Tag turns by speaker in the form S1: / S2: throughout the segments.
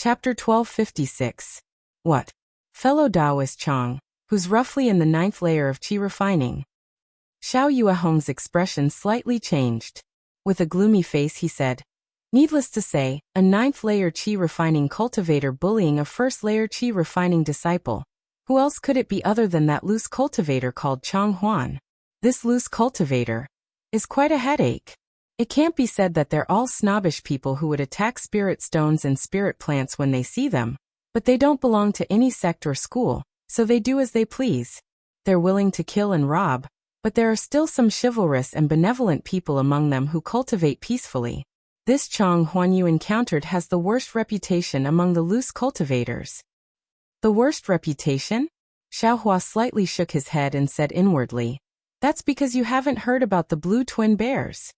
S1: Chapter 1256. What? Fellow Taoist Chang, who's roughly in the 9th layer of qi refining. Xiao Yuehong's expression slightly changed. With a gloomy face he said, needless to say, a 9th layer qi refining cultivator bullying a 1st layer qi refining disciple. Who else could it be other than that loose cultivator called Chang Huan? This loose cultivator is quite a headache. It can't be said that they're all snobbish people who would attack spirit stones and spirit plants when they see them, but they don't belong to any sect or school, so they do as they please. They're willing to kill and rob, but there are still some chivalrous and benevolent people among them who cultivate peacefully. This Chang Huan you encountered has the worst reputation among the loose cultivators. The worst reputation? Xiao Hua slightly shook his head and said inwardly, that's because you haven't heard about the blue twin bears.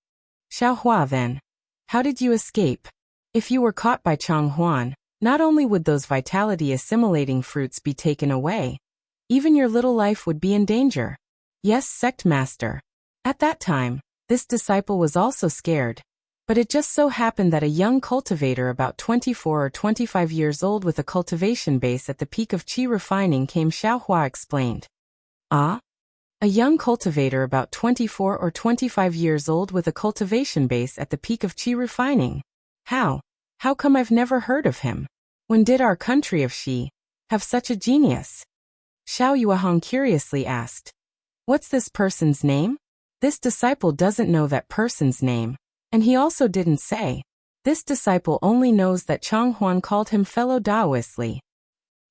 S1: Xiao Hua then. How did you escape? If you were caught by Chang Huan, not only would those vitality assimilating fruits be taken away, even your little life would be in danger. Yes, sect master. At that time, this disciple was also scared, but it just so happened that a young cultivator about 24 or 25 years old with a cultivation base at the peak of qi refining came, Xiao Hua explained. Ah? A young cultivator about 24 or 25 years old with a cultivation base at the peak of qi refining. How? How come I've never heard of him? When did our country of Xi have such a genius? Xiao Yuehong curiously asked. What's this person's name? This disciple doesn't know that person's name, and he also didn't say. This disciple only knows that Chang Huan called him fellow Taoist Li.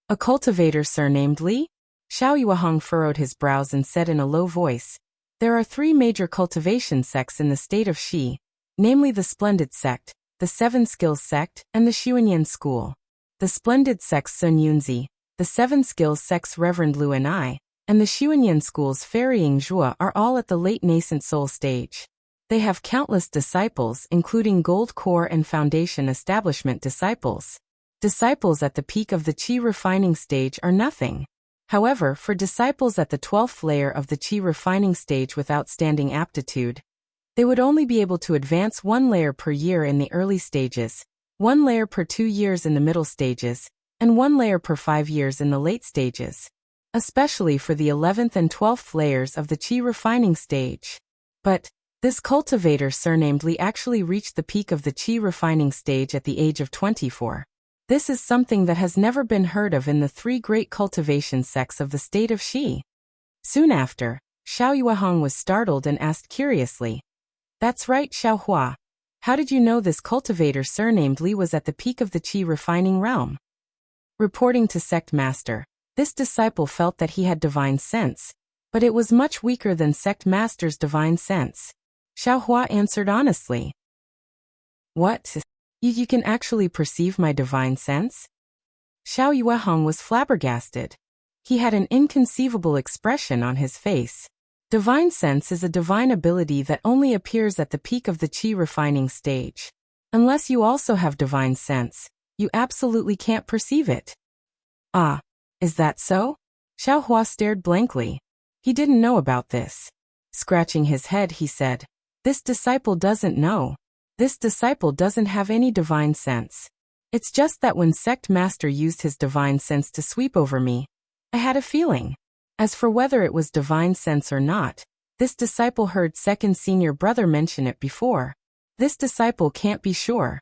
S1: A cultivator surnamed Li? Xiao Yuehong furrowed his brows and said in a low voice, there are 3 major cultivation sects in the state of Xi, namely the Splendid Sect, the 7 Skills Sect, and the Xuanyan School. The Splendid Sect's Sun Yunzi, the 7 Skills Sect's Reverend Lu and I, and the Xuanyan School's Ferrying Zhua are all at the late nascent soul stage. They have countless disciples, including Gold Core and Foundation Establishment disciples. Disciples at the peak of the qi refining stage are nothing. However, for disciples at the 12th layer of the qi refining stage with outstanding aptitude, they would only be able to advance 1 layer per year in the early stages, 1 layer per 2 years in the middle stages, and 1 layer per 5 years in the late stages, especially for the 11th and 12th layers of the qi refining stage. But this cultivator surnamed Li actually reached the peak of the qi refining stage at the age of 24. This is something that has never been heard of in the 3 great cultivation sects of the state of Xi. Soon after, Xiao Yuehong was startled and asked curiously, that's right, Xiao Hua. How did you know this cultivator surnamed Li was at the peak of the qi refining realm? Reporting to sect master, this disciple felt that he had divine sense, but it was much weaker than sect master's divine sense. Xiao Hua answered honestly. What? You can actually perceive my divine sense? Xiao Yuehong was flabbergasted. He had an inconceivable expression on his face. Divine sense is a divine ability that only appears at the peak of the qi refining stage. Unless you also have divine sense, you absolutely can't perceive it. Ah, is that so? Xiao Hua stared blankly. He didn't know about this. Scratching his head, he said, this disciple doesn't know. This disciple doesn't have any divine sense. It's just that when sect master used his divine sense to sweep over me, I had a feeling. As for whether it was divine sense or not, this disciple heard second senior brother mention it before. This disciple can't be sure.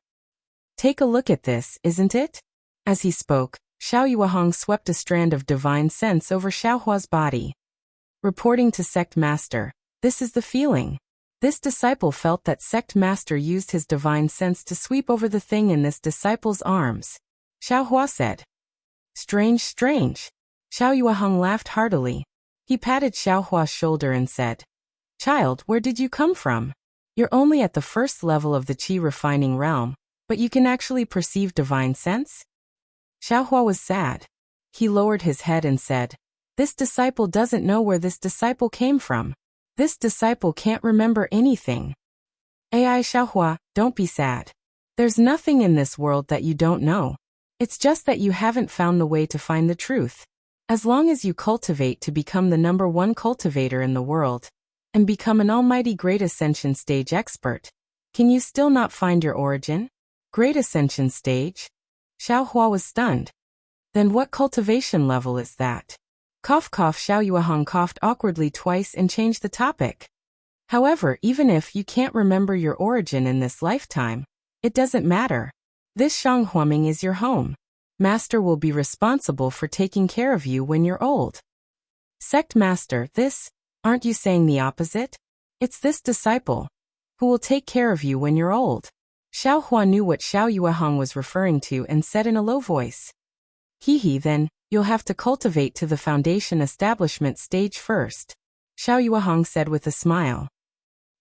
S1: Take a look at this, isn't it? As he spoke, Xiao Yuehong swept a strand of divine sense over Xiao Hua's body. Reporting to sect master, this is the feeling. This disciple felt that sect master used his divine sense to sweep over the thing in this disciple's arms. Xiao Hua said. Strange, strange. Xiao Yuehong laughed heartily. He patted Xiao Hua's shoulder and said, child, where did you come from? You're only at the 1st level of the qi refining realm, but you can actually perceive divine sense? Xiao Hua was sad. He lowered his head and said, this disciple doesn't know where this disciple came from. This disciple can't remember anything. Ai Xiao Hua, don't be sad. There's nothing in this world that you don't know. It's just that you haven't found the way to find the truth. As long as you cultivate to become the number 1 cultivator in the world, and become an almighty great ascension stage expert, can you still not find your origin? Great ascension stage? Xiao Hua was stunned. Then what cultivation level is that? Cough cough. Xiao Yuehong coughed awkwardly twice and changed the topic. However, even if you can't remember your origin in this lifetime, it doesn't matter. This Shanghuaming is your home. Master will be responsible for taking care of you when you're old. Sect Master, aren't you saying the opposite? It's this disciple who will take care of you when you're old. Xiao Hua knew what Xiao Yuehong was referring to and said in a low voice. Then, you'll have to cultivate to the foundation establishment stage first, Xiao Yuehong said with a smile.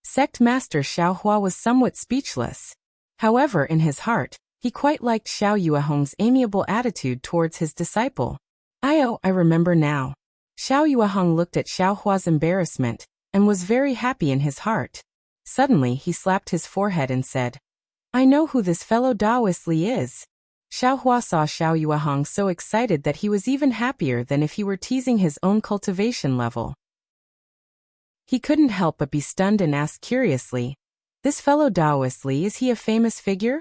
S1: Sect Master Xiao Hua was somewhat speechless. However, in his heart, he quite liked Xiao Yuehong's amiable attitude towards his disciple. I remember now. Xiao Yuehong looked at Xiao Hua's embarrassment and was very happy in his heart. Suddenly he slapped his forehead and said, I know who this fellow Taoist Li is. Xiao Hua saw Xiao Yuehong so excited that he was even happier than if he were teasing his own cultivation level. He couldn't help but be stunned and asked curiously, this fellow Taoist Li, is he a famous figure?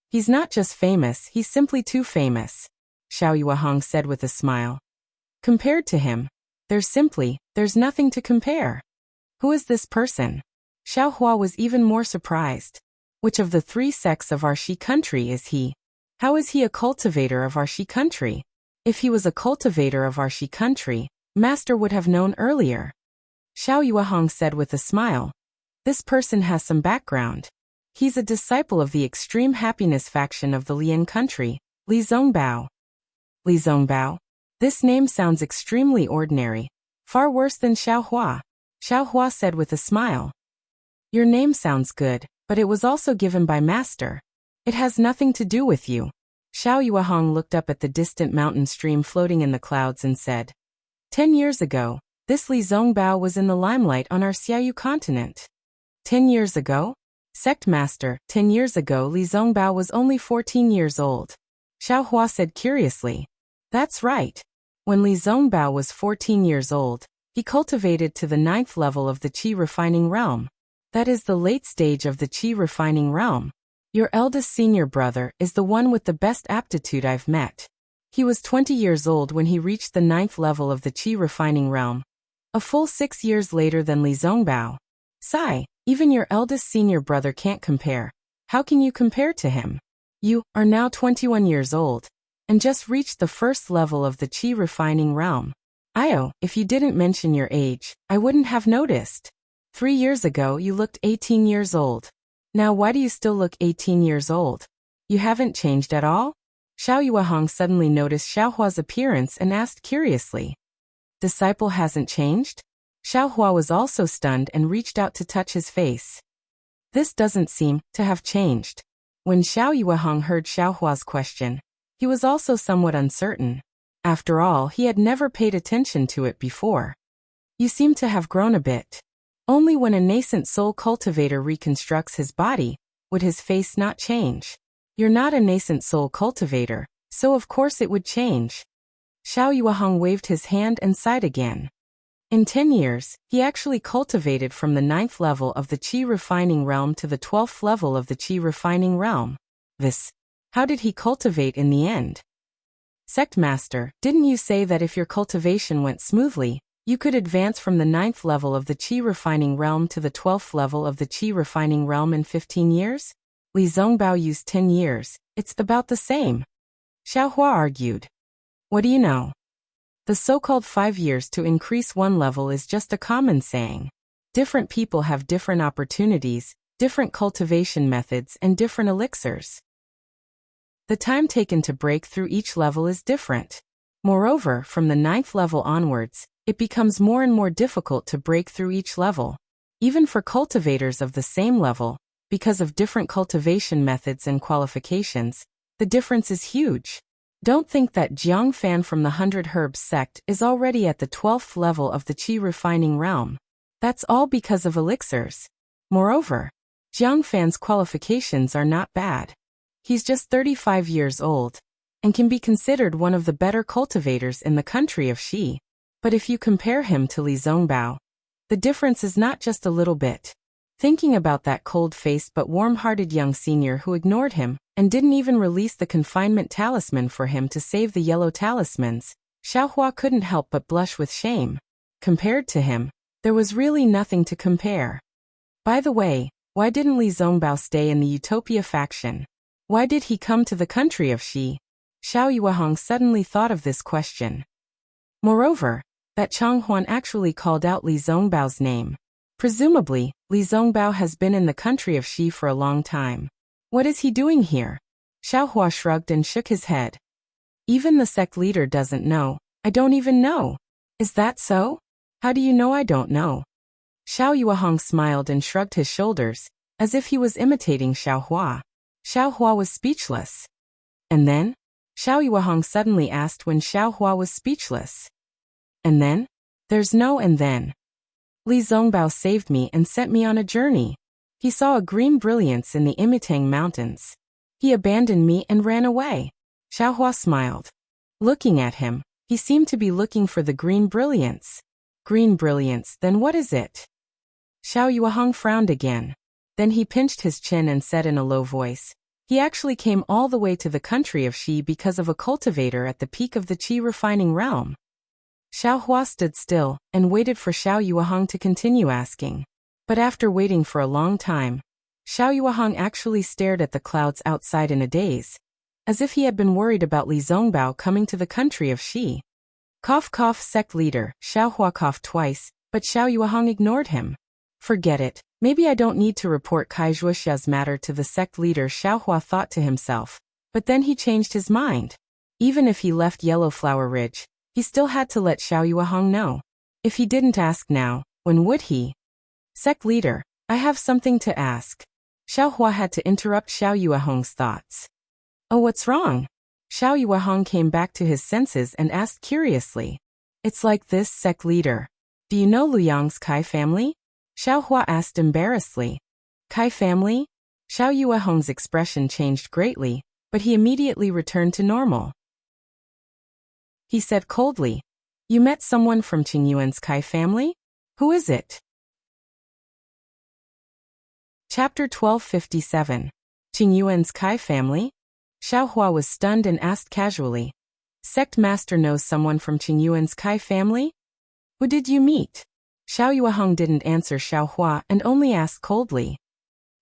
S1: He's not just famous, he's simply too famous, Xiao Yuehong said with a smile. Compared to him, there's nothing to compare. Who is this person? Xiao Hua was even more surprised. Which of the 3 sects of our Shi country is he? How is he a cultivator of our Shi country? If he was a cultivator of our Shi country, Master would have known earlier. Xiao Yuehong said with a smile. This person has some background. He's a disciple of the extreme happiness faction of the Lian country, Li Zongbao. Li Zongbao? This name sounds extremely ordinary. Far worse than Xiao Hua. Xiao Hua said with a smile. Your name sounds good, but it was also given by Master. It has nothing to do with you. Xiao Yuehong looked up at the distant mountain stream floating in the clouds and said, 10 years ago, this Li Zongbao was in the limelight on our Xiaoyu continent. 10 years ago? Sect Master, 10 years ago Li Zongbao was only 14 years old. Xiao Hua said curiously. That's right. When Li Zongbao was 14 years old, he cultivated to the 9th level of the Qi refining realm. That is the late stage of the Qi refining realm. Your eldest senior brother is the one with the best aptitude I've met. He was 20 years old when he reached the 9th level of the Qi refining realm. A full 6 years later than Li Zongbao. Sigh, even your eldest senior brother can't compare. How can you compare to him? You are now 21 years old, and just reached the 1st level of the Qi refining realm. If you didn't mention your age, I wouldn't have noticed. 3 years ago you looked 18 years old. Now why do you still look 18 years old? You haven't changed at all? Xiao Yuehong suddenly noticed Xiao Hua's appearance and asked curiously. Disciple hasn't changed? Xiao Hua was also stunned and reached out to touch his face. This doesn't seem to have changed. When Xiao Yuehong heard Xiao Hua's question, he was also somewhat uncertain. After all, he had never paid attention to it before. You seem to have grown a bit. Only when a nascent soul cultivator reconstructs his body would his face not change. You're not a nascent soul cultivator, so of course it would change. Xiao Yuehong waved his hand and sighed again. In 10 years, he actually cultivated from the 9th level of the Qi refining realm to the 12th level of the Qi refining realm. How did he cultivate in the end? Sect Master, didn't you say that if your cultivation went smoothly, you could advance from the 9th level of the Qi refining realm to the 12th level of the Qi refining realm in 15 years? Li Zongbao used 10 years, it's about the same. Xiao Hua argued. What do you know? The so-called 5 years to increase one level is just a common saying. Different people have different opportunities, different cultivation methods and different elixirs. The time taken to break through each level is different. Moreover, from the 9th level onwards, it becomes more and more difficult to break through each level. Even for cultivators of the same level, because of different cultivation methods and qualifications, the difference is huge. Don't think that Jiang Fan from the 100 Herbs sect is already at the 12th level of the Qi refining realm. That's all because of elixirs. Moreover, Jiang Fan's qualifications are not bad. He's just 35 years old, and can be considered one of the better cultivators in the country of Shi. But if you compare him to Li Zongbao, the difference is not just a little bit. Thinking about that cold-faced but warm-hearted young senior who ignored him and didn't even release the confinement talisman for him to save the yellow talismans, Xiaohua couldn't help but blush with shame. Compared to him, there was really nothing to compare. By the way, why didn't Li Zongbao stay in the Utopia faction? Why did he come to the country of Xi? Xiao Yuehong suddenly thought of this question. Moreover, that Chang Huan actually called out Li Zongbao's name. Presumably, Li Zongbao has been in the country of Xi for a long time. What is he doing here? Xiaohua shrugged and shook his head. Even the sect leader doesn't know. I don't even know. Is that so? How do you know I don't know? Xiao Yuehong smiled and shrugged his shoulders, as if he was imitating Xiaohua. Xiaohua was speechless. And then? Xiao Yuehong suddenly asked when Xiaohua was speechless. And then? There's no and then. Li Zongbao saved me and sent me on a journey. He saw a green brilliance in the Imitang Mountains. He abandoned me and ran away. Xiaohua smiled. Looking at him, he seemed to be looking for the green brilliance. Green brilliance, then what is it? Xiao Yuehong frowned again. Then he pinched his chin and said in a low voice, he actually came all the way to the country of Xi because of a cultivator at the peak of the Qi refining realm. Xiaohua stood still and waited for Xiao Yuehong to continue asking. But after waiting for a long time, Xiao Yuehong actually stared at the clouds outside in a daze, as if he had been worried about Li Zongbao coming to the country of Xi. Cough cough, sect leader. Xiaohua coughed twice, but Xiao Yuehong ignored him. Forget it, maybe I don't need to report Kai Zhuoxia's matter to the sect leader, Xiaohua thought to himself. But then he changed his mind. Even if he left Yellowflower Ridge, he still had to let Xiao Yuehong know. If he didn't ask now, when would he? Sect leader, I have something to ask. Xiaohua had to interrupt Xiao Yuehong's thoughts. Oh, what's wrong? Xiao Yuehong came back to his senses and asked curiously. It's like this, sect leader. Do you know Luyang's Kai family? Xiaohua asked embarrassedly. Kai family? Xiao Yuehong's expression changed greatly, but he immediately returned to normal. He said coldly, you met someone from Qingyuan's Kai family? Who is it? Chapter 1257. Qingyuan's Kai family? Xiaohua was stunned and asked casually. Sect master knows someone from Qingyuan's Kai family? Who did you meet? Xiao Yuehong didn't answer Xiaohua and only asked coldly.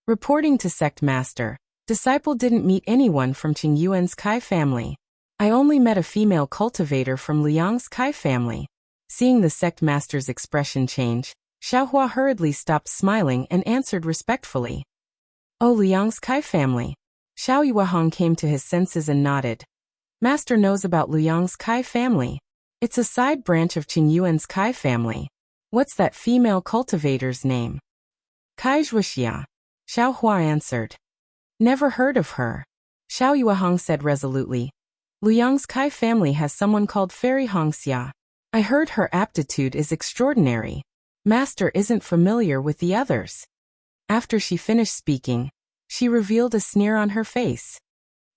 S1: Reporting to sect master, disciple didn't meet anyone from Qingyuan's Kai family. I only met a female cultivator from Liang's Kai family. Seeing the sect master's expression change, Xiaohua hurriedly stopped smiling and answered respectfully. Oh, Liang's Kai family. Xiao Yuehong came to his senses and nodded. Master knows about Liang's Kai family. It's a side branch of Qingyuan's Kai family. What's that female cultivator's name? Kai Zhuoxia. Xiaohua answered. Never heard of her. Xiao Yuehong said resolutely. Luyang's Kai family has someone called Fairy Hongxia. I heard her aptitude is extraordinary. Master isn't familiar with the others. After she finished speaking, she revealed a sneer on her face.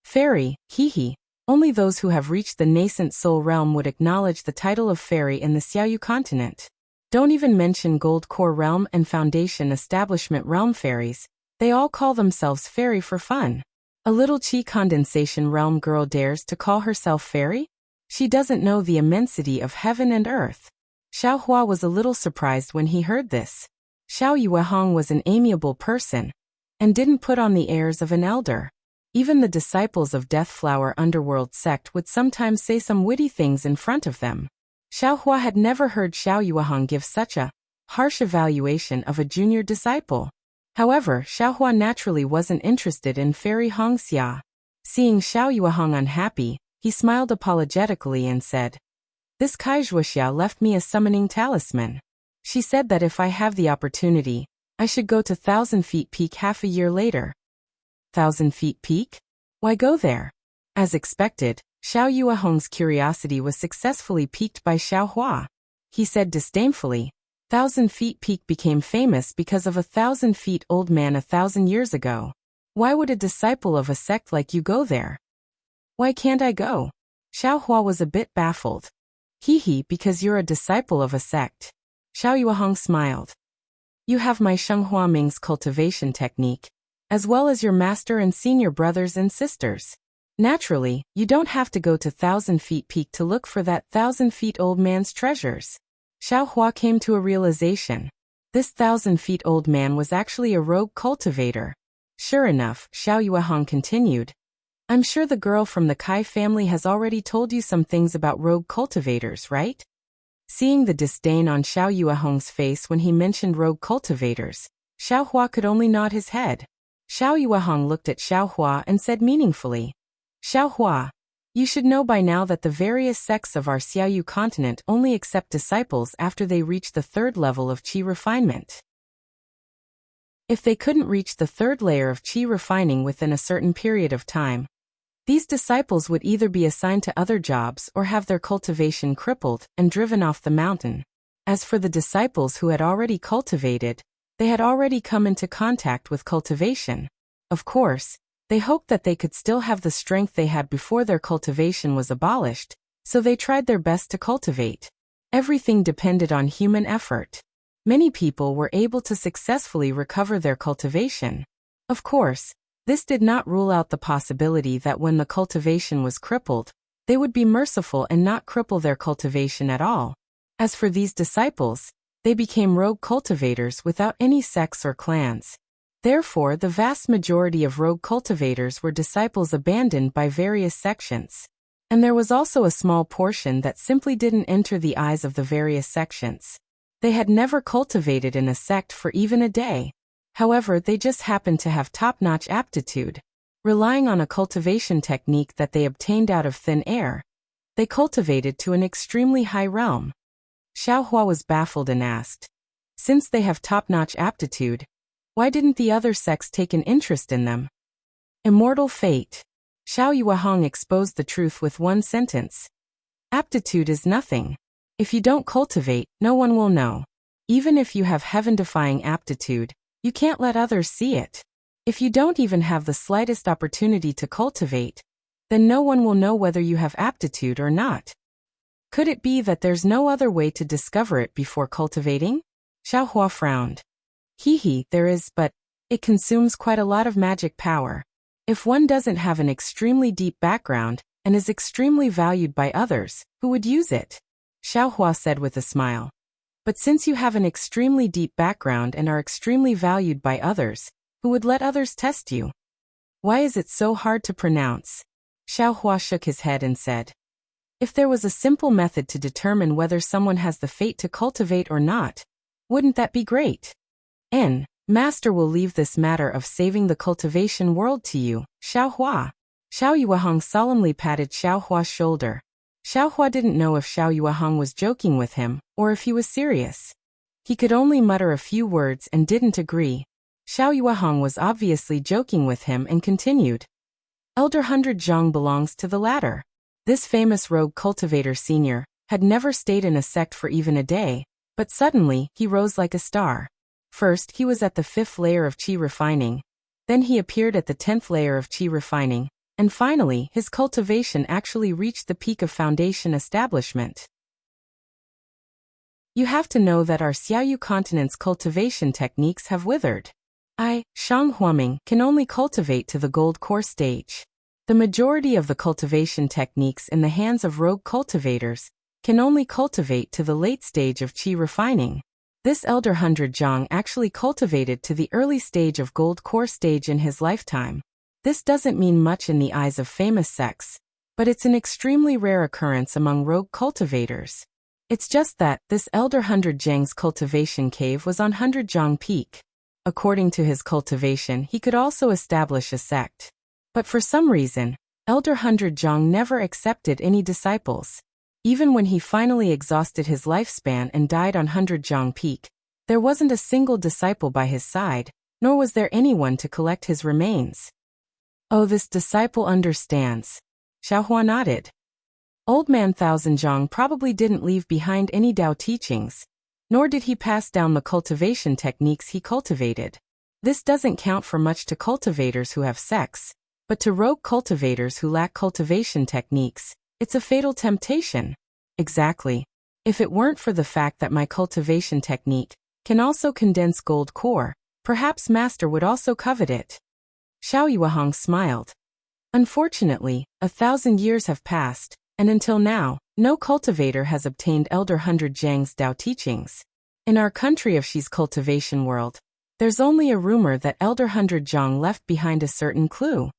S1: Fairy, hee. Only those who have reached the nascent soul realm would acknowledge the title of fairy in the Xiaoyu continent. Don't even mention Gold Core Realm and Foundation Establishment Realm fairies. They all call themselves fairy for fun. A little Qi condensation realm girl dares to call herself fairy? She doesn't know the immensity of heaven and earth. Xiaohua was a little surprised when he heard this. Xiao Yuehong was an amiable person and didn't put on the airs of an elder. Even the disciples of Deathflower Underworld sect would sometimes say some witty things in front of them. Xiaohua had never heard Xiao Yuehong give such a harsh evaluation of a junior disciple. However, Xiaohua naturally wasn't interested in Fairy Hongxia. Seeing Xiao Yuehong unhappy, he smiled apologetically and said, This Kai Zhuoxia left me a summoning talisman. She said that if I have the opportunity, I should go to 1,000 Feet Peak half a year later. 1,000 Feet Peak? Why go there? As expected, Xiao Yuehong's curiosity was successfully piqued by Xiaohua. He said disdainfully, 1,000 Feet Peak became famous because of a 1,000 feet old man 1,000 years ago. Why would a disciple of a sect like you go there? Why can't I go? Xiaohua was a bit baffled. Hee, because you're a disciple of a sect. Xiao Yuehong smiled. You have my Shenghua Ming's cultivation technique, as well as your master and senior brothers and sisters. Naturally, you don't have to go to 1,000 Feet Peak to look for that 1,000 feet old man's treasures. Xiao Hua came to a realization. This 1,000 feet old man was actually a rogue cultivator. Sure enough, Xiao Yuehong continued. I'm sure the girl from the Kai family has already told you some things about rogue cultivators, right? Seeing the disdain on Xiao Yuehong's face when he mentioned rogue cultivators, Xiao Hua could only nod his head. Xiao Yuehong looked at Xiao Hua and said meaningfully, Xiao Hua, you should know by now that the various sects of our Xiaoyu continent only accept disciples after they reach the 3rd level of qi refinement. If they couldn't reach the 3rd layer of qi refining within a certain period of time, these disciples would either be assigned to other jobs or have their cultivation crippled and driven off the mountain. As for the disciples who had already cultivated, they had already come into contact with cultivation. Of course, they hoped that they could still have the strength they had before their cultivation was abolished, so they tried their best to cultivate. Everything depended on human effort. Many people were able to successfully recover their cultivation. Of course, this did not rule out the possibility that when the cultivation was crippled, they would be merciful and not cripple their cultivation at all. As for these disciples, they became rogue cultivators without any sects or clans. Therefore, the vast majority of rogue cultivators were disciples abandoned by various sections. And there was also a small portion that simply didn't enter the eyes of the various sections. They had never cultivated in a sect for even a day. However, they just happened to have top-notch aptitude. Relying on a cultivation technique that they obtained out of thin air, they cultivated to an extremely high realm. Xiao Hua was baffled and asked, since they have top-notch aptitude, why didn't the other sects take an interest in them? Immortal fate. Xiao Yuehong exposed the truth with one sentence. Aptitude is nothing. If you don't cultivate, no one will know. Even if you have heaven-defying aptitude, you can't let others see it. If you don't even have the slightest opportunity to cultivate, then no one will know whether you have aptitude or not. Could it be that there's no other way to discover it before cultivating? Xiao Hua frowned. There is, but it consumes quite a lot of magic power. If one doesn't have an extremely deep background and is extremely valued by others, who would use it? Xiao Hua said with a smile. But since you have an extremely deep background and are extremely valued by others, who would let others test you? Why is it so hard to pronounce? Xiao Hua shook his head and said, if there was a simple method to determine whether someone has the fate to cultivate or not, wouldn't that be great? Master will leave this matter of saving the cultivation world to you, Xiao Hua. Xiao Yuehong solemnly patted Xiao Hua's shoulder. Xiao Hua didn't know if Xiao Yuehong was joking with him, or if he was serious. He could only mutter a few words and didn't agree. Xiao Yuehong was obviously joking with him and continued. Elder 100 Zhang belongs to the latter. This famous rogue cultivator senior had never stayed in a sect for even a day, but suddenly he rose like a star. First, he was at the 5th layer of qi refining, then he appeared at the 10th layer of qi refining, and finally, his cultivation actually reached the peak of foundation establishment. You have to know that our Xiaoyu continent's cultivation techniques have withered. I, Shang Huaming, can only cultivate to the gold core stage. The majority of the cultivation techniques in the hands of rogue cultivators can only cultivate to the late stage of qi refining. This elder 100 Zhang actually cultivated to the early stage of gold core stage in his lifetime. This doesn't mean much in the eyes of famous sects, but it's an extremely rare occurrence among rogue cultivators. It's just that this elder 100 Zhang's cultivation cave was on 100 Zhang Peak. According to his cultivation, he could also establish a sect. But for some reason, elder 100 Zhang never accepted any disciples. Even when he finally exhausted his lifespan and died on 100 Zhang Peak, there wasn't a single disciple by his side, nor was there anyone to collect his remains. Oh, this disciple understands. Xiao Hua nodded. Old man 1000 Zhang probably didn't leave behind any Dao teachings, nor did he pass down the cultivation techniques he cultivated. This doesn't count for much to cultivators who have sects, but to rogue cultivators who lack cultivation techniques, it's a fatal temptation. Exactly. If it weren't for the fact that my cultivation technique can also condense gold core. Perhaps Master would also covet it. Xiao Yuehong smiled. Unfortunately, 1,000 years have passed, and until now, no cultivator has obtained Elder 100 Zhang's Dao teachings. In our country of Shi's cultivation world, there's only a rumor that Elder 100 Zhang left behind a certain clue.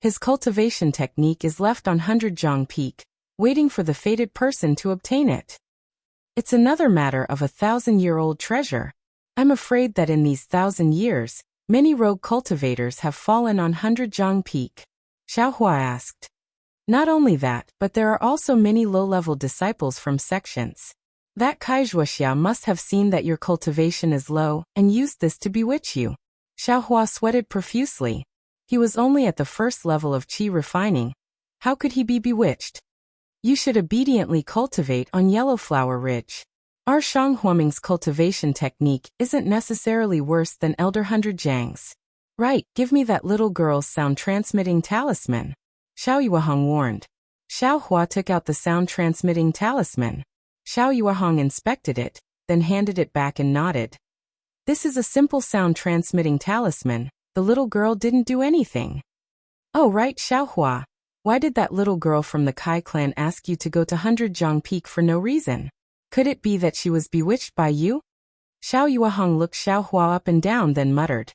S1: His cultivation technique is left on 100 Zhang Peak, waiting for the fated person to obtain it. It's another matter of 1,000-year-old treasure. I'm afraid that in these 1,000 years, many rogue cultivators have fallen on 100 Zhang Peak. Xiaohua asked. Not only that, but there are also many low-level disciples from sections. That Wuxia must have seen that your cultivation is low and used this to bewitch you. Xiaohua sweated profusely. He was only at the first level of qi refining. How could he be bewitched? You should obediently cultivate on Yellowflower Ridge. Our Shang Huoming's cultivation technique isn't necessarily worse than Elder 100 Zhang's. Right, give me that little girl's sound-transmitting talisman. Xiao Yuehong warned. Xiaohua took out the sound-transmitting talisman. Xiao Yuehong inspected it, then handed it back and nodded. This is a simple sound-transmitting talisman. The little girl didn't do anything. Oh right, Xiaohua. Why did that little girl from the Kai clan ask you to go to 100 Zhang Peak for no reason? Could it be that she was bewitched by you? Xiao Yuehong looked Xiaohua up and down, then muttered.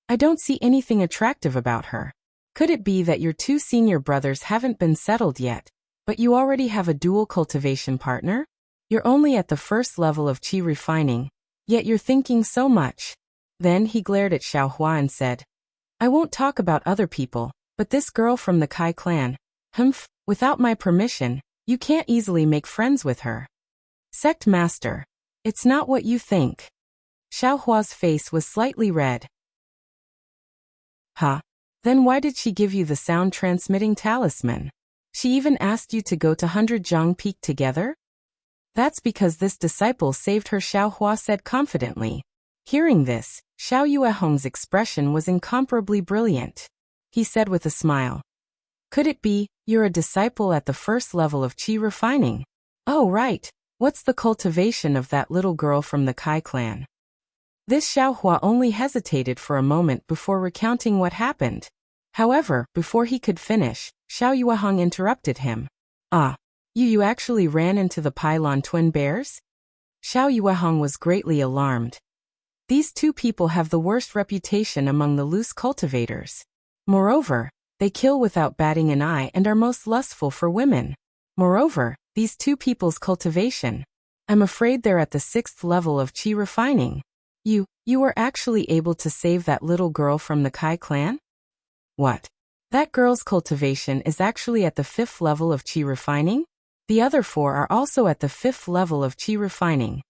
S1: I don't see anything attractive about her. Could it be that your two senior brothers haven't been settled yet, but you already have a dual cultivation partner? You're only at the first level of qi refining, yet you're thinking so much. Then he glared at Xiaohua and said, I won't talk about other people, but this girl from the Kai clan, without my permission, you can't easily make friends with her. Sect Master, it's not what you think. Xiaohua's face was slightly red. Huh? Then why did she give you the sound-transmitting talisman? She even asked you to go to 100 Zhang Peak together? That's because this disciple saved her, Xiaohua said confidently. Hearing this, Xiao Yuehong's expression was incomparably brilliant. He said with a smile. Could it be, you're a disciple at the first level of qi refining? Oh right, what's the cultivation of that little girl from the Kai clan? This Xiaohua only hesitated for a moment before recounting what happened. However, before he could finish, Xiao Yuehong interrupted him. Ah, you actually ran into the pylon twin bears? Xiao Yuehong was greatly alarmed. These two people have the worst reputation among the loose cultivators. Moreover, they kill without batting an eye and are most lustful for women. Moreover, these two people's cultivation. I'm afraid they're at the 6th level of qi refining. You were actually able to save that little girl from the Kai clan? What? That girl's cultivation is actually at the 5th level of qi refining? The other 4 are also at the 5th level of qi refining.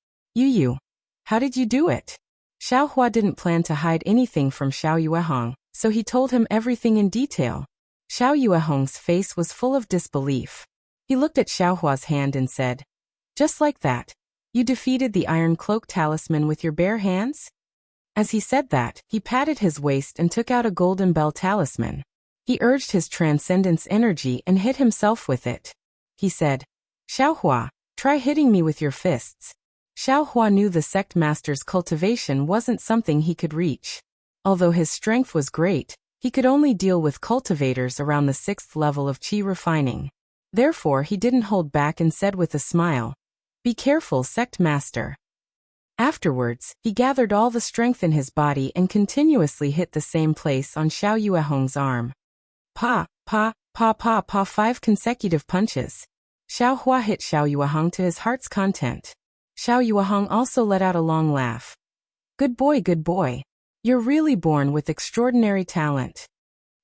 S1: How did you do it? Xiaohua didn't plan to hide anything from Xiao Yuehong, so he told him everything in detail. Xiao Yuehong's face was full of disbelief. He looked at Xiaohua's hand and said, just like that, you defeated the Iron Cloak talisman with your bare hands? As he said that, he patted his waist and took out a golden bell talisman. He urged his transcendence energy and hit himself with it. He said, Xiaohua, try hitting me with your fists. Xiaohua knew the sect master's cultivation wasn't something he could reach. Although his strength was great, he could only deal with cultivators around the 6th level of qi refining. Therefore he didn't hold back and said with a smile, Be careful, sect master. Afterwards, he gathered all the strength in his body and continuously hit the same place on Xiao Yuehong's arm. Pa, 5 consecutive punches. Xiaohua hit Xiao Yuehong to his heart's content. Xiao Yuehong also let out a long laugh. Good boy. You're really born with extraordinary talent.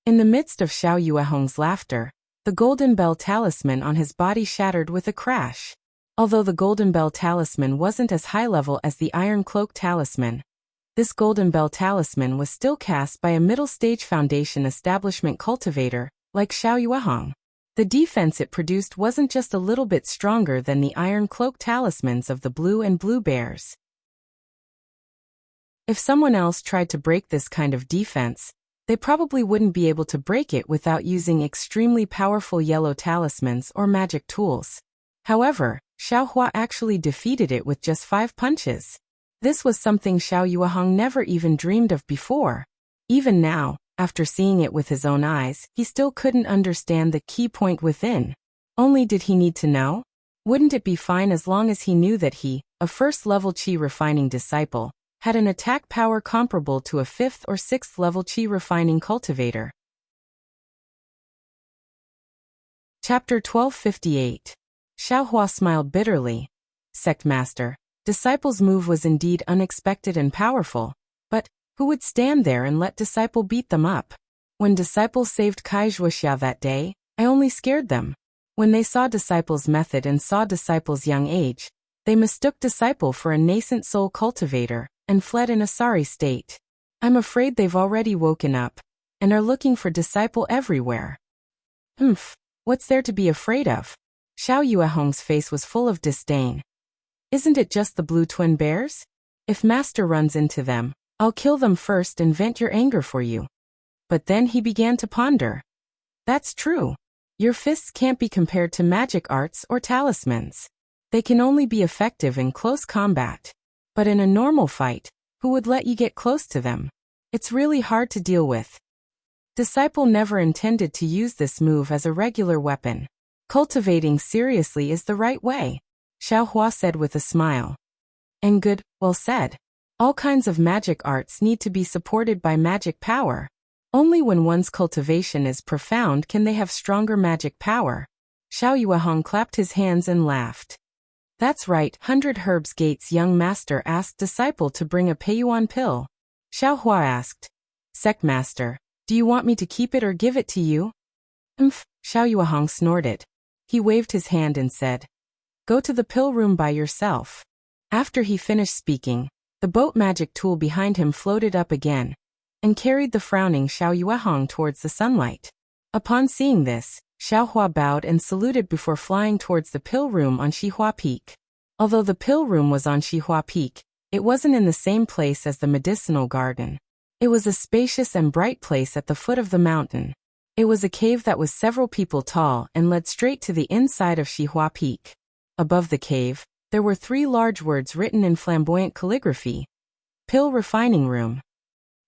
S1: In the midst of Xiao Yuehong's laughter, the golden bell talisman on his body shattered with a crash. Although the golden bell talisman wasn't as high level as the iron cloak talisman, this golden bell talisman was still cast by a middle-stage foundation establishment cultivator, like Xiao Yuehong. The defense it produced wasn't just a little bit stronger than the iron cloak talismans of the blue and blue bears. If someone else tried to break this kind of defense, they probably wouldn't be able to break it without using extremely powerful yellow talismans or magic tools. However, Xiaohua actually defeated it with just 5 punches. This was something Xiao Yuehong never even dreamed of before. Even now, after seeing it with his own eyes, he still couldn't understand the key point within. Only did he need to know? Wouldn't it be fine as long as he knew that he, a first-level qi refining disciple, had an attack power comparable to a 5th or 6th level qi refining cultivator? Chapter 1258. Xiaohua smiled bitterly. Sect Master, Disciple's move was indeed unexpected and powerful, but who would stand there and let Disciple beat them up? When Disciple saved Wuxia that day, I only scared them. When they saw Disciple's method and saw Disciple's young age, they mistook Disciple for a nascent soul cultivator and fled in a sorry state. I'm afraid they've already woken up and are looking for Disciple everywhere. What's there to be afraid of? Xiao Yuehong's face was full of disdain. Isn't it just the blue twin bears? If Master runs into them, I'll kill them first and vent your anger for you. But then he began to ponder. That's true. Your fists can't be compared to magic arts or talismans. They can only be effective in close combat. But in a normal fight, who would let you get close to them? It's really hard to deal with. Disciple never intended to use this move as a regular weapon. Cultivating seriously is the right way, Xiaohua said with a smile. And good, well said. All kinds of magic arts need to be supported by magic power. Only when one's cultivation is profound can they have stronger magic power. Xiao Yuehong clapped his hands and laughed. That's right, 100 Herbs Gate's young master asked Disciple to bring a Peiyuan pill. Xiaohua asked. Sect Master, do you want me to keep it or give it to you? Xiao Yuehong snorted. He waved his hand and said, Go to the pill room by yourself. After he finished speaking, the boat magic tool behind him floated up again and carried the frowning Xiao Yuehong towards the sunlight. Upon seeing this, Xiaohua bowed and saluted before flying towards the pill room on Xihua Peak. Although the pill room was on Xihua Peak, it wasn't in the same place as the medicinal garden. It was a spacious and bright place at the foot of the mountain. It was a cave that was several people tall and led straight to the inside of Xihua Peak. Above the cave, there were 3 large words written in flamboyant calligraphy. Pill Refining Room.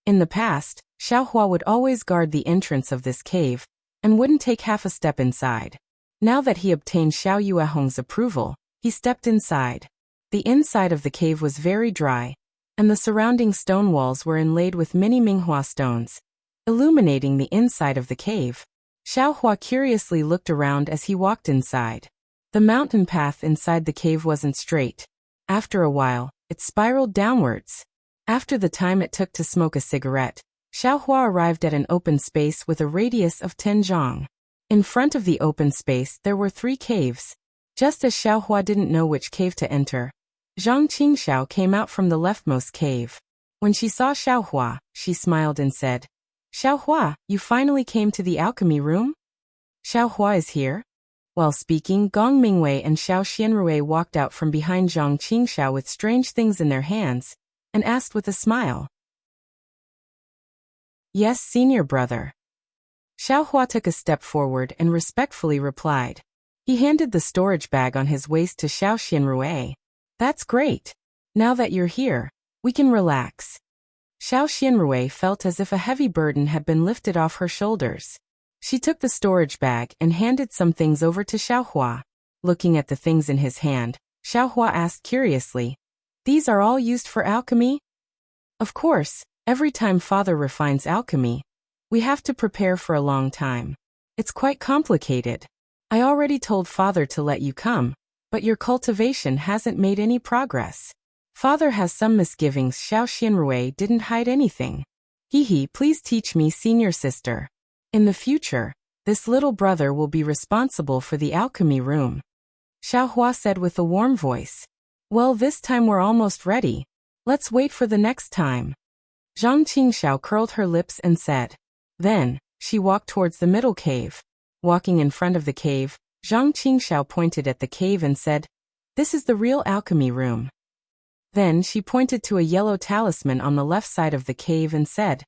S1: In the past, Xiaohua would always guard the entrance of this cave and wouldn't take half a step inside. Now that he obtained Xiao Yuehong's approval, he stepped inside. The inside of the cave was very dry, and the surrounding stone walls were inlaid with many Minghua stones, illuminating the inside of the cave. Xiaohua curiously looked around as he walked inside. The mountain path inside the cave wasn't straight. After a while, it spiraled downwards. After the time it took to smoke a cigarette, Xiaohua arrived at an open space with a radius of 10 zhang. In front of the open space there were 3 caves. Just as Xiaohua didn't know which cave to enter, Zhang Qingxiao came out from the leftmost cave. When she saw Xiaohua, she smiled and said, Xiaohua, you finally came to the alchemy room? Xiaohua is here? While speaking, Gong Mingwei and Xiao Xianrui walked out from behind Zhang Qingxiao with strange things in their hands, and asked with a smile. Yes, senior brother. Xiaohua took a step forward and respectfully replied. He handed the storage bag on his waist to Xiao Xianrui. That's great. Now that you're here, we can relax. Xiao Xianrui felt as if a heavy burden had been lifted off her shoulders. She took the storage bag and handed some things over to Xiaohua. Looking at the things in his hand, Xiaohua asked curiously, These are all used for alchemy? Of course, every time Father refines alchemy, we have to prepare for a long time. It's quite complicated. I already told Father to let you come, but your cultivation hasn't made any progress. Father has some misgivings. Xiao Xianrui didn't hide anything. Please teach me, senior sister. In the future, this little brother will be responsible for the alchemy room. Xiaohua said with a warm voice. Well, this time we're almost ready. Let's wait for the next time. Zhang Qingxiao curled her lips and said. Then, she walked towards the middle cave. Walking in front of the cave, Zhang Qingxiao pointed at the cave and said, This is the real alchemy room. Then she pointed to a yellow talisman on the left side of the cave and said,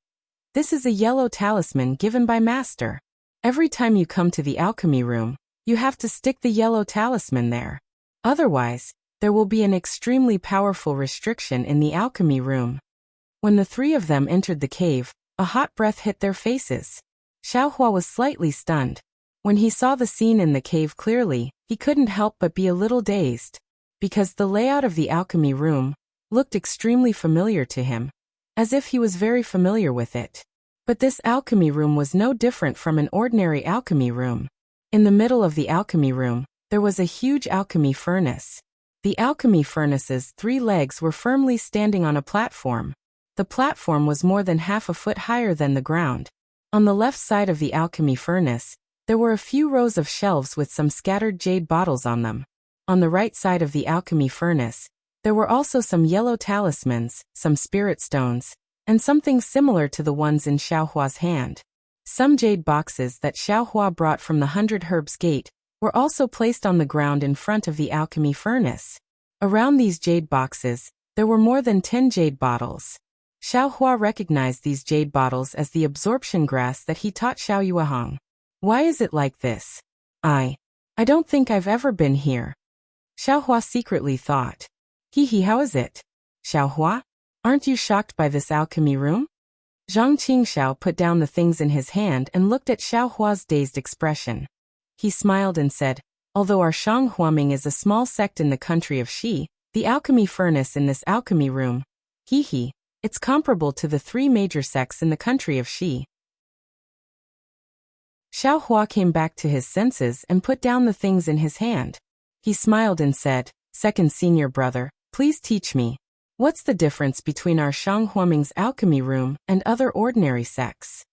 S1: This is a yellow talisman given by Master. Every time you come to the alchemy room, you have to stick the yellow talisman there. Otherwise, there will be an extremely powerful restriction in the alchemy room. When the three of them entered the cave, a hot breath hit their faces. Xiaohua was slightly stunned. When he saw the scene in the cave clearly, he couldn't help but be a little dazed, because the layout of the alchemy room looked extremely familiar to him, as if he was very familiar with it. But this alchemy room was no different from an ordinary alchemy room. In the middle of the alchemy room, there was a huge alchemy furnace. The alchemy furnace's 3 legs were firmly standing on a platform. The platform was more than half a foot higher than the ground. On the left side of the alchemy furnace, there were a few rows of shelves with some scattered jade bottles on them. On the right side of the alchemy furnace, there were also some yellow talismans, some spirit stones, and something similar to the ones in Xiaohua's hand. Some jade boxes that Xiaohua brought from the 100 Herbs Gate were also placed on the ground in front of the alchemy furnace. Around these jade boxes, there were more than 10 jade bottles. Xiaohua recognized these jade bottles as the absorption grass that he taught Xiao Yuehong. Why is it like this? I don't think I've ever been here. Xiaohua secretly thought. How is it? Xiaohua? Aren't you shocked by this alchemy room? Zhang Qingxiao put down the things in his hand and looked at Xiaohua's dazed expression. He smiled and said, although our Shang Huaming is a small sect in the country of Xi, the alchemy furnace in this alchemy room, it's comparable to the 3 major sects in the country of Xi. Xiaohua came back to his senses and put down the things in his hand. He smiled and said, second senior brother, please teach me. What's the difference between our Shang Huaming's alchemy room and other ordinary sects?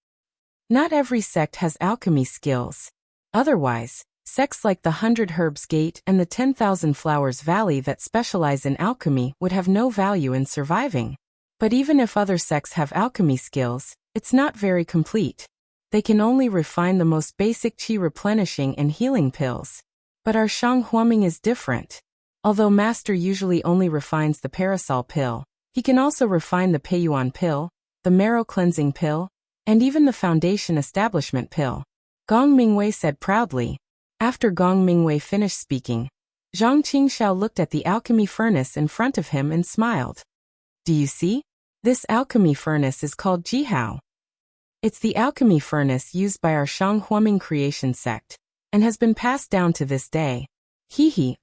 S1: Not every sect has alchemy skills. Otherwise, sects like the 100 Herbs Gate and the 10,000 Flowers Valley that specialize in alchemy would have no value in surviving. But even if other sects have alchemy skills, it's not very complete. They can only refine the most basic qi replenishing and healing pills. But our Shang Huaming is different. Although Master usually only refines the Parasol pill, he can also refine the Peiyuan pill, the Marrow Cleansing pill, and even the Foundation Establishment pill. Gong Mingwei said proudly. After Gong Mingwei finished speaking, Zhang Qingxiao looked at the alchemy furnace in front of him and smiled. Do you see? This alchemy furnace is called Jihao. It's the alchemy furnace used by our Shang Huaming creation sect, and has been passed down to this day.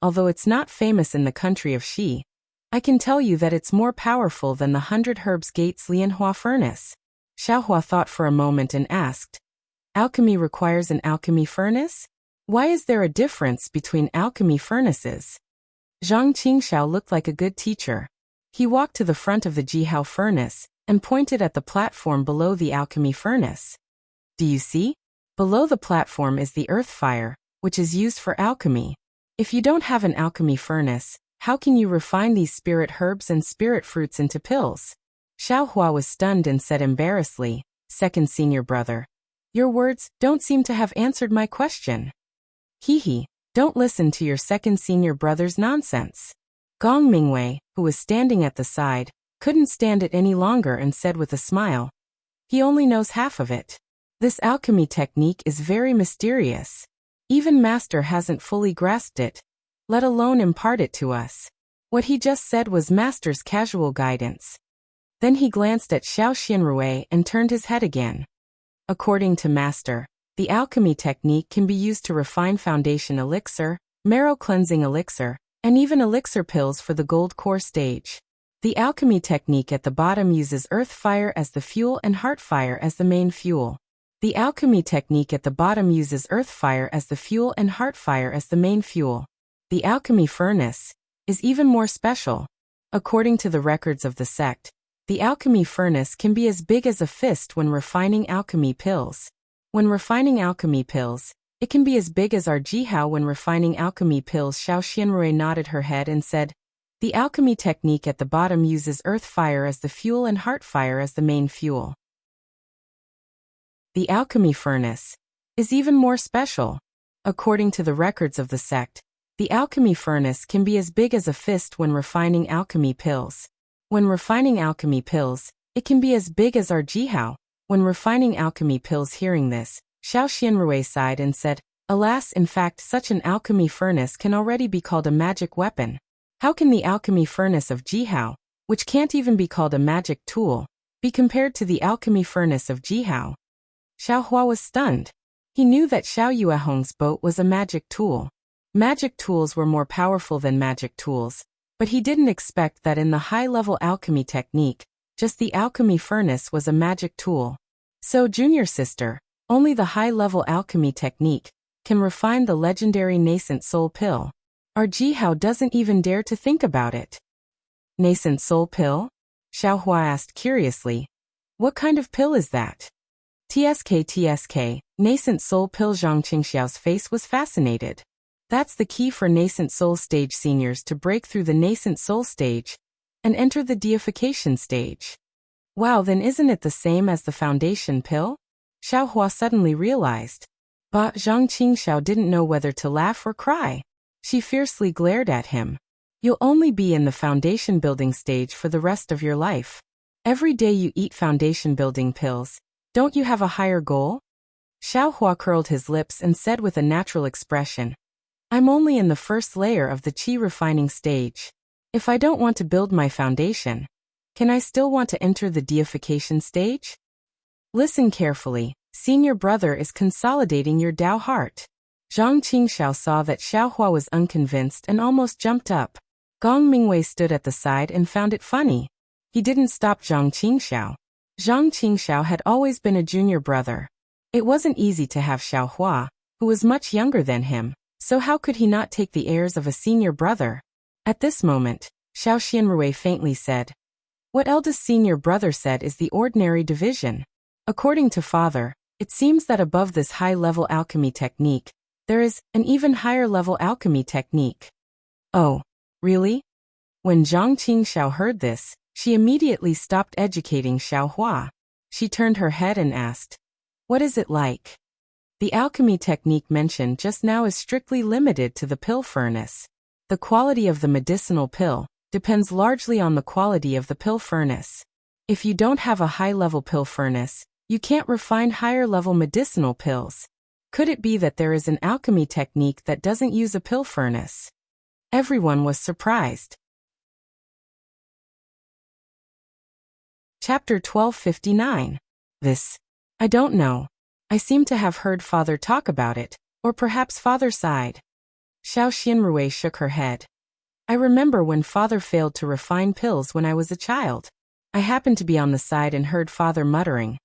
S1: Although it's not famous in the country of Xi, I can tell you that it's more powerful than the 100 Herbs Gate's Lianhua furnace. Xiaohua thought for a moment and asked, alchemy requires an alchemy furnace? Why is there a difference between alchemy furnaces? Zhang Qingxiao looked like a good teacher. He walked to the front of the Jihao furnace and pointed at the platform below the alchemy furnace. Do you see? Below the platform is the earth fire, which is used for alchemy. If you don't have an alchemy furnace, how can you refine these spirit herbs and spirit fruits into pills? Xiaohua was stunned and said embarrassedly, second senior brother, your words don't seem to have answered my question. Don't listen to your second senior brother's nonsense. Gong Mingwei, who was standing at the side, couldn't stand it any longer and said with a smile, he only knows half of it. This alchemy technique is very mysterious. Even Master hasn't fully grasped it, let alone impart it to us. What he just said was Master's casual guidance. Then he glanced at Xiao Xianrui and turned his head again. According to Master, the alchemy technique can be used to refine foundation elixir, marrow cleansing elixir, and even elixir pills for the gold core stage. The alchemy technique at the bottom uses earth fire as the fuel and heart fire as the main fuel. The alchemy technique at the bottom uses earth fire as the fuel and heart fire as the main fuel. The alchemy furnace is even more special. According to the records of the sect, the alchemy furnace can be as big as a fist when refining alchemy pills. When refining alchemy pills, it can be as big as our Jihao when refining alchemy pills. Xiao Xianrui nodded her head and said, the alchemy technique at the bottom uses earth fire as the fuel and heart fire as the main fuel. The alchemy furnace is even more special. According to the records of the sect, the alchemy furnace can be as big as a fist when refining alchemy pills. When refining alchemy pills, it can be as big as our Jihao. When refining alchemy pills. Hearing this, Xiao Xianrui sighed and said, alas, in fact such an alchemy furnace can already be called a magic weapon. How can the alchemy furnace of Jihao, which can't even be called a magic tool, be compared to the alchemy furnace of Jihao? Xiao Hua was stunned. He knew that Xiao Yuehong's boat was a magic tool. Magic tools were more powerful than magic tools, but he didn't expect that in the high-level alchemy technique, just the alchemy furnace was a magic tool. So, junior sister, only the high-level alchemy technique can refine the legendary nascent soul pill. Our Jihao doesn't even dare to think about it. Nascent soul pill? Xiao Hua asked curiously. What kind of pill is that? TSK, nascent soul pill. Zhang Qingxiao's face was fascinated. That's the key for nascent soul stage seniors to break through the nascent soul stage and enter the deification stage. Wow, then isn't it the same as the foundation pill? Xiao Hua suddenly realized. But Zhang Qingxiao didn't know whether to laugh or cry. She fiercely glared at him. You'll only be in the foundation building stage for the rest of your life. Every day you eat foundation building pills. Don't you have a higher goal? Xiao Hua curled his lips and said with a natural expression, I'm only in the first layer of the qi refining stage. If I don't want to build my foundation, can I still want to enter the deification stage? Listen carefully. Senior brother is consolidating your Dao heart. Zhang Qingxiao saw that Xiao Hua was unconvinced and almost jumped up. Gong Mingwei stood at the side and found it funny. He didn't stop Zhang Qingxiao. Zhang Qingxiao had always been a junior brother. It wasn't easy to have Xiao Hua, who was much younger than him, so how could he not take the airs of a senior brother? At this moment, Xiao Xianrui faintly said, What eldest senior brother said is the ordinary division. According to father, it seems that above this high-level alchemy technique, there is an even higher-level alchemy technique. Oh, really? When Zhang Qingxiao heard this, she immediately stopped educating Xiao Hua. She turned her head and asked, What is it like? The alchemy technique mentioned just now is strictly limited to the pill furnace. The quality of the medicinal pill depends largely on the quality of the pill furnace. If you don't have a high-level pill furnace, you can't refine higher-level medicinal pills. Could it be that there is an alchemy technique that doesn't use a pill furnace? Everyone was surprised. Chapter 1259. I don't know. I seem to have heard father talk about it, or perhaps father sighed. Xiao Xianrui shook her head. I remember when father failed to refine pills when I was a child. I happened to be on the side and heard father muttering,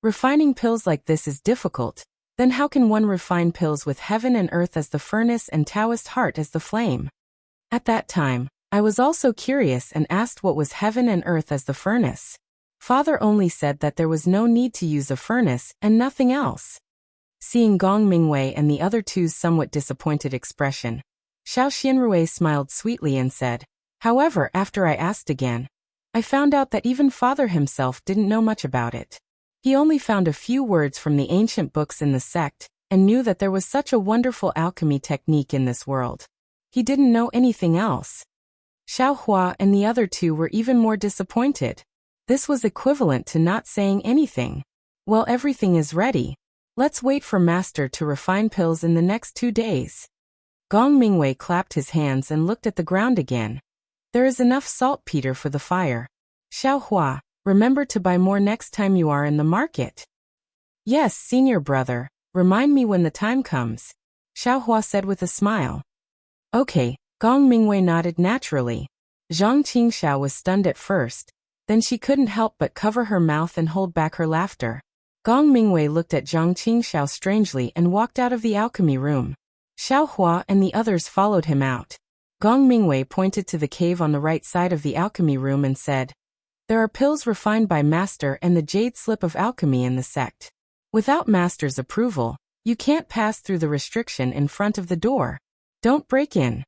S1: Refining pills like this is difficult. Then how can one refine pills with heaven and earth as the furnace and Taoist heart as the flame? At that time, I was also curious and asked what was heaven and earth as the furnace. Father only said that there was no need to use a furnace and nothing else. Seeing Gong Mingwei and the other two's somewhat disappointed expression, Xiao Xianrui smiled sweetly and said, However, after I asked again, I found out that even father himself didn't know much about it. He only found a few words from the ancient books in the sect, and knew that there was such a wonderful alchemy technique in this world. He didn't know anything else. Xiao Hua and the other two were even more disappointed. This was equivalent to not saying anything. Well, everything is ready. Let's wait for master to refine pills in the next 2 days. Gong Mingwei clapped his hands and looked at the ground again. There is enough saltpeter for the fire. Xiao Hua, remember to buy more next time you are in the market. Yes, senior brother, remind me when the time comes, Xiao Hua said with a smile. Okay, Gong Mingwei nodded naturally. Zhang Qingxiao was stunned at first, then she couldn't help but cover her mouth and hold back her laughter. Gong Mingwei looked at Zhang Qingxiao strangely and walked out of the alchemy room. Xiao Hua and the others followed him out. Gong Mingwei pointed to the cave on the right side of the alchemy room and said, There are pills refined by master and the jade slip of alchemy in the sect. Without master's approval, you can't pass through the restriction in front of the door. Don't break in.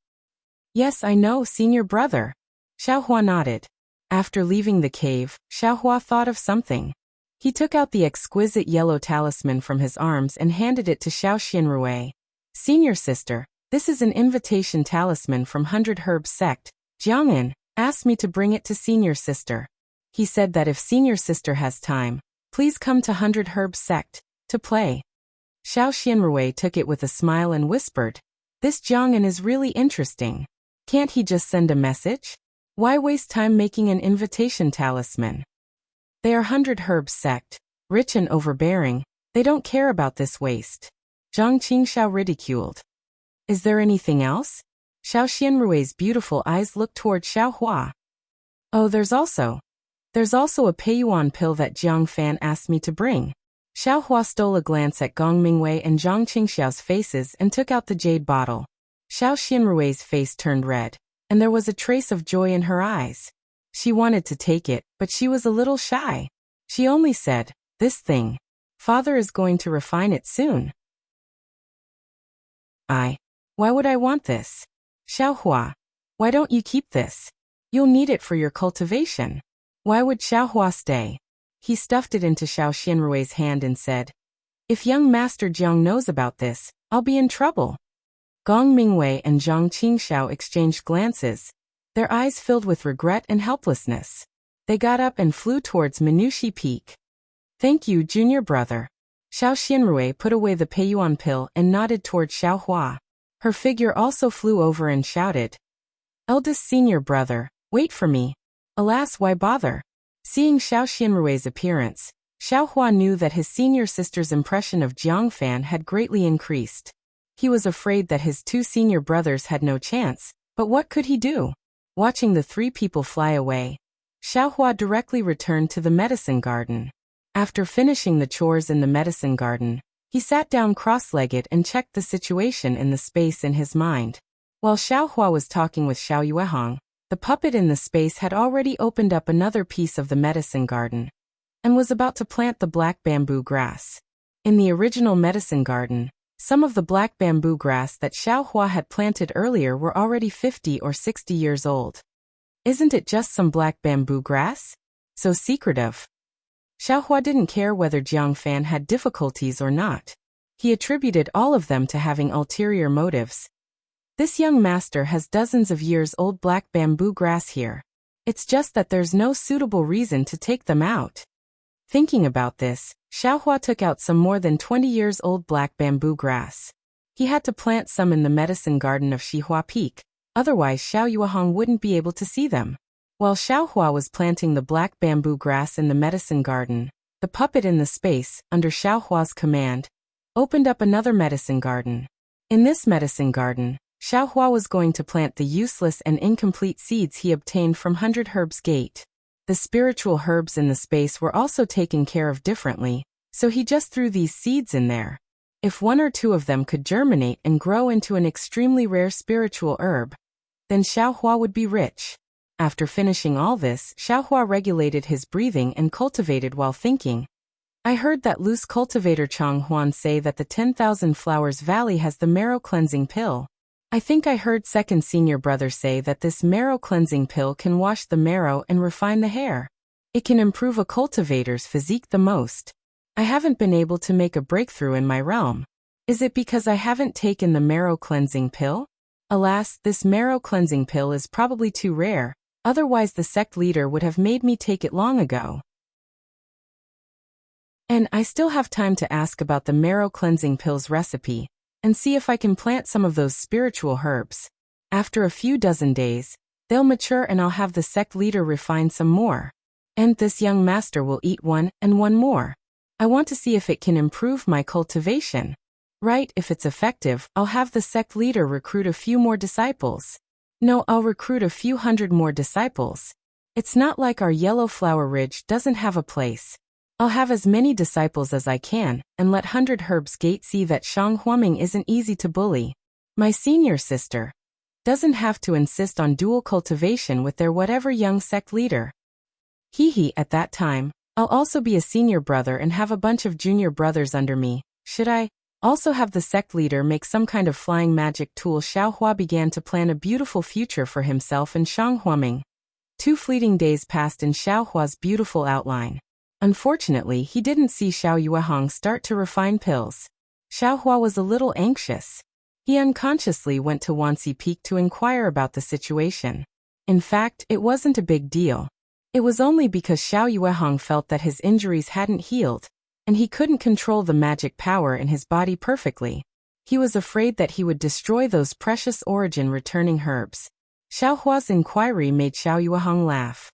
S1: Yes, I know, senior brother. Xiao Hua nodded. After leaving the cave, Xiao Hua thought of something. He took out the exquisite yellow talisman from his arms and handed it to Xiao Xianrui. Senior sister, this is an invitation talisman from 100 Herb sect. Jiang'an asked me to bring it to senior sister. He said that if senior sister has time, please come to 100 Herb sect to play. Xiao Xianrui took it with a smile and whispered, This Jiang'an is really interesting. Can't he just send a message? Why waste time making an invitation talisman? They are 100 Herbs sect, rich and overbearing. They don't care about this waste. Zhang Qingxiao ridiculed. Is there anything else? Xiao Xianrui's beautiful eyes looked toward Xiao Hua. Oh, there's also a Peiyuan pill that Jiang Fan asked me to bring. Xiao Hua stole a glance at Gong Mingwei and Zhang Qingxiao's faces and took out the jade bottle. Xiao Xianrui's face turned red, and there was a trace of joy in her eyes. She wanted to take it, but she was a little shy. She only said, "This thing. Father is going to refine it soon." Why would I want this? Xiao Hua, why don't you keep this? You'll need it for your cultivation. Why would Xiao Hua stay? He stuffed it into Xiao Xianrui's hand and said, "If young Master Jiang knows about this, I'll be in trouble." Gong Mingwei and Zhang Qingxiao exchanged glances, their eyes filled with regret and helplessness. They got up and flew towards Minushi Peak. "Thank you, junior brother." Xiao Xianrui put away the Peiyuan pill and nodded toward Xiao Hua. Her figure also flew over and shouted, "Eldest senior brother, wait for me." Alas, why bother? Seeing Xiao Xianrui's appearance, Xiao Hua knew that his senior sister's impression of Jiang Fan had greatly increased. He was afraid that his two senior brothers had no chance, but what could he do? Watching the three people fly away, Xiao Hua directly returned to the medicine garden. After finishing the chores in the medicine garden, he sat down cross-legged and checked the situation in the space in his mind. While Xiao Hua was talking with Xiao Yuehong, the puppet in the space had already opened up another piece of the medicine garden and was about to plant the black bamboo grass. In the original medicine garden, some of the black bamboo grass that Xiao Hua had planted earlier were already 50 or 60 years old. Isn't it just some black bamboo grass? So secretive. Xiao Hua didn't care whether Jiang Fan had difficulties or not. He attributed all of them to having ulterior motives. This young master has dozens of years old black bamboo grass here. It's just that there's no suitable reason to take them out. Thinking about this, Xiao Hua took out some more than 20 years old black bamboo grass. He had to plant some in the medicine garden of Xihua Peak, otherwise Xiao Yuehong wouldn't be able to see them. While Xiao Hua was planting the black bamboo grass in the medicine garden, the puppet in the space, under Xiao Hua's command, opened up another medicine garden. In this medicine garden, Xiao Hua was going to plant the useless and incomplete seeds he obtained from 100 Herbs Gate. The spiritual herbs in the space were also taken care of differently, so he just threw these seeds in there. If one or two of them could germinate and grow into an extremely rare spiritual herb, then Xiao Hua would be rich. After finishing all this, Xiao Hua regulated his breathing and cultivated while thinking. I heard that loose cultivator Chang Huan say that the 10,000 Flowers Valley has the marrow cleansing pill. I think I heard second senior brother say that this marrow cleansing pill can wash the marrow and refine the hair. It can improve a cultivator's physique the most. I haven't been able to make a breakthrough in my realm. Is it because I haven't taken the marrow cleansing pill? Alas, this marrow cleansing pill is probably too rare. Otherwise the sect leader would have made me take it long ago. And I still have time to ask about the marrow cleansing pill's recipe, and see if I can plant some of those spiritual herbs. After a few dozen days, they'll mature and I'll have the sect leader refine some more. And this young master will eat one and one more. I want to see if it can improve my cultivation. Right, if it's effective, I'll have the sect leader recruit a few more disciples. No, I'll recruit a few hundred more disciples. It's not like our Yellow Flower Ridge doesn't have a place. I'll have as many disciples as I can, and let 100 Herbs Gate see that Shang Huaming isn't easy to bully. My senior sister doesn't have to insist on dual cultivation with their whatever young sect leader. At that time, I'll also be a senior brother and have a bunch of junior brothers under me. Should I also have the sect leader make some kind of flying magic tool? Xiao Hua began to plan a beautiful future for himself and Shang Huaming. 2 fleeting days passed in Xiao Hua's beautiful outline. Unfortunately, he didn't see Xiao Yuehong start to refine pills. Xiao Hua was a little anxious. He unconsciously went to Wanxi Peak to inquire about the situation. In fact, it wasn't a big deal. It was only because Xiao Yuehong felt that his injuries hadn't healed, and he couldn't control the magic power in his body perfectly. He was afraid that he would destroy those precious origin-returning herbs. Xiao Hua's inquiry made Xiao Yuehong laugh.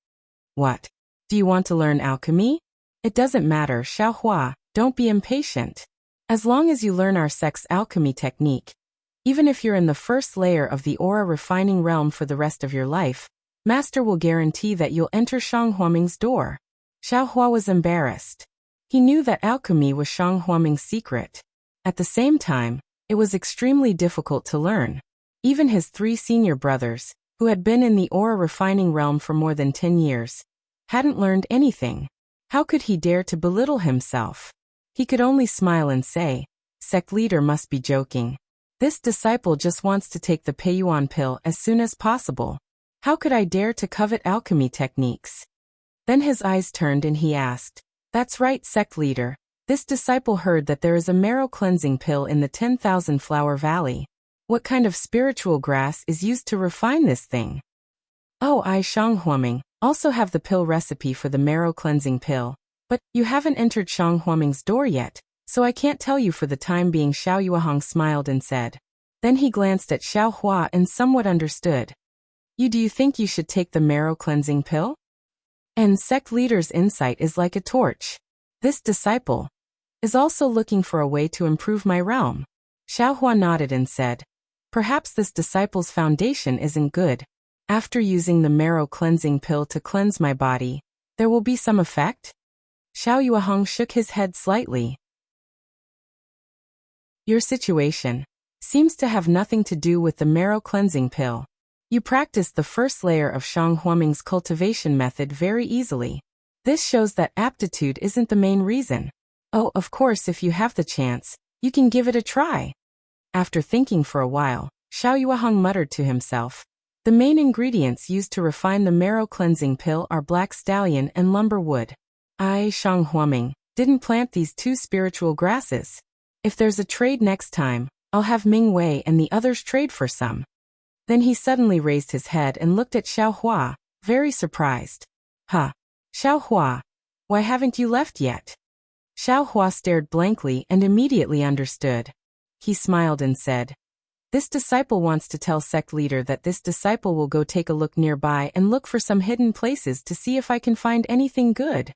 S1: What? Do you want to learn alchemy? It doesn't matter, Xiao Hua, don't be impatient. As long as you learn our sex alchemy technique, even if you're in the first layer of the aura refining realm for the rest of your life, Master will guarantee that you'll enter Shang Huaming's door. Xiao Hua was embarrassed. He knew that alchemy was Shang Huaming's secret. At the same time, it was extremely difficult to learn. Even his 3 senior brothers, who had been in the aura refining realm for more than 10 years, hadn't learned anything. How could he dare to belittle himself? He could only smile and say, "Sect leader must be joking. This disciple just wants to take the Peiyuan pill as soon as possible. How could I dare to covet alchemy techniques?" Then his eyes turned and he asked, "That's right, sect leader. This disciple heard that there is a marrow cleansing pill in the 10,000 Flower Valley. What kind of spiritual grass is used to refine this thing?" "Oh, I, Shang Huaming, also have the pill recipe for the marrow cleansing pill, but you haven't entered Shang Huaming's door yet, so I can't tell you for the time being," Xiao Yuehong smiled and said. Then he glanced at Xiao Hua and somewhat understood. Do you think you should take the marrow cleansing pill?" And sect leader's insight is like a torch. This disciple is also looking for a way to improve my realm. Xiao Hua nodded and said, "Perhaps this disciple's foundation isn't good. After using the marrow cleansing pill to cleanse my body, there will be some effect?" Xiao Yuehong shook his head slightly. "Your situation seems to have nothing to do with the marrow cleansing pill. You practiced the first layer of Shang Huaming's cultivation method very easily. This shows that aptitude isn't the main reason. Oh, of course, if you have the chance, you can give it a try." After thinking for a while, Xiao Yuehong muttered to himself, "The main ingredients used to refine the marrow cleansing pill are black stallion and lumber wood. I, Shang Huaming, didn't plant these 2 spiritual grasses. If there's a trade next time, I'll have Ming Wei and the others trade for some." Then he suddenly raised his head and looked at Xiao Hua, very surprised. "Huh? Xiao Hua, why haven't you left yet?" Xiao Hua stared blankly and immediately understood. He smiled and said, "This disciple wants to tell sect leader that this disciple will go take a look nearby and look for some hidden places to see if I can find anything good.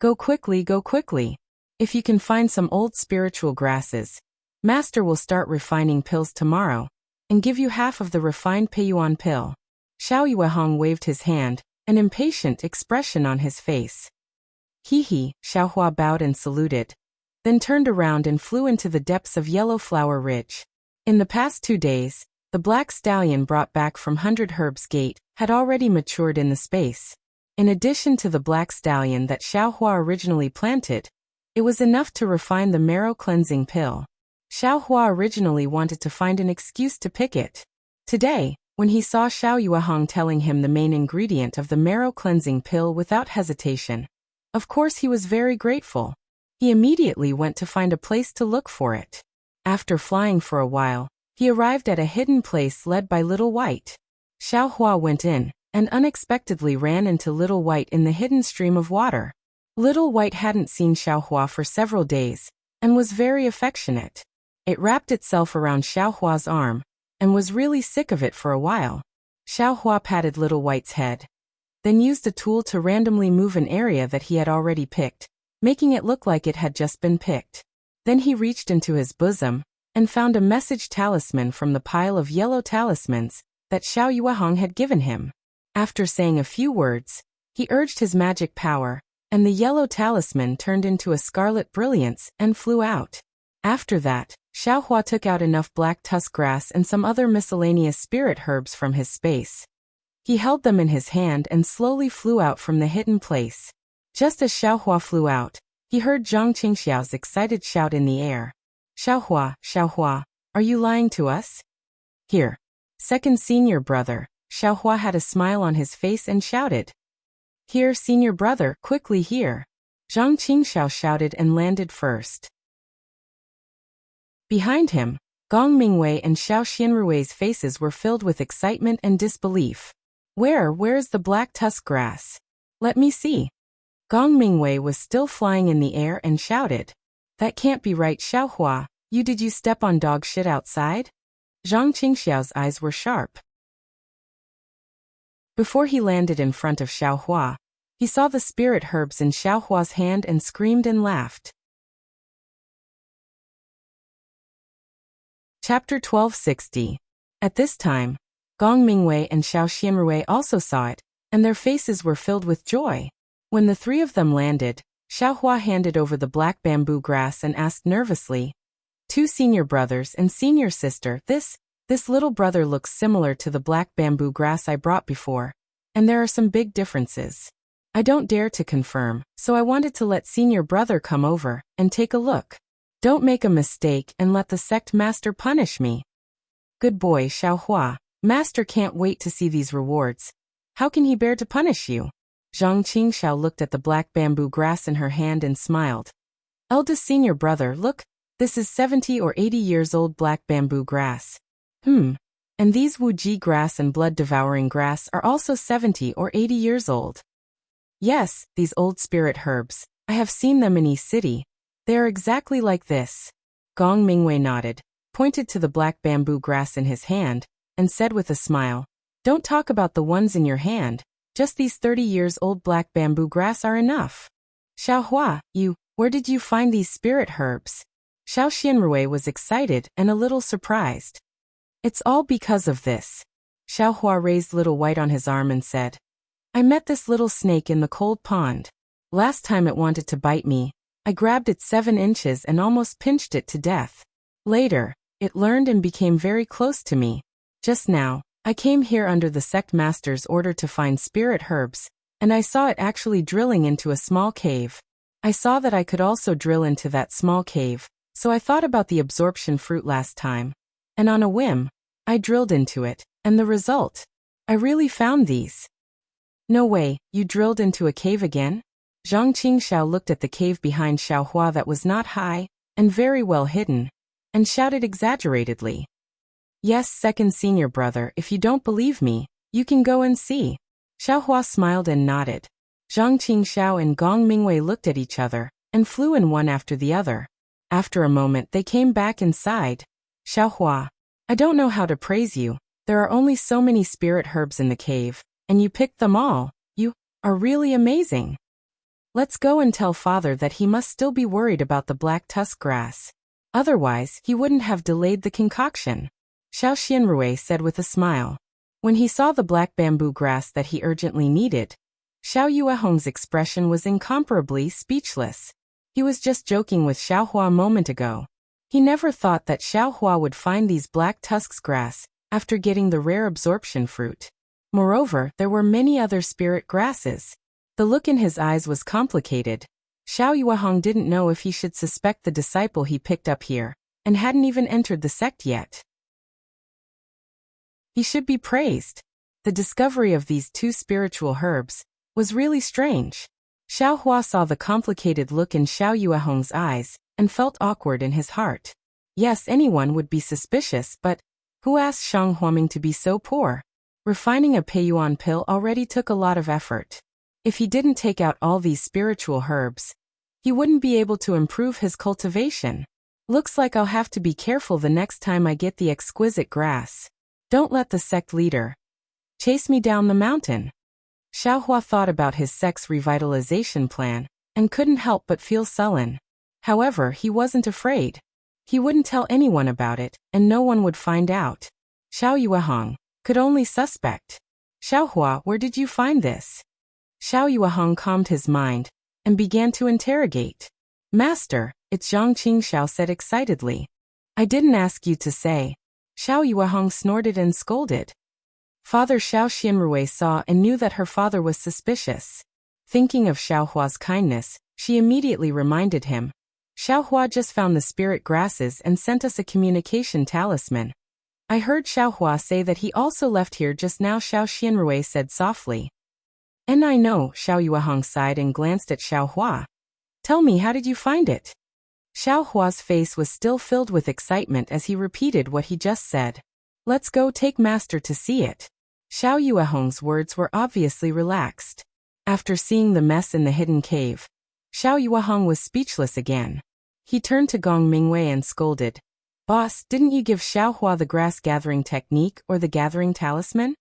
S1: Go quickly, go quickly. If you can find some old spiritual grasses, Master will start refining pills tomorrow and give you half of the refined Peiyuan pill." Xiao Yuehong waved his hand, an impatient expression on his face. "He," Xiao Hua bowed and saluted, then turned around and flew into the depths of Yellow Flower Ridge. In the past 2 days, the black stallion brought back from 100 Herbs Gate had already matured in the space. In addition to the black stallion that Xiao Hua originally planted, it was enough to refine the marrow cleansing pill. Xiao Hua originally wanted to find an excuse to pick it. Today, when he saw Xiao Yuehong telling him the main ingredient of the marrow cleansing pill without hesitation, of course he was very grateful. He immediately went to find a place to look for it. After flying for a while, he arrived at a hidden place led by Little White. Xiao Hua went in, and unexpectedly ran into Little White in the hidden stream of water. Little White hadn't seen Xiao Hua for several days, and was very affectionate. It wrapped itself around Xiao Hua's arm, and was really sick of it for a while. Xiao Hua patted Little White's head, then used a tool to randomly move an area that he had already picked, making it look like it had just been picked. Then he reached into his bosom, and found a message talisman from the pile of yellow talismans that Xiao Yuehong had given him. After saying a few words, he urged his magic power, and the yellow talisman turned into a scarlet brilliance and flew out. After that, Xiao Hua took out enough black tusk grass and some other miscellaneous spirit herbs from his space. He held them in his hand and slowly flew out from the hidden place. Just as Xiao Hua flew out, he heard Zhang Qingxiao's excited shout in the air. Xiao Hua, are you lying to us?" "Here." Second senior brother, Xiao Hua had a smile on his face and shouted. "Here, senior brother, quickly here." Zhang Qingxiao shouted and landed first. Behind him, Gong Mingwei and Xiao Xianrui's faces were filled with excitement and disbelief. Where's the black tusk grass? Let me see." Gong Mingwei was still flying in the air and shouted. "That can't be right, Xiao Hua, did you step on dog shit outside?" Zhang Qingxiao's eyes were sharp. Before he landed in front of Xiaohua, he saw the spirit herbs in Xiaohua's hand and screamed and laughed. Chapter 1260. At this time, Gong Mingwei and Xiao Xianrui also saw it, and their faces were filled with joy. When the three of them landed, Xiaohua handed over the black bamboo grass and asked nervously, "Two senior brothers and senior sister, this little brother looks similar to the black bamboo grass I brought before, and there are some big differences. I don't dare to confirm, so I wanted to let senior brother come over and take a look. Don't make a mistake and let the sect master punish me." "Good boy, Xiaohua. Master can't wait to see these rewards. How can he bear to punish you?" Zhang Qingxiao looked at the black bamboo grass in her hand and smiled. "Eldest senior brother, look, this is 70 or 80 years old black bamboo grass. And these Wuji grass and blood-devouring grass are also 70 or 80 years old. Yes, these old spirit herbs. I have seen them in East City. They are exactly like this." Gong Mingwei nodded, pointed to the black bamboo grass in his hand, and said with a smile, "Don't talk about the ones in your hand. Just these 30 years old black bamboo grass are enough." "Xiaohua, where did you find these spirit herbs?" Xiao Xianrui was excited and a little surprised. "It's all because of this." Xiaohua raised Little White on his arm and said, "I met this little snake in the cold pond. Last time it wanted to bite me, I grabbed it 7 inches and almost pinched it to death. Later, it learned and became very close to me. Just now, I came here under the sect master's order to find spirit herbs, and I saw it actually drilling into a small cave. I saw that I could also drill into that small cave, so I thought about the absorption fruit last time. And on a whim, I drilled into it, and the result? I really found these." "No way, you drilled into a cave again?" Zhang Qingxiao looked at the cave behind Xiaohua that was not high, and very well hidden, and shouted exaggeratedly, "Yes, second senior brother, if you don't believe me, you can go and see." Xiaohua smiled and nodded. Zhang Qingxiao and Gong Mingwei looked at each other, and flew in one after the other. After a moment they came back inside. "Xiaohua, I don't know how to praise you. There are only so many spirit herbs in the cave, and you picked them all. You are really amazing. Let's go and tell father that he must still be worried about the black tusk grass. Otherwise, he wouldn't have delayed the concoction," Xiao Xianrui said with a smile. When he saw the black bamboo grass that he urgently needed, Xiao Yuehong's expression was incomparably speechless. He was just joking with Xiaohua a moment ago. He never thought that Xiaohua would find these black tusks grass after getting the rare absorption fruit. Moreover, there were many other spirit grasses. The look in his eyes was complicated. Xiao Yuehong didn't know if he should suspect the disciple he picked up here, and hadn't even entered the sect yet. He should be praised. The discovery of these 2 spiritual herbs was really strange. Xiaohua saw the complicated look in Xiao Yuehong's eyes, and felt awkward in his heart. Yes, anyone would be suspicious, but who asked Shang Huaming to be so poor? Refining a Peiyuan pill already took a lot of effort. If he didn't take out all these spiritual herbs, he wouldn't be able to improve his cultivation. Looks like I'll have to be careful the next time I get the exquisite grass. Don't let the sect leader chase me down the mountain. Xiaohua thought about his sect's revitalization plan, and couldn't help but feel sullen. However, he wasn't afraid. He wouldn't tell anyone about it, and no one would find out. Xiao Yuehong could only suspect. "Xiaohua, where did you find this?" Xiao Yuehong calmed his mind, and began to interrogate. "Master, it's Zhang Qingxiao said excitedly. I didn't ask you to say." Xiao Yuehong snorted and scolded. Father Xiao Xianrui saw and knew that her father was suspicious. Thinking of Xiaohua's kindness, she immediately reminded him. "Xiaohua just found the spirit grasses and sent us a communication talisman. I heard Xiaohua say that he also left here just now," Xiao Xianrui said softly. "And I know," Xiao Yuehong sighed and glanced at Xiaohua. "Tell me, how did you find it?" Xiaohua's face was still filled with excitement as he repeated what he just said. "Let's go take master to see it." Xiao Yuehong's words were obviously relaxed. After seeing the mess in the hidden cave, Xiao Yuehong was speechless again. He turned to Gong Mingwei and scolded. "Boss, didn't you give Xiaohua the grass gathering technique or the gathering talisman?"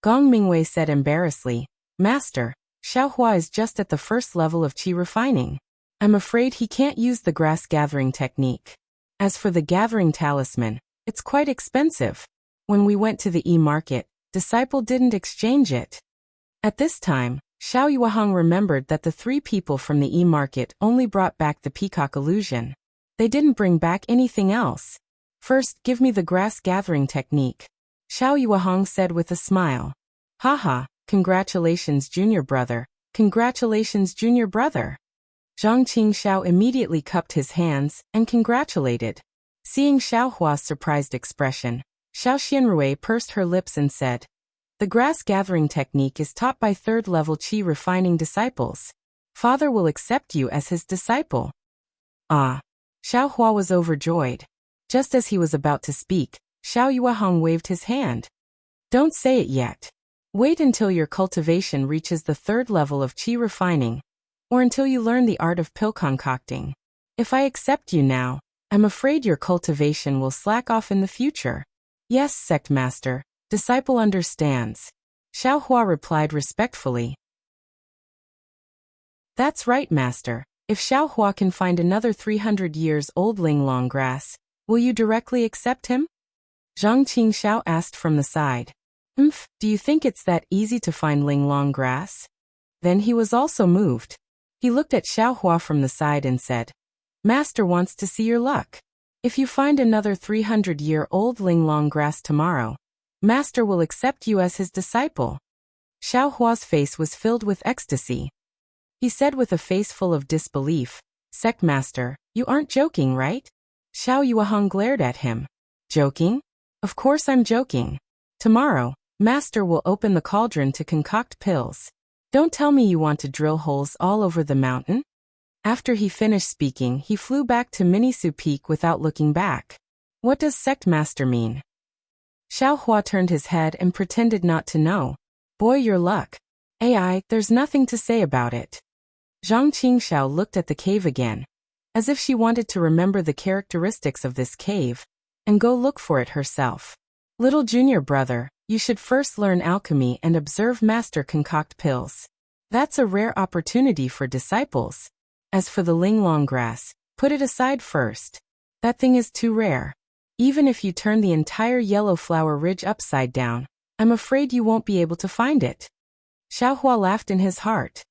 S1: Gong Mingwei said embarrassedly, Master, Xiaohua is just at the first level of qi refining. I'm afraid he can't use the grass gathering technique. As for the gathering talisman, it's quite expensive. When we went to the e-market, disciple didn't exchange it. At this time, Xiao Yueheng remembered that the 3 people from the e-market only brought back the peacock illusion. They didn't bring back anything else. First, give me the grass gathering technique. Xiao Yueheng said with a smile. Haha, congratulations junior brother, congratulations junior brother. Zhang Qingxiao immediately cupped his hands and congratulated. Seeing Xiaohua's surprised expression, Xiao Xianrui pursed her lips and said, the grass gathering technique is taught by 3rd level qi refining disciples. Father will accept you as his disciple. Ah! Xiaohua was overjoyed. Just as he was about to speak, Xiao Yueheng waved his hand. Don't say it yet. Wait until your cultivation reaches the 3rd level of qi refining, or until you learn the art of pill concocting. If I accept you now, I'm afraid your cultivation will slack off in the future. Yes, sect master, disciple understands. Xiaohua replied respectfully. That's right, master. If Xiaohua can find another 300 years old linglong grass, will you directly accept him? Zhang Qingxiao asked from the side. Do you think it's that easy to find linglong grass? Then he was also moved. He looked at Xiaohua from the side and said, Master wants to see your luck. If you find another 300-year-old linglong grass tomorrow, Master will accept you as his disciple. Xiaohua's face was filled with ecstasy. He said with a face full of disbelief, Sect Master, you aren't joking, right? Xiao Yueheng glared at him. Joking? Of course I'm joking. Tomorrow, Master will open the cauldron to concoct pills. Don't tell me you want to drill holes all over the mountain. After he finished speaking, he flew back to Minisu Peak without looking back. What does Sect Master mean? Xiaohua turned his head and pretended not to know. Boy, your luck. AI, there's nothing to say about it. Zhang Qingxiao looked at the cave again, as if she wanted to remember the characteristics of this cave, and go look for it herself. Little junior brother, you should first learn alchemy and observe Master concoct pills. That's a rare opportunity for disciples. As for the linglong grass, put it aside first. That thing is too rare. Even if you turn the entire yellow flower ridge upside down, I'm afraid you won't be able to find it. Xiaohua laughed in his heart.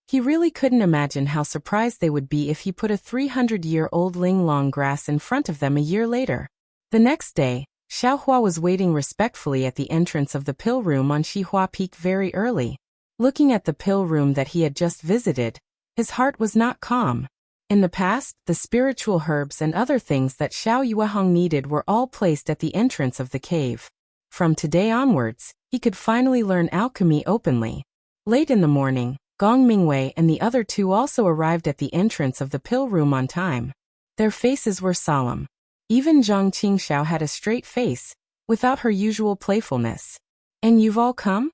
S1: He really couldn't imagine how surprised they would be if he put a 300-year-old linglong grass in front of them a year later. The next day, Xiaohua was waiting respectfully at the entrance of the pill room on Xihua Peak very early. Looking at the pill room that he had just visited, his heart was not calm. In the past, the spiritual herbs and other things that Xiao Yueheng needed were all placed at the entrance of the cave. From today onwards, he could finally learn alchemy openly. Late in the morning, Gong Mingwei and the other 2 also arrived at the entrance of the pill room on time. Their faces were solemn. Even Zhang Qingxiao had a straight face, without her usual playfulness. And you've all come?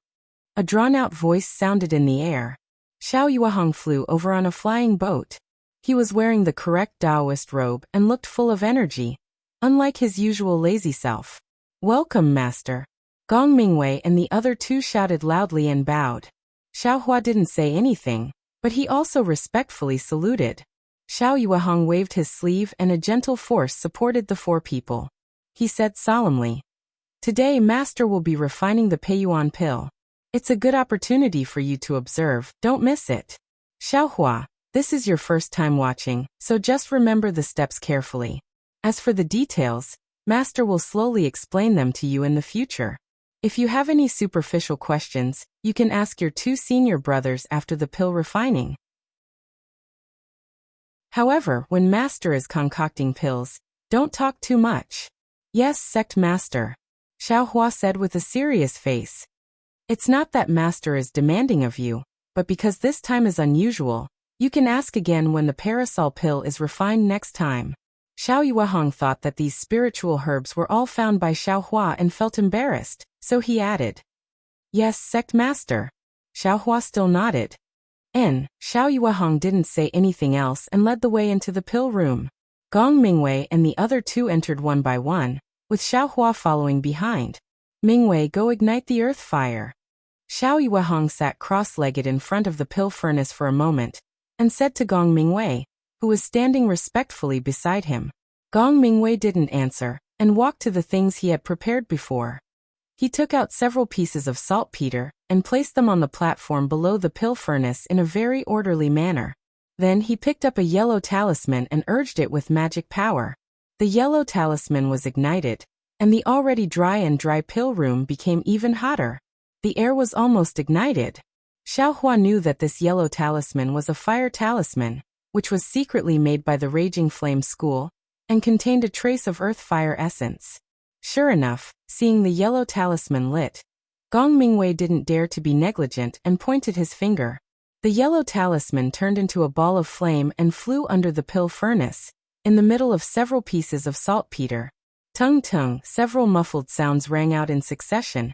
S1: A drawn-out voice sounded in the air. Xiao Yueheng flew over on a flying boat. He was wearing the correct Taoist robe and looked full of energy, unlike his usual lazy self. Welcome, Master. Gong Mingwei and the other 2 shouted loudly and bowed. Xiaohua didn't say anything, but he also respectfully saluted. Xiao Yueheng waved his sleeve and a gentle force supported the 4 people. He said solemnly, Today Master will be refining the Peiyuan pill. It's a good opportunity for you to observe, don't miss it. Xiaohua, this is your first time watching, so just remember the steps carefully. As for the details, Master will slowly explain them to you in the future. If you have any superficial questions, you can ask your 2 senior brothers after the pill refining. However, when Master is concocting pills, don't talk too much. Yes, Sect Master. Xiaohua said with a serious face. It's not that Master is demanding of you, but because this time is unusual, you can ask again when the parasol pill is refined next time. Xiao Yueheng thought that these spiritual herbs were all found by Xiaohua and felt embarrassed, so he added, Yes, Sect Master. Xiaohua still nodded. Xiao Yueheng didn't say anything else and led the way into the pill room. Gong Mingwei and the other 2 entered one by one, with Xiaohua following behind. Mingwei, go ignite the earth fire. Xiao Yuehong sat cross-legged in front of the pill furnace for a moment, and said to Gong Mingwei, who was standing respectfully beside him. Gong Mingwei didn't answer, and walked to the things he had prepared before. He took out several pieces of saltpeter, and placed them on the platform below the pill furnace in a very orderly manner. Then he picked up a yellow talisman and urged it with magic power. The yellow talisman was ignited, and the already dry pill room became even hotter. The air was almost ignited. Xiao Hua knew that this yellow talisman was a fire talisman, which was secretly made by the Raging Flame School, and contained a trace of earth fire essence. Sure enough, seeing the yellow talisman lit, Gong Mingwei didn't dare to be negligent and pointed his finger. The yellow talisman turned into a ball of flame and flew under the pill furnace, in the middle of several pieces of saltpeter. Tung-tung, several muffled sounds rang out in succession,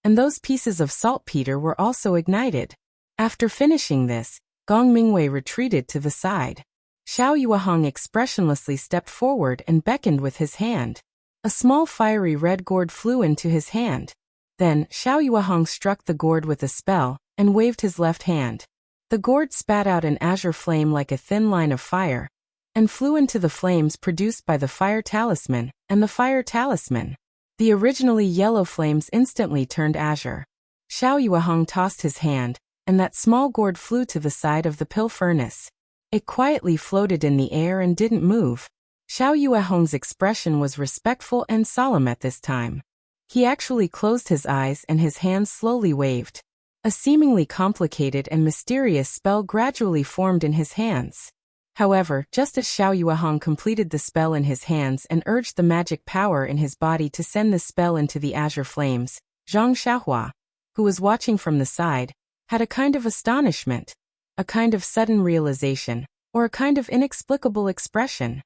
S1: and those pieces of saltpeter were also ignited. After finishing this, Gong Mingwei retreated to the side. Xiao Yuehong expressionlessly stepped forward and beckoned with his hand. A small fiery red gourd flew into his hand. Then, Xiao Yuehong struck the gourd with a spell, and waved his left hand. The gourd spat out an azure flame like a thin line of fire, and flew into the flames produced by the fire talisman, and the fire talisman. The originally yellow flames instantly turned azure. Xiao Yuehong tossed his hand, and that small gourd flew to the side of the pill furnace. It quietly floated in the air and didn't move. Xiao Yuehong's expression was respectful and solemn at this time. He actually closed his eyes and his hands slowly waved. A seemingly complicated and mysterious spell gradually formed in his hands. However, just as Xiao Yuehong completed the spell in his hands and urged the magic power in his body to send the spell into the azure flames, Zhang Xiaohua, who was watching from the side, had a kind of astonishment, a kind of sudden realization, or a kind of inexplicable expression.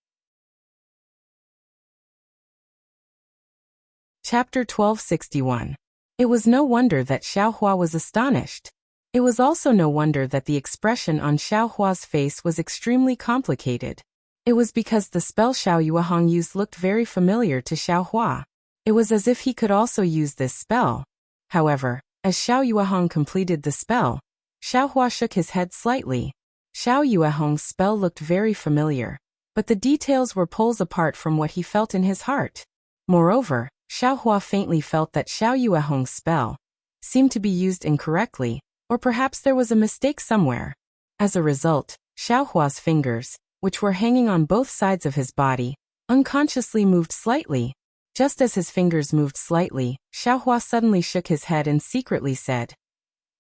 S1: Chapter 1261. It was no wonder that Xiao Hua was astonished. It was also no wonder that the expression on Xiao Hua's face was extremely complicated. It was because the spell Xiao Yuehong used looked very familiar to Xiao Hua. It was as if he could also use this spell. However, as Xiao Yuehong completed the spell, Xiao Hua shook his head slightly. Xiao Yuehong's spell looked very familiar, but the details were poles apart from what he felt in his heart. Moreover, Xiao Hua faintly felt that Xiao Yuehong's spell seemed to be used incorrectly, or perhaps there was a mistake somewhere. As a result, Xiao Hua's fingers, which were hanging on both sides of his body, unconsciously moved slightly. Just as his fingers moved slightly, Xiao Hua suddenly shook his head and secretly said,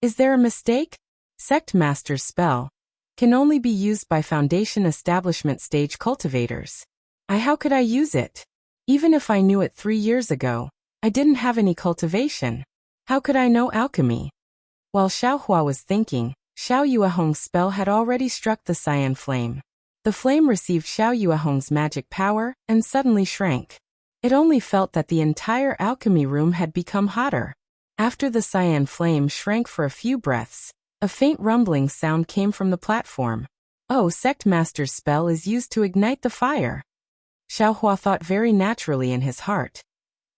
S1: "Is there a mistake? Sect Master's spell can only be used by Foundation Establishment stage cultivators. How could I use it? Even if I knew it 3 years ago, I didn't have any cultivation. How could I know alchemy?" While Xiao Hua was thinking, Xiao Yuehong's spell had already struck the cyan flame. The flame received Xiao Yuehong's magic power, and suddenly shrank. It only felt that the entire alchemy room had become hotter. After the cyan flame shrank for a few breaths, a faint rumbling sound came from the platform. "Oh, Sect Master's spell is used to ignite the fire." Xiao Hua thought very naturally in his heart.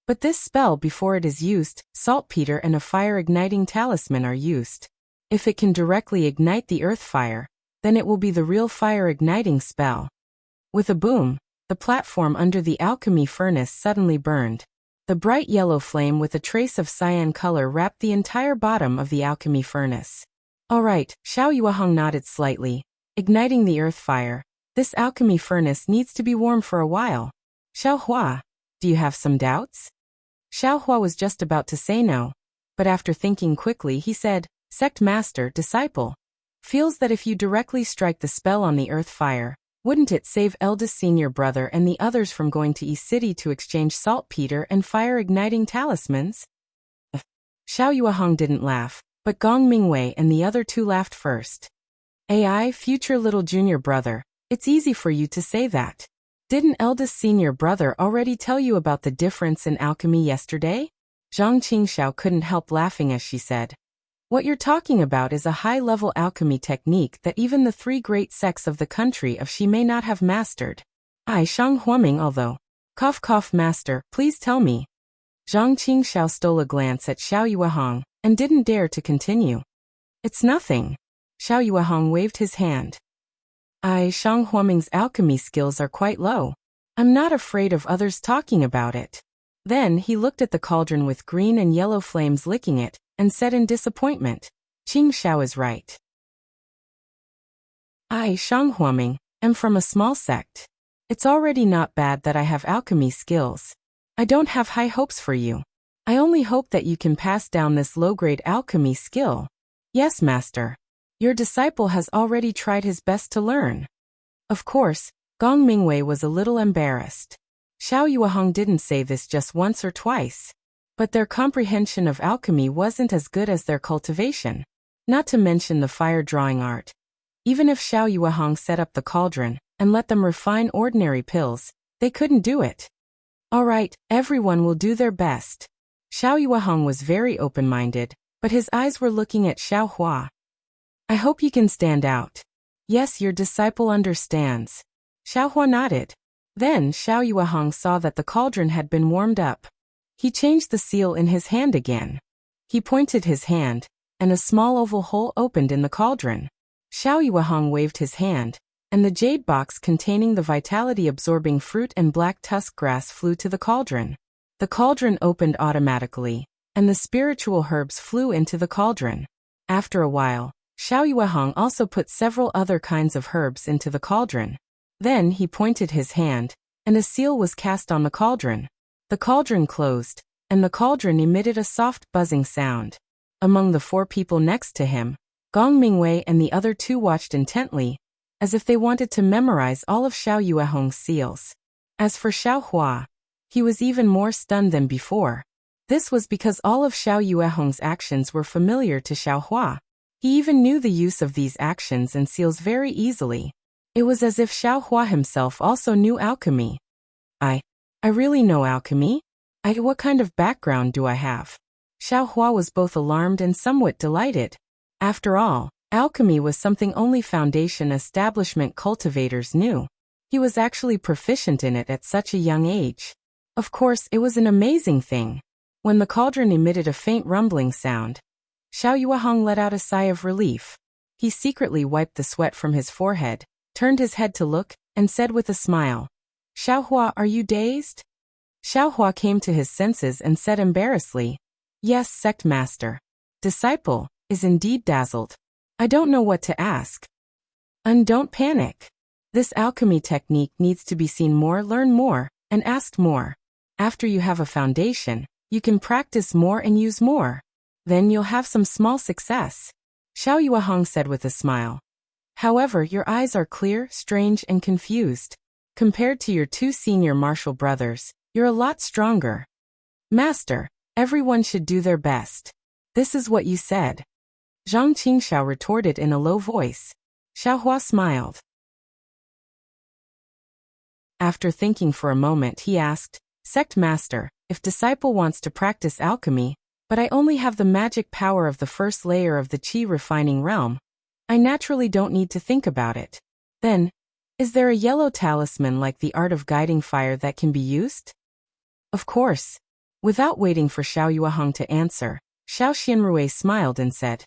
S1: But this spell, before it is used, saltpeter and a fire-igniting talisman are used. If it can directly ignite the earth fire, then it will be the real fire-igniting spell. With a boom, the platform under the alchemy furnace suddenly burned. The bright yellow flame with a trace of cyan color wrapped the entire bottom of the alchemy furnace. "All right," Xiao Yuehong nodded slightly. "Igniting the earth fire. This alchemy furnace needs to be warm for a while. Xiao Hua, do you have some doubts?" Xiao Hua was just about to say no, but after thinking quickly he said, "Sect Master, disciple, feels that if you directly strike the spell on the earth fire, wouldn't it save eldest senior brother and the others from going to East City to exchange saltpeter and fire-igniting talismans?" Xiao Yuehong didn't laugh, but Gong Mingwei and the other two laughed first. "AI, future little junior brother, it's easy for you to say that. Didn't eldest senior brother already tell you about the difference in alchemy yesterday?" Zhang Qingxiao couldn't help laughing as she said, "What you're talking about is a high-level alchemy technique that even the 3 great sects of the country of Xi may not have mastered. Shang Huaming although. Cough cough master, please tell me." Zhang Qingxiao stole a glance at Xiao Yuehong, and didn't dare to continue. It's nothing. Xiao Yuehong waved his hand. Shang Huaming's alchemy skills are quite low. I'm not afraid of others talking about it. Then he looked at the cauldron with green and yellow flames licking it, and said in disappointment, Qing Xiao is right. I, Shang Huaming, am from a small sect. It's already not bad that I have alchemy skills. I don't have high hopes for you. I only hope that you can pass down this low-grade alchemy skill. Yes, master. Your disciple has already tried his best to learn. Of course, Gong Mingwei was a little embarrassed. Xiao Yuehong didn't say this just once or twice. But their comprehension of alchemy wasn't as good as their cultivation. Not to mention the fire-drawing art. Even if Xiao Yuehong set up the cauldron and let them refine ordinary pills, they couldn't do it. All right, everyone will do their best. Xiao Yuehong was very open-minded, but his eyes were looking at Xiao Hua. I hope you can stand out. Yes, your disciple understands. Xiao Hua nodded. Then Xiao Yuehong saw that the cauldron had been warmed up. He changed the seal in his hand again. He pointed his hand, and a small oval hole opened in the cauldron. Xiao Yuehong waved his hand, and the jade box containing the vitality-absorbing fruit and black tusk grass flew to the cauldron. The cauldron opened automatically, and the spiritual herbs flew into the cauldron. After a while, Xiao Yuehong also put several other kinds of herbs into the cauldron. Then he pointed his hand, and a seal was cast on the cauldron. The cauldron closed, and the cauldron emitted a soft buzzing sound. Among the 4 people next to him, Gong Mingwei and the other 2 watched intently, as if they wanted to memorize all of Xiao Yuehong's seals. As for Xiao Hua, he was even more stunned than before. This was because all of Xiao Yuehong's actions were familiar to Xiao Hua. He even knew the use of these actions and seals very easily. It was as if Xiao Hua himself also knew alchemy. I really know alchemy? What kind of background do I have? Xiao Hua was both alarmed and somewhat delighted. After all, alchemy was something only Foundation establishment cultivators knew. He was actually proficient in it at such a young age. Of course, it was an amazing thing. When the cauldron emitted a faint rumbling sound, Xiao Yuehong let out a sigh of relief. He secretly wiped the sweat from his forehead, turned his head to look, and said with a smile, Xiao Hua, are you dazed? Xiao Hua came to his senses and said embarrassedly, Yes, sect master. Disciple is indeed dazzled. I don't know what to ask. And don't panic. This alchemy technique needs to be seen more, learn more, and asked more. After you have a foundation, you can practice more and use more. Then you'll have some small success. Xiao Yuehong said with a smile. However, your eyes are clear, strange, and confused. Compared to your 2 senior martial brothers, you're a lot stronger. Master, everyone should do their best. This is what you said. Zhang Qingxiao retorted in a low voice. Xiao Hua smiled. After thinking for a moment, he asked, Sect master, if disciple wants to practice alchemy, but I only have the magic power of the first layer of the qi refining realm, I naturally don't need to think about it. Then, is there a yellow talisman like the art of guiding fire that can be used? Of course. Without waiting for Xiao Yuehong to answer, Xiao Xianrui smiled and said,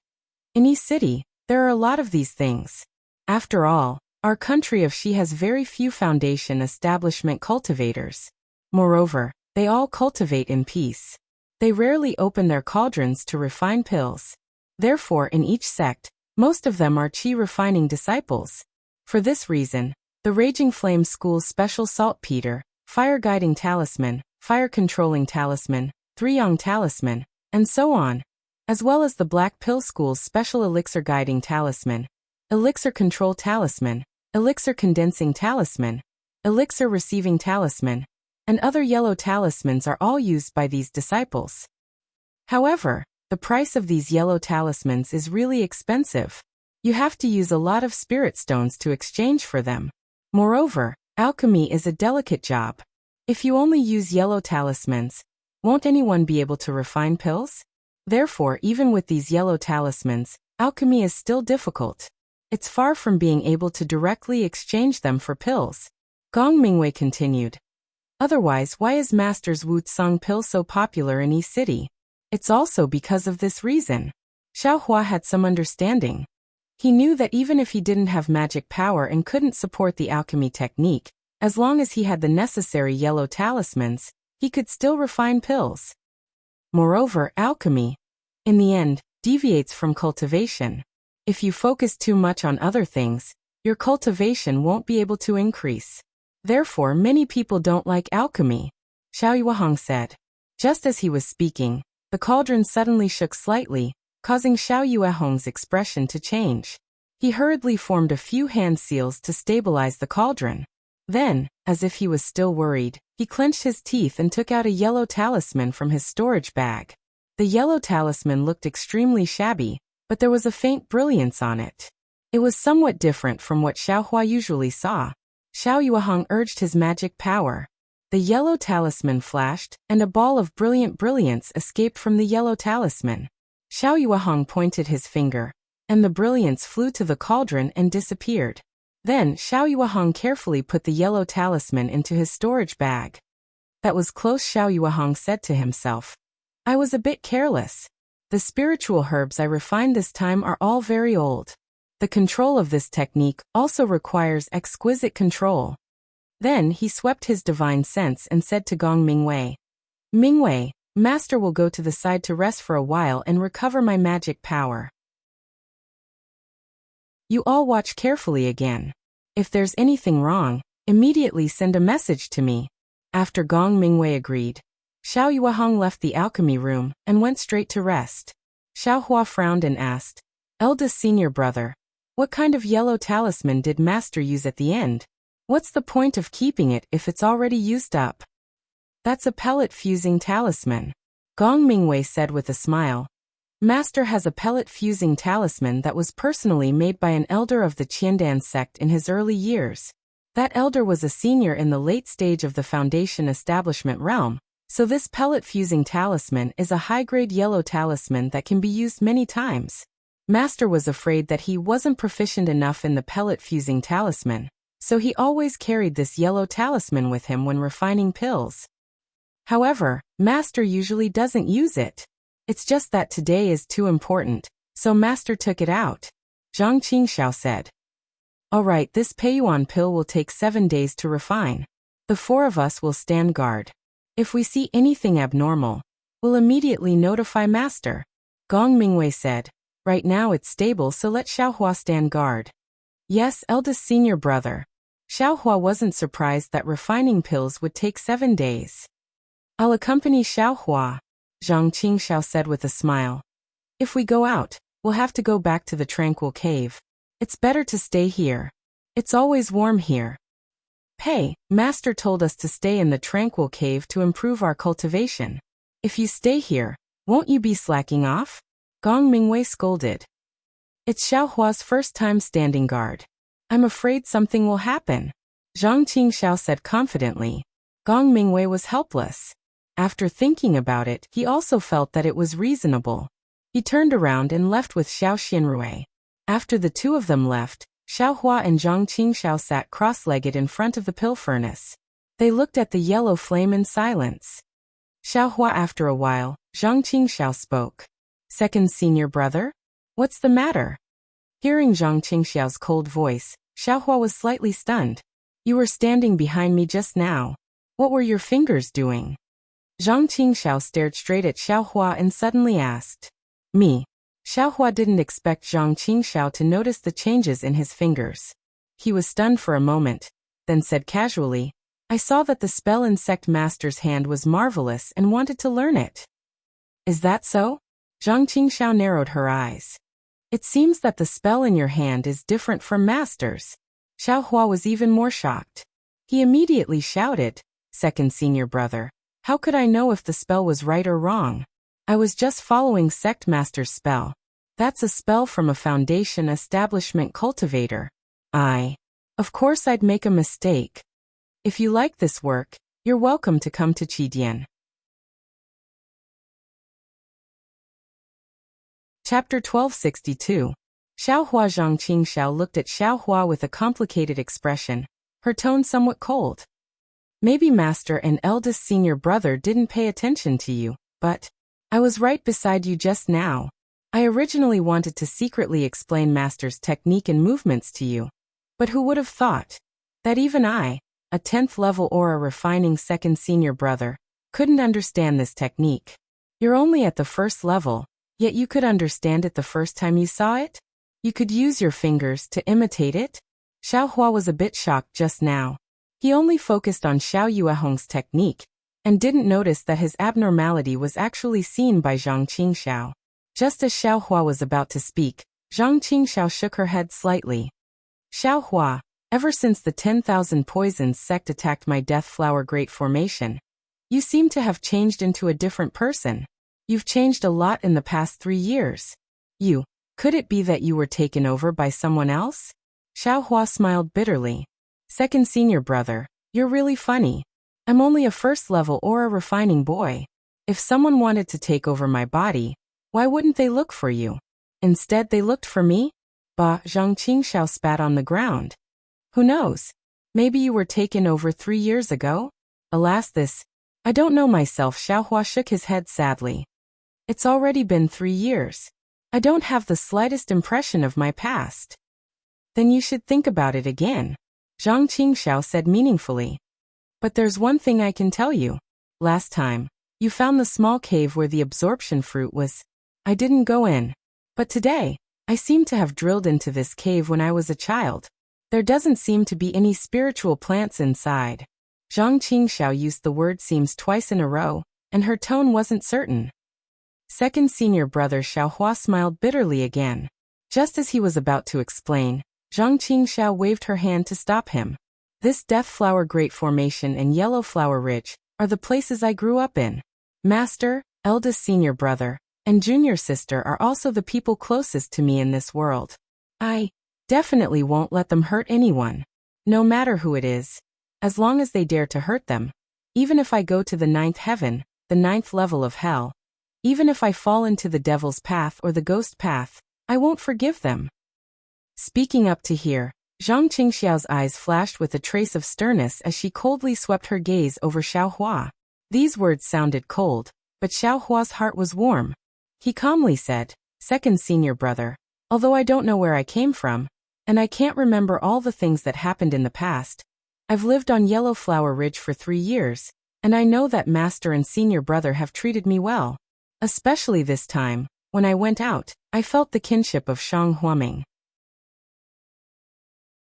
S1: In Yi City, there are a lot of these things. After all, our country of Xi has very few foundation establishment cultivators. Moreover, they all cultivate in peace. They rarely open their cauldrons to refine pills. Therefore, in each sect, most of them are qi refining disciples. For this reason, the Raging Flame School's special saltpeter, fire guiding talisman, fire controlling talisman, Three-Yang talisman, and so on, as well as the Black Pill School's special elixir guiding talisman, elixir control talisman, elixir condensing talisman, elixir receiving talisman, and other yellow talismans are all used by these disciples. However, the price of these yellow talismans is really expensive. You have to use a lot of spirit stones to exchange for them. Moreover, alchemy is a delicate job. If you only use yellow talismans, won't anyone be able to refine pills? Therefore, even with these yellow talismans, alchemy is still difficult. It's far from being able to directly exchange them for pills. Gong Mingwei continued. Otherwise, why is Master's Wu Tsang pill so popular in Yi City? It's also because of this reason. Xiao Hua had some understanding. He knew that even if he didn't have magic power and couldn't support the alchemy technique, as long as he had the necessary yellow talismans, he could still refine pills. Moreover, alchemy, in the end, deviates from cultivation. If you focus too much on other things, your cultivation won't be able to increase. Therefore, many people don't like alchemy, Xiao Yuehong said. Just as he was speaking, the cauldron suddenly shook slightly, causing Xiao Yuehong's expression to change. He hurriedly formed a few hand seals to stabilize the cauldron. Then, as if he was still worried, he clenched his teeth and took out a yellow talisman from his storage bag. The yellow talisman looked extremely shabby, but there was a faint brilliance on it. It was somewhat different from what Xiao Hua usually saw. Xiao Yuehong urged his magic power. The yellow talisman flashed, and a ball of brilliant brilliance escaped from the yellow talisman. Xiao Yuehong pointed his finger, and the brilliance flew to the cauldron and disappeared. Then, Xiao Yuehong carefully put the yellow talisman into his storage bag. That was close, Xiao Yuehong said to himself. I was a bit careless. The spiritual herbs I refined this time are all very old. The control of this technique also requires exquisite control. Then he swept his divine sense and said to Gong Mingwei, Mingwei, Master will go to the side to rest for a while and recover my magic power. You all watch carefully again. If there's anything wrong, immediately send a message to me. After Gong Mingwei agreed, Xiao Yuehong left the alchemy room and went straight to rest. Xiao Hua frowned and asked, Eldest senior brother, what kind of yellow talisman did Master use at the end? What's the point of keeping it if it's already used up? That's a pellet-fusing talisman, Gong Mingwei said with a smile. Master has a pellet-fusing talisman that was personally made by an elder of the Qiandan sect in his early years. That elder was a senior in the late stage of the Foundation establishment realm, so this pellet-fusing talisman is a high-grade yellow talisman that can be used many times. Master was afraid that he wasn't proficient enough in the pellet-fusing talisman, so he always carried this yellow talisman with him when refining pills. However, Master usually doesn't use it. It's just that today is too important, so Master took it out, Zhang Qingxiao said. Alright, this Peiyuan pill will take 7 days to refine. The 4 of us will stand guard. If we see anything abnormal, we'll immediately notify Master, Gong Mingwei said. Right now it's stable, so let Xiao Hua stand guard. Yes, eldest senior brother. Xiao Hua wasn't surprised that refining pills would take 7 days. I'll accompany Xiao Hua, Zhang Qingxiao said with a smile. If we go out, we'll have to go back to the tranquil cave. It's better to stay here. It's always warm here. Hey, Master told us to stay in the tranquil cave to improve our cultivation. If you stay here, won't you be slacking off? Gong Mingwei scolded. It's Xiao Hua's first time standing guard. I'm afraid something will happen, Zhang Qingxiao said confidently. Gong Mingwei was helpless. After thinking about it, he also felt that it was reasonable. He turned around and left with Xiao Xinrui. After the two of them left, Xiao Hua and Zhang Qingxiao sat cross-legged in front of the pill furnace. They looked at the yellow flame in silence. Xiao Hua, after a while, Zhang Qingxiao spoke. Second senior brother? What's the matter? Hearing Zhang Qingxiao's cold voice, Xiao Hua was slightly stunned. You were standing behind me just now. What were your fingers doing? Zhang Qingxiao stared straight at Xiao Hua and suddenly asked. Me. Xiao Hua didn't expect Zhang Qingxiao to notice the changes in his fingers. He was stunned for a moment, then said casually, I saw that the spell insect master's hand was marvelous and wanted to learn it. Is that so? Zhang Qingxiao narrowed her eyes. It seems that the spell in your hand is different from master's. Xiao Hua was even more shocked. He immediately shouted, Second senior brother, how could I know if the spell was right or wrong? I was just following sect master's spell. That's a spell from a foundation establishment cultivator. Of course I'd make a mistake. If you like this work, you're welcome to come to Qidian. Chapter 1262. Xiao Hua. Zhang Qingxiao looked at Xiao Hua with a complicated expression, her tone somewhat cold. Maybe master and eldest senior brother didn't pay attention to you, but I was right beside you just now. I originally wanted to secretly explain Master's technique and movements to you. But who would have thought that even I, a 10th level aura refining second senior brother, couldn't understand this technique. You're only at the first level, yet you could understand it the first time you saw it? You could use your fingers to imitate it? Xiao Hua was a bit shocked just now. He only focused on Xiao Yuehong's technique, and didn't notice that his abnormality was actually seen by Zhang Qingxiao. Just as Xiao Hua was about to speak, Zhang Qingxiao shook her head slightly. Xiao Hua, ever since the 10,000 Poisons sect attacked my Death Flower Great Formation, you seem to have changed into a different person. You've changed a lot in the past 3 years. Could it be that you were taken over by someone else? Xiao Hua smiled bitterly. Second senior brother, you're really funny. I'm only a first-level aura refining boy. If someone wanted to take over my body, why wouldn't they look for you? Instead they looked for me? Bah, Zhang Qingxiao spat on the ground. Who knows? Maybe you were taken over 3 years ago? Alas I don't know myself. Xiao Hua shook his head sadly. It's already been 3 years. I don't have the slightest impression of my past. Then you should think about it again, Zhang Qingxiao said meaningfully. But there's one thing I can tell you. Last time, you found the small cave where the absorption fruit was. I didn't go in. But today, I seem to have drilled into this cave when I was a child. There doesn't seem to be any spiritual plants inside. Zhang Qingxiao used the word seems twice in a row, and her tone wasn't certain. Second senior brother Xiao Hua smiled bitterly again. Just as he was about to explain, Zhang Qingxiao waved her hand to stop him. This Death Flower Great Formation and Yellow Flower Ridge are the places I grew up in. Master, eldest senior brother, and junior sister are also the people closest to me in this world. I definitely won't let them hurt anyone. No matter who it is. As long as they dare to hurt them. Even if I go to the 9th heaven, the 9th level of hell. Even if I fall into the devil's path or the ghost path, I won't forgive them. Speaking up to here, Zhang Qingxiao's eyes flashed with a trace of sternness as she coldly swept her gaze over Xiao Hua. These words sounded cold, but Xiao Hua's heart was warm. He calmly said, Second senior brother, although I don't know where I came from, and I can't remember all the things that happened in the past, I've lived on Yellow Flower Ridge for 3 years, and I know that master and senior brother have treated me well. Especially this time, when I went out, I felt the kinship of Shang Huaming.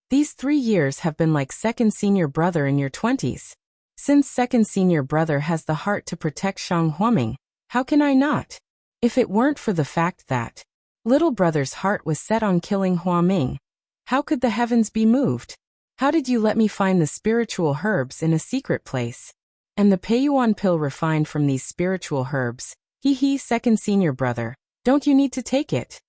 S1: These 3 years have been like second senior brother in your 20s. Since second senior brother has the heart to protect Shang Huaming, how can I not? If it weren't for the fact that little brother's heart was set on killing Huaming, how could the heavens be moved? How did you let me find the spiritual herbs in a secret place? And the Peiyuan pill refined from these spiritual herbs? Hee, second senior brother, don't you need to take it?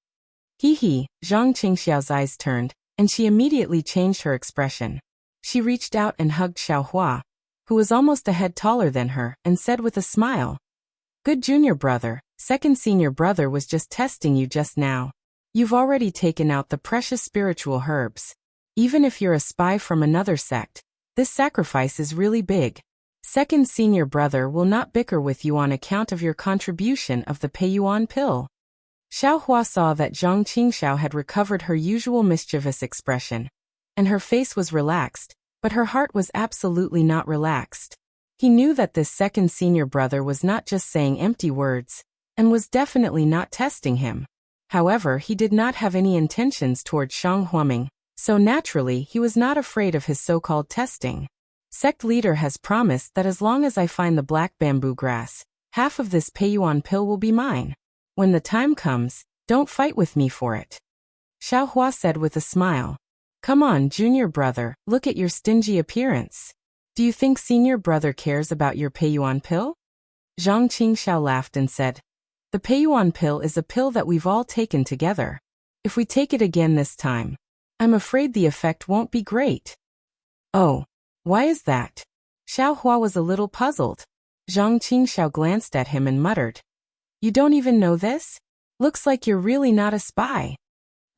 S1: Hee, Zhang Qingxiao's eyes turned, and she immediately changed her expression. She reached out and hugged Xiao Hua, who was almost a head taller than her, and said with a smile, Good junior brother, second senior brother was just testing you just now. You've already taken out the precious spiritual herbs. Even if you're a spy from another sect, this sacrifice is really big. Second senior brother will not bicker with you on account of your contribution of the Peiyuan pill. Xiao Hua saw that Zhang Qingxiao had recovered her usual mischievous expression, and her face was relaxed, but her heart was absolutely not relaxed. He knew that this second senior brother was not just saying empty words, and was definitely not testing him. However, he did not have any intentions toward Shang Huaming, so naturally he was not afraid of his so-called testing. Sect leader has promised that as long as I find the black bamboo grass, half of this Peiyuan pill will be mine. When the time comes, don't fight with me for it. Xiao Hua said with a smile. Come on, junior brother, look at your stingy appearance. Do you think senior brother cares about your Peiyuan pill? Zhang Qingxiao laughed and said, The Peiyuan pill is a pill that we've all taken together. If we take it again this time, I'm afraid the effect won't be great. Oh. Why is that? Xiao Hua was a little puzzled. Zhang Qingxiao glanced at him and muttered, You don't even know this? Looks like you're really not a spy.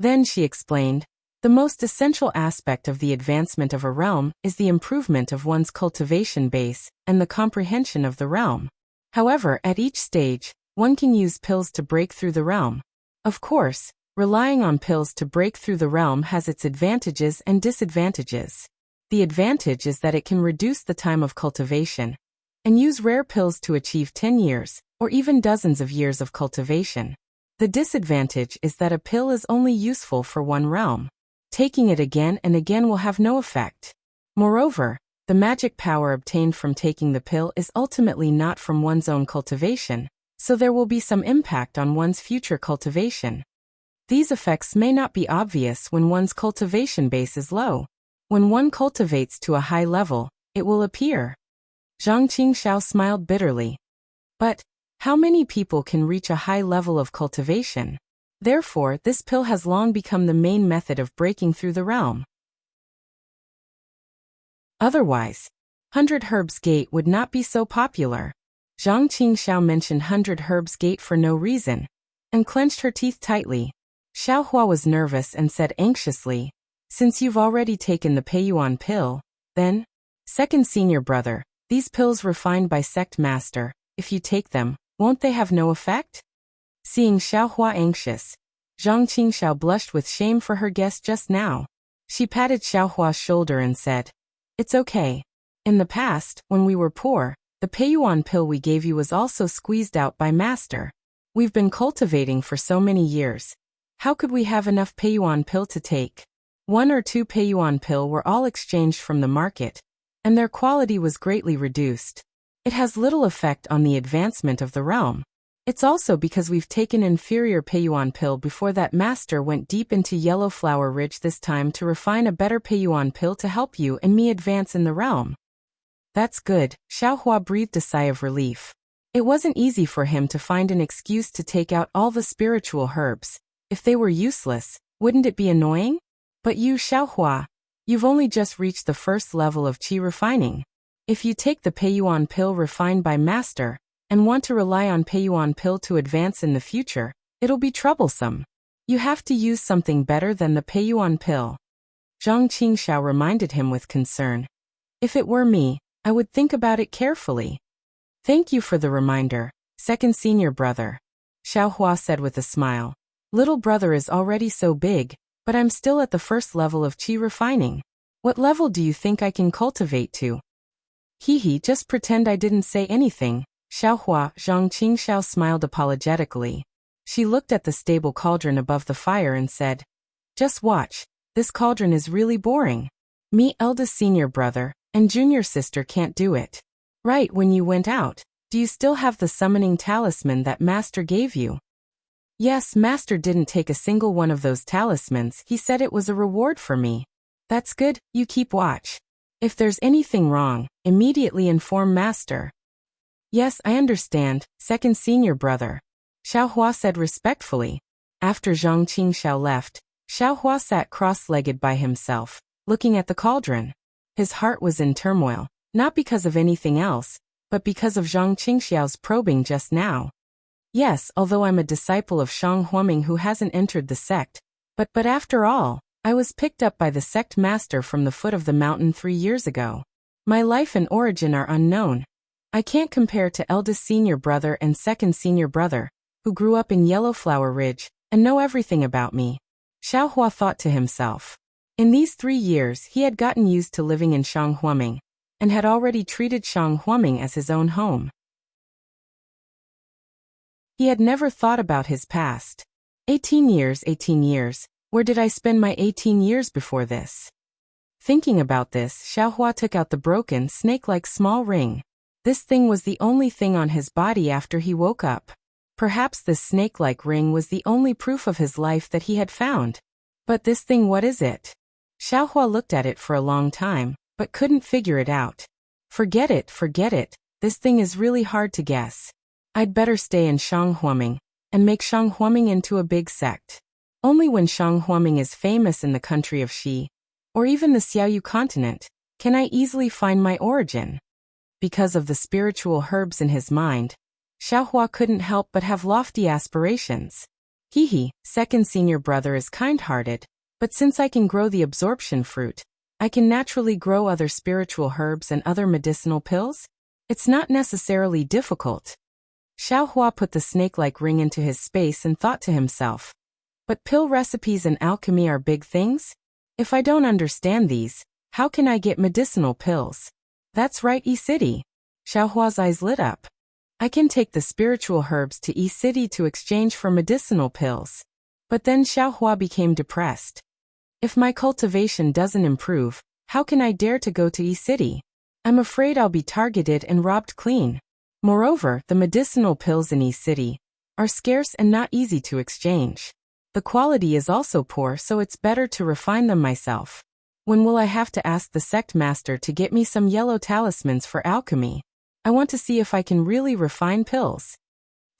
S1: Then she explained, The most essential aspect of the advancement of a realm is the improvement of one's cultivation base and the comprehension of the realm. However, at each stage, one can use pills to break through the realm. Of course, relying on pills to break through the realm has its advantages and disadvantages. The advantage is that it can reduce the time of cultivation and use rare pills to achieve 10 years, or even dozens of years of cultivation. The disadvantage is that a pill is only useful for one realm. Taking it again and again will have no effect. Moreover, the magic power obtained from taking the pill is ultimately not from one's own cultivation, so there will be some impact on one's future cultivation. These effects may not be obvious when one's cultivation base is low. When one cultivates to a high level, it will appear. Zhang Qingxiao smiled bitterly. But how many people can reach a high level of cultivation? Therefore, this pill has long become the main method of breaking through the realm. Otherwise, 100 Herbs Gate would not be so popular. Zhang Qingxiao mentioned 100 Herbs Gate for no reason, and clenched her teeth tightly. Xiaohua was nervous and said anxiously, "Since you've already taken the Peiyuan pill, then?" "Second senior brother, these pills refined by sect master, if you take them, won't they have no effect?" Seeing Xiaohua anxious, Zhang Qingxiao blushed with shame for her guess just now. She patted Xiaohua's shoulder and said, "It's okay. In the past, when we were poor, the Peiyuan pill we gave you was also squeezed out by master. We've been cultivating for so many years. How could we have enough Peiyuan pill to take? 1 or 2 Peiyuan pill were all exchanged from the market, and their quality was greatly reduced. It has little effect on the advancement of the realm. It's also because we've taken inferior Peiyuan pill before that master went deep into Yellow Flower Ridge this time to refine a better Peiyuan pill to help you and me advance in the realm." "That's good," Xiaohua breathed a sigh of relief. It wasn't easy for him to find an excuse to take out all the spiritual herbs. If they were useless, wouldn't it be annoying? But you, Xiaohua, you've only just reached the first level of qi refining. If you take the Peiyuan pill refined by master, and want to rely on Peiyuan pill to advance in the future, it'll be troublesome. You have to use something better than the Peiyuan pill." Zhang Qingxiao reminded him with concern. "If it were me, I would think about it carefully." "Thank you for the reminder, second senior brother," Xiaohua said with a smile. "Little brother is already so big, but I'm still at the first level of qi refining. What level do you think I can cultivate to?" "Hehe, just pretend I didn't say anything." Xiaohua, Zhang Qingxiao smiled apologetically. She looked at the stable cauldron above the fire and said, "Just watch, this cauldron is really boring. Me, eldest senior brother, and junior sister can't do it." "Right, when you went out, do you still have the summoning talisman that master gave you?" "Yes, master didn't take a single one of those talismans. He said it was a reward for me." "That's good, you keep watch. If there's anything wrong, immediately inform master." "Yes, I understand, second senior brother," Xiaohua said respectfully. After Zhang Qingxiao left, Xiaohua sat cross-legged by himself, looking at the cauldron. His heart was in turmoil, not because of anything else, but because of Zhang Qingxiao's probing just now. "Yes, although I'm a disciple of Shang Huaming who hasn't entered the sect, but after all, I was picked up by the sect master from the foot of the mountain 3 years ago. My life and origin are unknown. I can't compare to eldest senior brother and second senior brother, who grew up in Yellow Flower Ridge, and know everything about me." Xiaohua thought to himself. In these 3 years he had gotten used to living in Shang Huaming, and had already treated Shang Huaming as his own home. He had never thought about his past. 18 years, where did I spend my 18 years before this? Thinking about this, Xiaohua took out the broken, snake-like small ring. This thing was the only thing on his body after he woke up. Perhaps this snake-like ring was the only proof of his life that he had found. But this thing, what is it? Xiaohua looked at it for a long time, but couldn't figure it out. Forget it, this thing is really hard to guess. I'd better stay in Shang Huaming, and make Shang Huaming into a big sect. Only when Shang Huaming is famous in the country of Xi, or even the Xiaoyu continent, can I easily find my origin. Because of the spiritual herbs in his mind, Xiaohua couldn't help but have lofty aspirations. Second senior brother is kind-hearted, but since I can grow the absorption fruit, I can naturally grow other spiritual herbs and other medicinal pills? It's not necessarily difficult. Xiao Hua put the snake-like ring into his space and thought to himself. But pill recipes and alchemy are big things? If I don't understand these, how can I get medicinal pills? That's right, E-City. Xiao Hua's eyes lit up. I can take the spiritual herbs to E-City to exchange for medicinal pills. But then Xiao Hua became depressed. If my cultivation doesn't improve, how can I dare to go to E-City? I'm afraid I'll be targeted and robbed clean. Moreover, the medicinal pills in E-City are scarce and not easy to exchange. The quality is also poor, so it's better to refine them myself. When will I have to ask the sect master to get me some yellow talismans for alchemy? I want to see if I can really refine pills.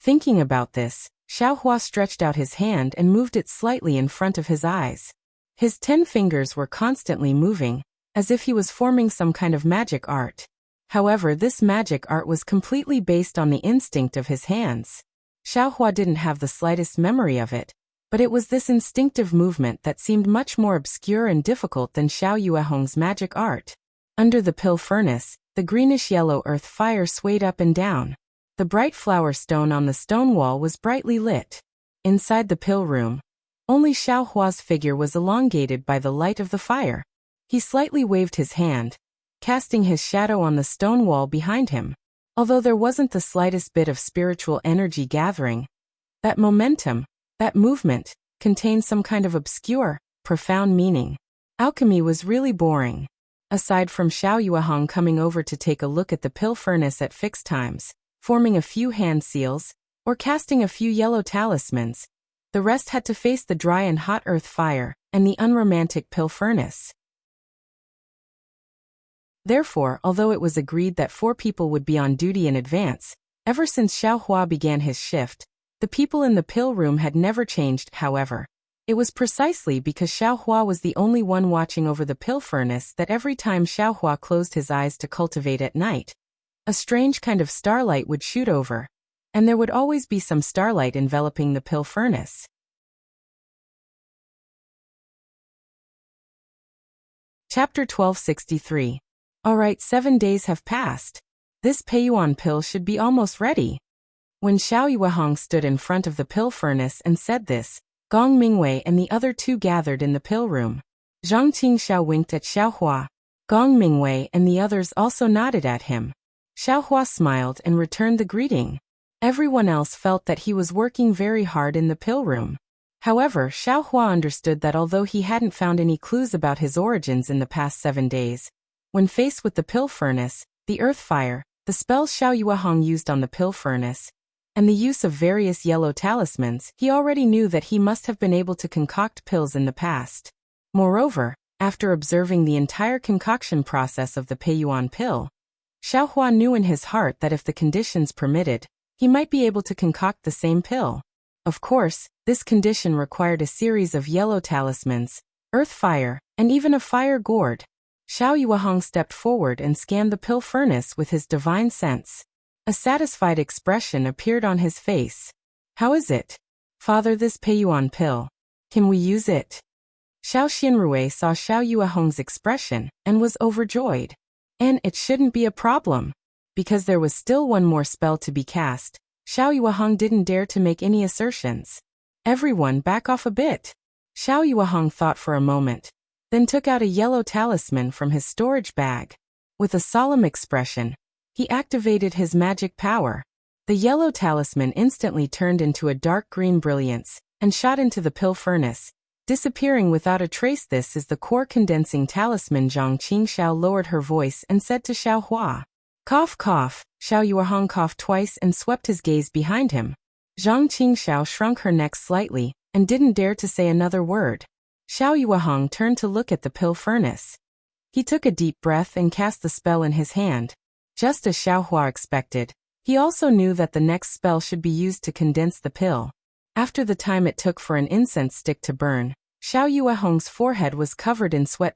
S1: Thinking about this, Xiao Hua stretched out his hand and moved it slightly in front of his eyes. His 10 fingers were constantly moving, as if he was forming some kind of magic art. However, this magic art was completely based on the instinct of his hands. Xiao Hua didn't have the slightest memory of it, but it was this instinctive movement that seemed much more obscure and difficult than Xiao Yuehong's magic art. Under the pill furnace, the greenish-yellow earth fire swayed up and down. The bright flower stone on the stone wall was brightly lit. Inside the pill room, only Xiao Hua's figure was elongated by the light of the fire. He slightly waved his hand, casting his shadow on the stone wall behind him. Although there wasn't the slightest bit of spiritual energy gathering, that momentum, that movement, contained some kind of obscure, profound meaning. Alchemy was really boring. Aside from Xiao Yuehong coming over to take a look at the pill furnace at fixed times, forming a few hand seals, or casting a few yellow talismans, the rest had to face the dry and hot earth fire and the unromantic pill furnace. Therefore, although it was agreed that 4 people would be on duty in advance, ever since Xiao Hua began his shift, the people in the pill room had never changed. However, it was precisely because Xiao Hua was the only one watching over the pill furnace that every time Xiao Hua closed his eyes to cultivate at night, a strange kind of starlight would shoot over, and there would always be some starlight enveloping the pill furnace. Chapter 1263. Alright, 7 days have passed. This Peiyuan pill should be almost ready. When Xiao Yuehong stood in front of the pill furnace and said this, Gong Mingwei and the other 2 gathered in the pill room. Zhang Qingxiao winked at Xiao Hua. Gong Mingwei and the others also nodded at him. Xiao Hua smiled and returned the greeting. Everyone else felt that he was working very hard in the pill room. However, Xiao Hua understood that although he hadn't found any clues about his origins in the past 7 days, when faced with the pill furnace, the earth fire, the spells Xiao Yuehong used on the pill furnace, and the use of various yellow talismans, he already knew that he must have been able to concoct pills in the past. Moreover, after observing the entire concoction process of the Peiyuan pill, Xiao Hua knew in his heart that if the conditions permitted, he might be able to concoct the same pill. Of course, this condition required a series of yellow talismans, earth fire, and even a fire gourd. Xiao Yuehong stepped forward and scanned the pill furnace with his divine sense. A satisfied expression appeared on his face. How is it, Father, this Peiyuan pill? Can we use it? Xiao Xinrui saw Xiao Yuehong's expression and was overjoyed. And it shouldn't be a problem. Because there was still one more spell to be cast, Xiao Yuehong didn't dare to make any assertions. Everyone back off a bit. Xiao Yuehong thought for a moment, then took out a yellow talisman from his storage bag. With a solemn expression, he activated his magic power. The yellow talisman instantly turned into a dark green brilliance and shot into the pill furnace, disappearing without a trace. This is the core condensing talisman. Zhang Qingxiao lowered her voice and said to Xiao Hua. Cough, cough. Xiao Yuehong coughed twice and swept his gaze behind him. Zhang Qingxiao shrunk her neck slightly and didn't dare to say another word. Xiao Yuehong turned to look at the pill furnace. He took a deep breath and cast the spell in his hand. Just as Xiao Hua expected, he also knew that the next spell should be used to condense the pill. After the time it took for an incense stick to burn, Xiao Yuehong's forehead was covered in sweat.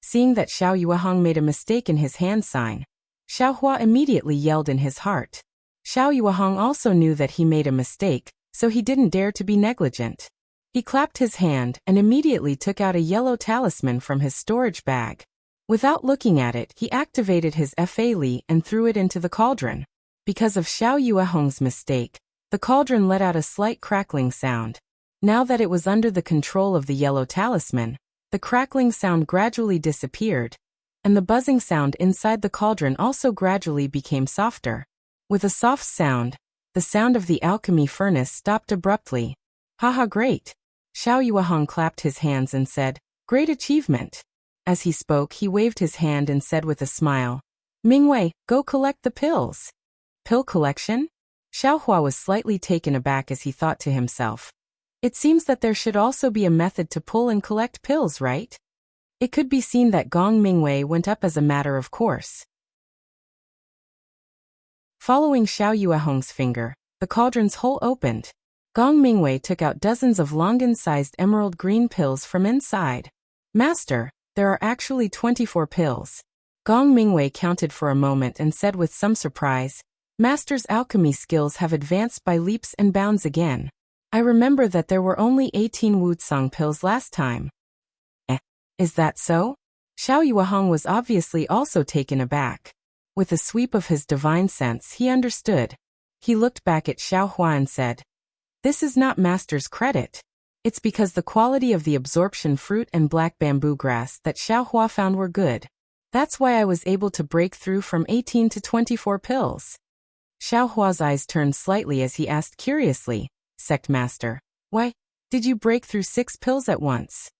S1: Seeing that Xiao Yuehong made a mistake in his hand sign, Xiao Hua immediately yelled in his heart. Xiao Yuehong also knew that he made a mistake, so he didn't dare to be negligent. He clapped his hand and immediately took out a yellow talisman from his storage bag. Without looking at it, he activated his Fa Li and threw it into the cauldron. Because of Xiao Yuehong's mistake, the cauldron let out a slight crackling sound. Now that it was under the control of the yellow talisman, the crackling sound gradually disappeared, and the buzzing sound inside the cauldron also gradually became softer. With a soft sound, the sound of the alchemy furnace stopped abruptly. Haha, great! Xiao Yuehong clapped his hands and said, "Great achievement." As he spoke, he waved his hand and said with a smile, "Mingwei, go collect the pills." Pill collection? Xiaohua was slightly taken aback as he thought to himself. It seems that there should also be a method to pull and collect pills, right? It could be seen that Gong Mingwei went up as a matter of course. Following Xiao Yuehong's finger, the cauldron's hole opened. Gong Mingwei took out dozens of longan-sized emerald green pills from inside. "Master, there are actually 24 pills." Gong Mingwei counted for a moment and said with some surprise, "Master's alchemy skills have advanced by leaps and bounds again. I remember that there were only 18 Wuxia pills last time." Is that so? Xiao Yuehong was obviously also taken aback. With a sweep of his divine sense, he understood. He looked back at Xiaohua and said, "This is not Master's credit. It's because the quality of the absorption fruit and black bamboo grass that Xiaohua found were good. That's why I was able to break through from 18 to 24 pills." Xiaohua's eyes turned slightly as he asked curiously, "Sect Master, why did you break through 6 pills at once?"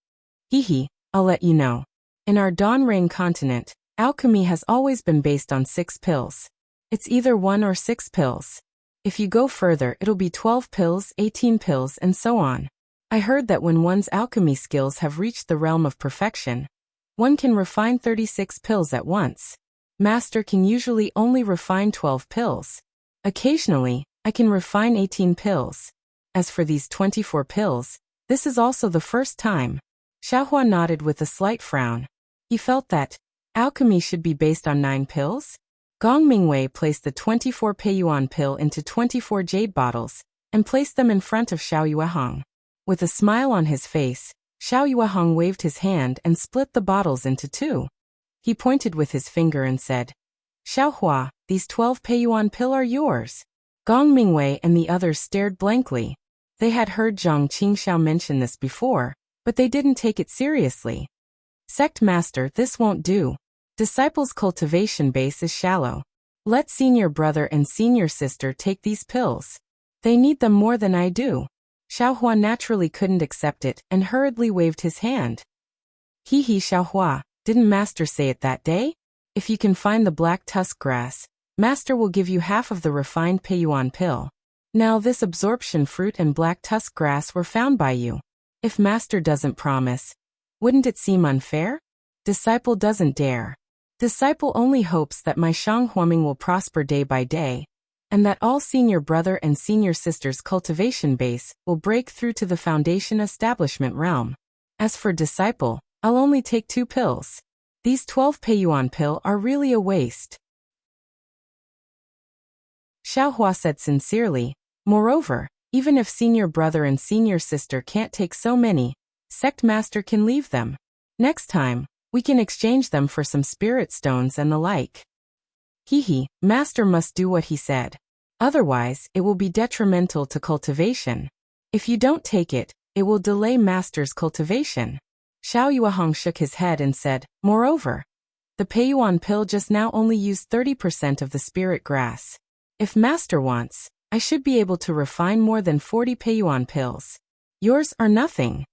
S1: "Hehe, I'll let you know. In our Donrain continent, alchemy has always been based on 6 pills. It's either 1 or 6 pills. If you go further, it'll be 12 pills, 18 pills, and so on. I heard that when one's alchemy skills have reached the realm of perfection, one can refine 36 pills at once. Master can usually only refine 12 pills. Occasionally, I can refine 18 pills. As for these 24 pills, this is also the first time." Xiaohua nodded with a slight frown. He felt that alchemy should be based on 9 pills? Gong Mingwei placed the 24 Peiyuan pill into 24 jade bottles and placed them in front of Xiao Yuehong. With a smile on his face, Xiao Yuehong waved his hand and split the bottles into 2. He pointed with his finger and said, "Xiaohua, these 12 Peiyuan pill are yours." Gong Mingwei and the others stared blankly. They had heard Zhang Qingxiao mention this before, but they didn't take it seriously. "Sect Master, this won't do. Disciples' cultivation base is shallow. Let senior brother and senior sister take these pills. They need them more than I do." Xiaohua naturally couldn't accept it and hurriedly waved his hand. "Hehe, Xiaohua, didn't Master say it that day? If you can find the black tusk grass, Master will give you half of the refined Peiyuan pill. Now this absorption fruit and black tusk grass were found by you. If Master doesn't promise, wouldn't it seem unfair? Disciple doesn't dare. Disciple only hopes that my Shang Huaming will prosper day by day, and that all senior brother and senior sister's cultivation base will break through to the foundation establishment realm. As for disciple, I'll only take 2 pills. These 12 Peiyuan pill are really a waste." Xiaohua said sincerely, "Moreover, even if senior brother and senior sister can't take so many, Sect Master can leave them. Next time, we can exchange them for some spirit stones and the like." "Hehe, Master must do what he said. Otherwise, it will be detrimental to cultivation. If you don't take it, it will delay Master's cultivation." Xiao Yuehong shook his head and said, "Moreover, the Peiyuan pill just now only used 30% of the spirit grass. If Master wants, I should be able to refine more than 40 Peiyuan pills. Yours are nothing."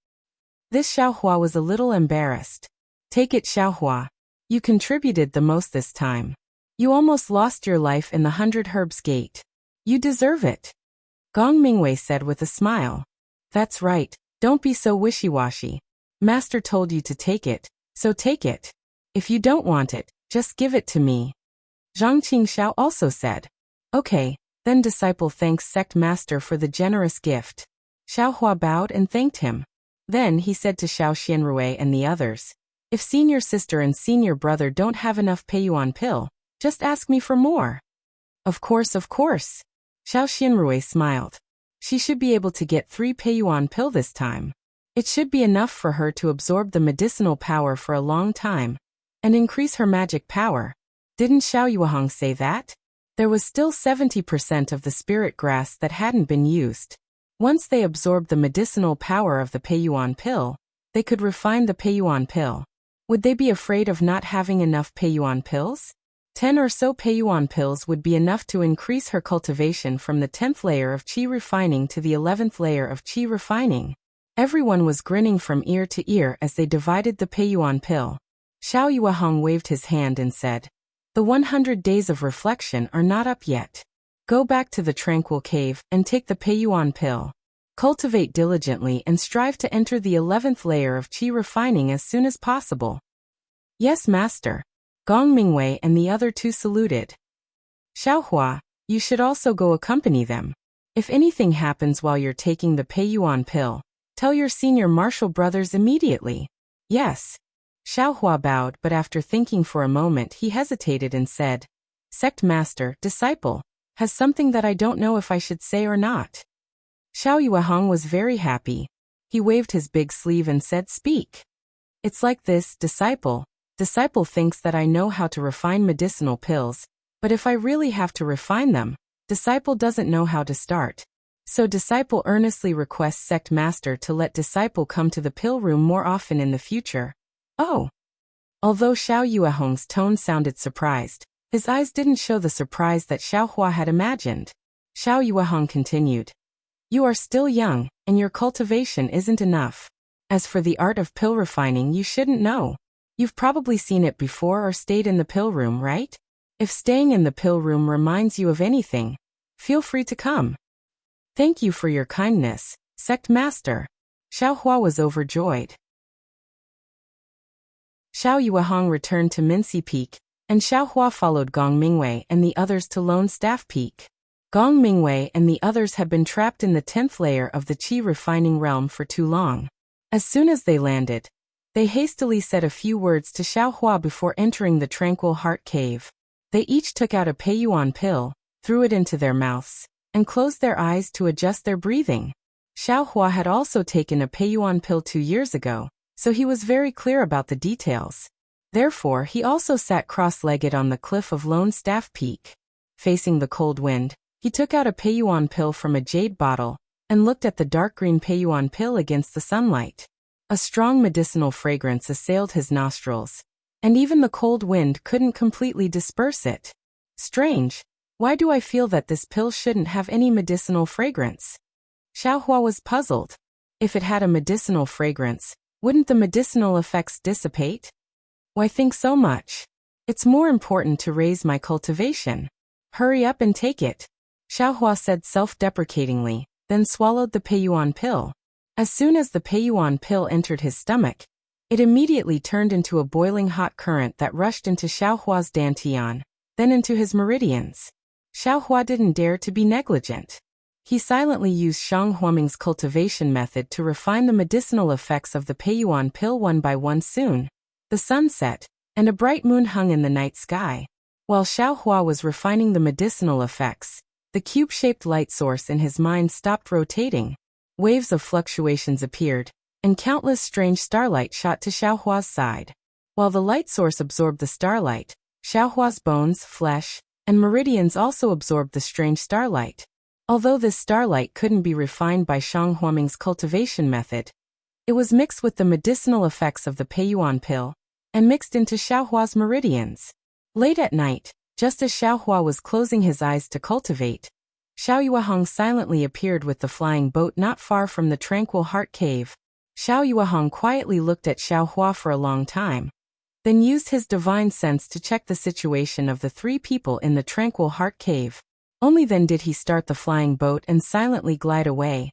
S1: This Xiaohua was a little embarrassed. "Take it, Xiaohua. You contributed the most this time. You almost lost your life in the 100 Herbs Gate. You deserve it." Gong Mingwei said with a smile. "That's right, don't be so wishy-washy. Master told you to take it, so take it. If you don't want it, just give it to me." Zhang Qingxiao also said, "Okay, then disciple thanks Sect Master for the generous gift." Xiaohua bowed and thanked him. Then he said to Xiao Xianrui and the others, "If senior sister and senior brother don't have enough Peiyuan pill, just ask me for more." Of course, of course." Xiao Xianrui smiled. She should be able to get 3 Peiyuan pill this time. It should be enough for her to absorb the medicinal power for a long time and increase her magic power. Didn't Xiao Yuehong say that? There was still 70% of the spirit grass that hadn't been used. Once they absorbed the medicinal power of the Peiyuan pill, they could refine the Peiyuan pill. Would they be afraid of not having enough Peiyuan pills? 10 or so Peiyuan pills would be enough to increase her cultivation from the 10th layer of qi refining to the 11th layer of qi refining. Everyone was grinning from ear to ear as they divided the Peiyuan pill. Xiao Yuehong waved his hand and said, "The 100 days of reflection are not up yet. Go back to the tranquil cave and take the Peiyuan pill. Cultivate diligently and strive to enter the 11th layer of qi refining as soon as possible." "Yes, master." Gong Mingwei and the other two saluted. "Xiaohua, you should also go accompany them. If anything happens while you're taking the Peiyuan pill, tell your senior martial brothers immediately." "Yes." Xiaohua bowed, but after thinking for a moment he hesitated and said, "Sect master, disciple, has something that I don't know if I should say or not." Xiao Yuehong was very happy. He waved his big sleeve and said, "Speak." "It's like this, disciple. Disciple thinks that I know how to refine medicinal pills, but if I really have to refine them, disciple doesn't know how to start. So disciple earnestly requests sect master to let disciple come to the pill room more often in the future." "Oh." Although Xiao Yuehong's tone sounded surprised, his eyes didn't show the surprise that Xiaohua had imagined. Xiao Yuehong continued, "You are still young, and your cultivation isn't enough. As for the art of pill refining, you shouldn't know. You've probably seen it before or stayed in the pill room, right? If staying in the pill room reminds you of anything, feel free to come." "Thank you for your kindness, sect master." Xiaohua was overjoyed. Xiao Yuehong returned to Minci Peak, and Xiaohua followed Gong Mingwei and the others to Lone Staff Peak. Gong Mingwei and the others had been trapped in the 10th layer of the qi refining realm for too long. As soon as they landed, they hastily said a few words to Xiaohua before entering the Tranquil Heart Cave. They each took out a Peiyuan pill, threw it into their mouths, and closed their eyes to adjust their breathing. Xiaohua had also taken a Peiyuan pill 2 years ago, so he was very clear about the details. Therefore, he also sat cross-legged on the cliff of Lone Staff Peak. Facing the cold wind, he took out a Peiyuan pill from a jade bottle and looked at the dark green Peiyuan pill against the sunlight. A strong medicinal fragrance assailed his nostrils, and even the cold wind couldn't completely disperse it. "Strange. Why do I feel that this pill shouldn't have any medicinal fragrance?" Xiaohua was puzzled. If it had a medicinal fragrance, wouldn't the medicinal effects dissipate? "Why think so much? It's more important to raise my cultivation. Hurry up and take it," Xiaohua said self-deprecatingly, then swallowed the Peiyuan pill. As soon as the Peiyuan pill entered his stomach, it immediately turned into a boiling hot current that rushed into Xiaohua's dantian, then into his meridians. Xiaohua didn't dare to be negligent. He silently used Shang Huaming's cultivation method to refine the medicinal effects of the Peiyuan pill one by one. Soon, the sun set, and a bright moon hung in the night sky. While Xiaohua was refining the medicinal effects, the cube-shaped light source in his mind stopped rotating. Waves of fluctuations appeared, and countless strange starlight shot to Xiaohua's side. While the light source absorbed the starlight, Xiaohua's bones, flesh, and meridians also absorbed the strange starlight. Although this starlight couldn't be refined by Shang Huaming's cultivation method, it was mixed with the medicinal effects of the Peiyuan pill, and mixed into Xiaohua's meridians. Late at night, just as Xiaohua was closing his eyes to cultivate, Xiao Yuehong silently appeared with the flying boat not far from the Tranquil Heart Cave. Xiao Yuehong quietly looked at Xiaohua for a long time, then used his divine sense to check the situation of the 3 people in the Tranquil Heart Cave. Only then did he start the flying boat and silently glide away.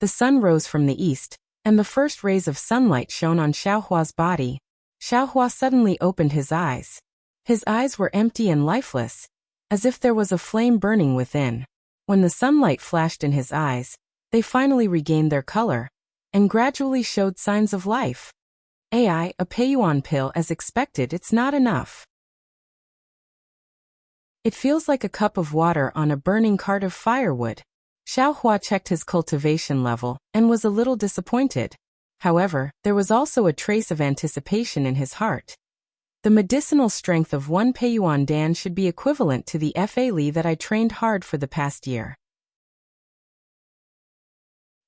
S1: The sun rose from the east, and the first rays of sunlight shone on Xiaohua's body. Xiaohua suddenly opened his eyes. His eyes were empty and lifeless, as if there was a flame burning within. When the sunlight flashed in his eyes, they finally regained their color, and gradually showed signs of life. A Peiyuan pill. As expected, it's not enough. It feels like a cup of water on a burning cart of firewood. Xiaohua checked his cultivation level, and was a little disappointed. However, there was also a trace of anticipation in his heart. The medicinal strength of 1 Peiyuan Dan should be equivalent to the Fa Li that I trained hard for the past year.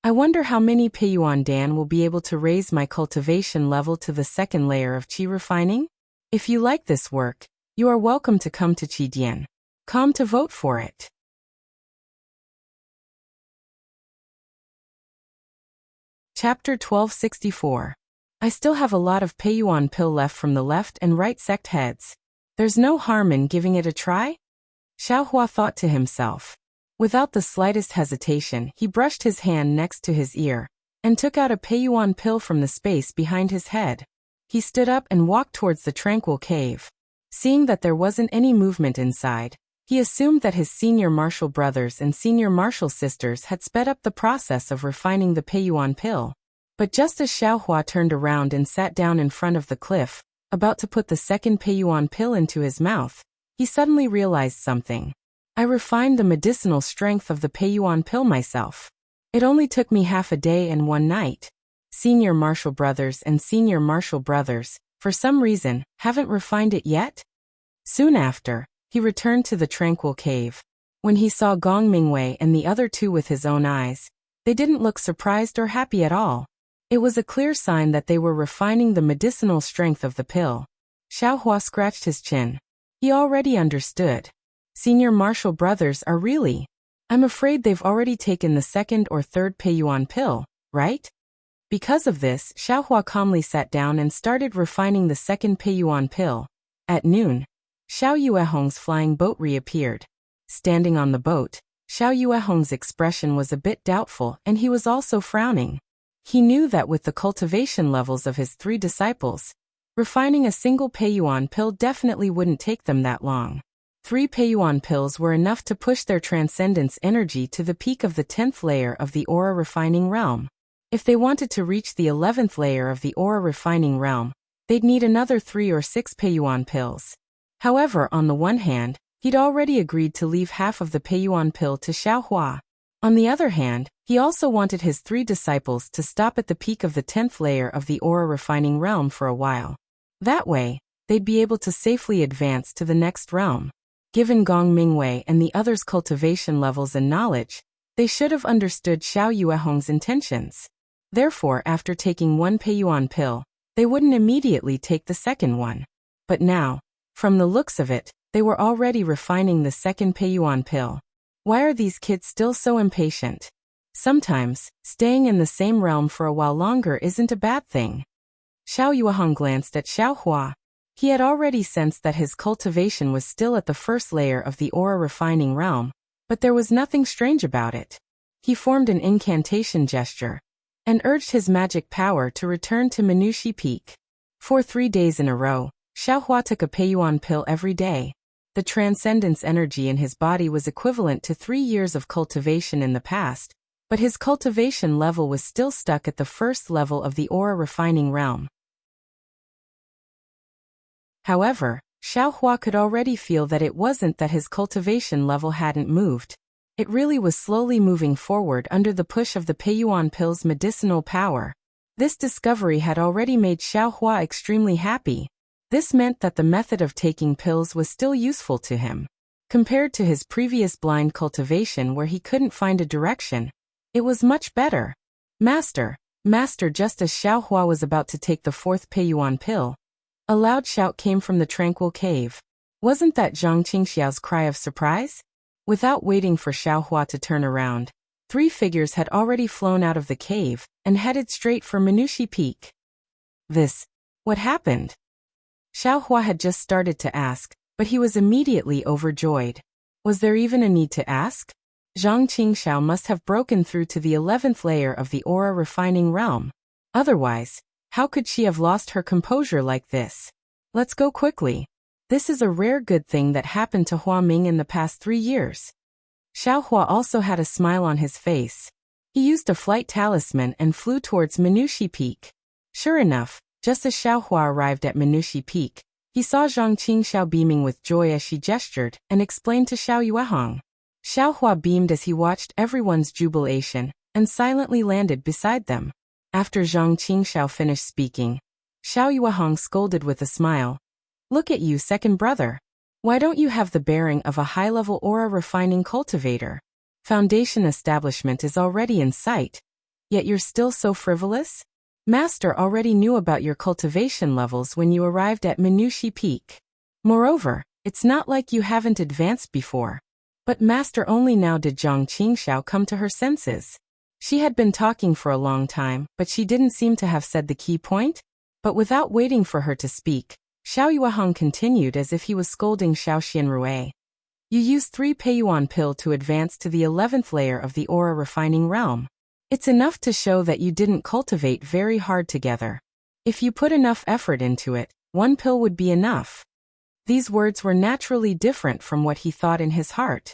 S1: I wonder how many Peiyuan Dan will be able to raise my cultivation level to the second layer of qi refining? If you like this work, you are welcome to come to Qi.com to vote for it. Chapter 1264. I still have a lot of Peiyuan pill left from the left and right sect heads. There's no harm in giving it a try? Xiaohua thought to himself. Without the slightest hesitation, he brushed his hand next to his ear and took out a Peiyuan pill from the space behind his head. He stood up and walked towards the tranquil cave. Seeing that there wasn't any movement inside, he assumed that his senior martial brothers and senior martial sisters had sped up the process of refining the Peiyuan pill. But just as Xiaohua turned around and sat down in front of the cliff, about to put the second Peiyuan pill into his mouth, he suddenly realized something. I refined the medicinal strength of the Peiyuan pill myself. It only took me half a day and one night. Senior martial brothers and senior martial brothers, for some reason, haven't refined it yet? Soon after, he returned to the tranquil cave. When he saw Gong Mingwei and the other two with his own eyes, they didn't look surprised or happy at all. It was a clear sign that they were refining the medicinal strength of the pill. Xiaohua scratched his chin. He already understood. Senior martial brothers are really. I'm afraid they've already taken the second or third Peiyuan pill, right? Because of this, Xiaohua calmly sat down and started refining the second Peiyuan pill. At noon, Xiao Yuehong's flying boat reappeared. Standing on the boat, Xiao Yuehong's expression was a bit doubtful and he was also frowning. He knew that with the cultivation levels of his 3 disciples, refining a single Peiyuan pill definitely wouldn't take them that long. 3 Peiyuan pills were enough to push their transcendence energy to the peak of the 10th layer of the aura refining realm. If they wanted to reach the 11th layer of the aura refining realm, they'd need another 3 or 6 Peiyuan pills. However, on the one hand, he'd already agreed to leave half of the Peiyuan pill to Xiaohua. On the other hand, he also wanted his 3 disciples to stop at the peak of the 10th layer of the aura refining realm for a while. That way, they'd be able to safely advance to the next realm. Given Gong Mingwei and the others' cultivation levels and knowledge, they should have understood Xiao Yuehong's intentions. Therefore, after taking 1 Peiyuan pill, they wouldn't immediately take the second one. But now, from the looks of it, they were already refining the second Peiyuan pill. Why are these kids still so impatient? Sometimes, staying in the same realm for a while longer isn't a bad thing. Xiao Yuehong glanced at Xiaohua. He had already sensed that his cultivation was still at the first layer of the aura refining realm, but there was nothing strange about it. He formed an incantation gesture and urged his magic power to return to Minushi Peak. For 3 days in a row, Xiaohua took a Peiyuan pill every day. The transcendence energy in his body was equivalent to 3 years of cultivation in the past, but his cultivation level was still stuck at the first level of the aura refining realm. However, Xiaohua could already feel that it wasn't that his cultivation level hadn't moved. It really was slowly moving forward under the push of the Peiyuan pill's medicinal power. This discovery had already made Xiaohua extremely happy. This meant that the method of taking pills was still useful to him. Compared to his previous blind cultivation where he couldn't find a direction, it was much better. Master, just as Xiaohua was about to take the 4th Peiyuan pill, a loud shout came from the tranquil cave. Wasn't that Zhang Qingxiao's cry of surprise? Without waiting for Xiaohua to turn around, 3 figures had already flown out of the cave and headed straight for Minushi Peak. What happened? Xiaohua had just started to ask, but he was immediately overjoyed. Was there even a need to ask? Zhang Qingxiao must have broken through to the 11th layer of the aura refining realm. Otherwise, how could she have lost her composure like this? Let's go quickly. This is a rare good thing that happened to Hua Ming in the past 3 years. Xiaohua also had a smile on his face. He used a flight talisman and flew towards Minushi Peak. Sure enough, just as Xiaohua arrived at Minushi Peak, he saw Zhang Qingxiao beaming with joy as she gestured and explained to Xiao Yuehong. Xiaohua beamed as he watched everyone's jubilation and silently landed beside them. After Zhang Qingxiao finished speaking, Xiao Yuehong scolded with a smile. Look at you, second brother. Why don't you have the bearing of a high-level aura refining cultivator? Foundation establishment is already in sight, yet you're still so frivolous? Master already knew about your cultivation levels when you arrived at Minushi Peak. Moreover, it's not like you haven't advanced before. But Master only now did Zhang Qingxiao come to her senses. She had been talking for a long time, but she didn't seem to have said the key point. But without waiting for her to speak, Xiao Yueheng continued as if he was scolding Xiao Xianrui. You used 3 Peiyuan pill to advance to the 11th layer of the aura refining realm. It's enough to show that you didn't cultivate very hard together. If you put enough effort into it, 1 pill would be enough. These words were naturally different from what he thought in his heart.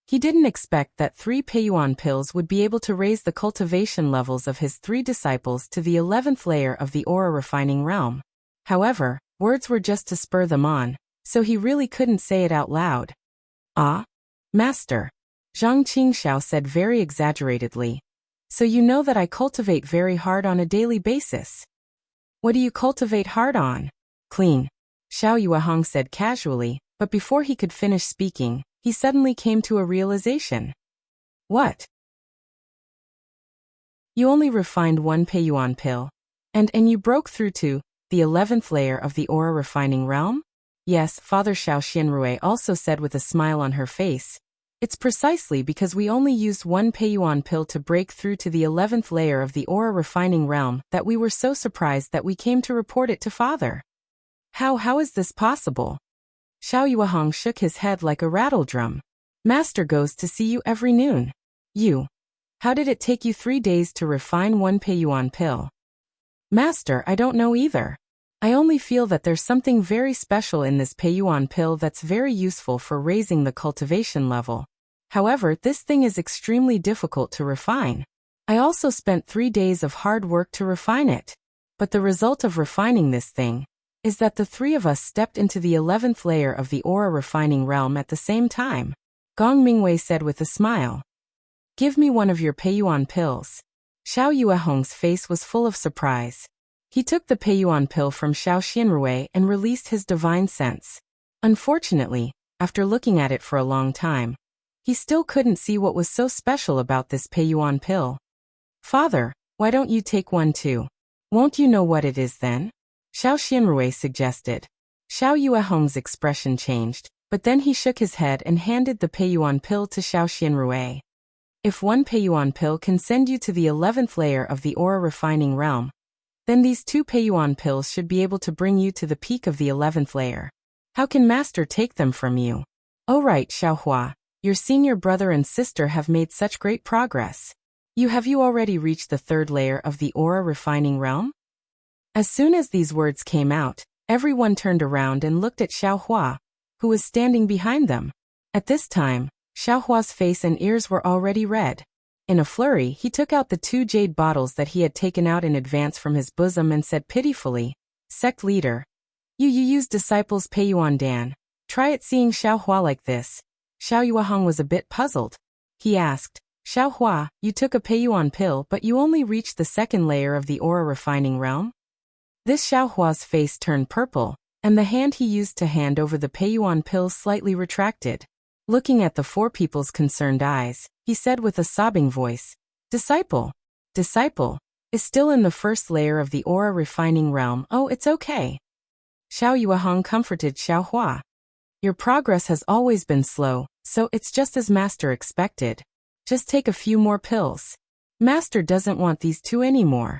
S1: He didn't expect that 3 Peiyuan pills would be able to raise the cultivation levels of his 3 disciples to the 11th layer of the aura refining realm. However, words were just to spur them on, so he really couldn't say it out loud. Ah? Master. Zhang Qingxiao said very exaggeratedly. So you know that I cultivate very hard on a daily basis. What do you cultivate hard on? Clean. Xiao Yueheng said casually, but before he could finish speaking, he suddenly came to a realization. What? You only refined 1 Peiyuan pill. And you broke through to the 11th layer of the aura refining realm? Yes, Father Xiao Xianrui also said with a smile on her face. It's precisely because we only used 1 Peiyuan pill to break through to the 11th layer of the aura refining realm that we were so surprised that we came to report it to Father. How is this possible? Xiao Yueheng shook his head like a rattle drum. Master goes to see you every noon. How did it take you 3 days to refine 1 Peiyuan pill? Master, I don't know either. I only feel that there's something very special in this Peiyuan pill that's very useful for raising the cultivation level. However, this thing is extremely difficult to refine. I also spent 3 days of hard work to refine it. But the result of refining this thing is that the 3 of us stepped into the 11th layer of the aura refining realm at the same time. Gong Mingwei said with a smile. Give me one of your Peiyuan pills. Xiao Yueheng's face was full of surprise. He took the Peiyuan pill from Xiao Xianrui and released his divine sense. Unfortunately, after looking at it for a long time, he still couldn't see what was so special about this Peiyuan pill. Father, why don't you take one too? Won't you know what it is then? Xiao Xianrui suggested. Xiao Yueheng's expression changed, but then he shook his head and handed the Peiyuan pill to Xiao Xianrui. If 1 Peiyuan pill can send you to the 11th layer of the aura refining realm, then these 2 Peiyuan pills should be able to bring you to the peak of the 11th layer. How can Master take them from you? Oh right, Xiaohua, your senior brother and sister have made such great progress. Have you already reached the 3rd layer of the aura refining realm? As soon as these words came out, everyone turned around and looked at Xiaohua, who was standing behind them. At this time, Xiaohua's face and ears were already red. In a flurry, he took out the 2 jade bottles that he had taken out in advance from his bosom and said pitifully, Sect leader. You used disciples Peiyuan Dan. Try it seeing Xiaohua like this. Xiao Yueheng was a bit puzzled. He asked, Xiaohua, you took a Peiyuan pill but you only reached the 2nd layer of the aura refining realm? This Xiaohua's face turned purple, and the hand he used to hand over the Peiyuan pill slightly retracted. Looking at the 4 people's concerned eyes, he said with a sobbing voice, Disciple is still in the 1st layer of the aura refining realm. Oh, it's okay. Xiao Yueheng comforted Xiaohua. Your progress has always been slow, so it's just as Master expected. Just take a few more pills. Master doesn't want these 2 anymore.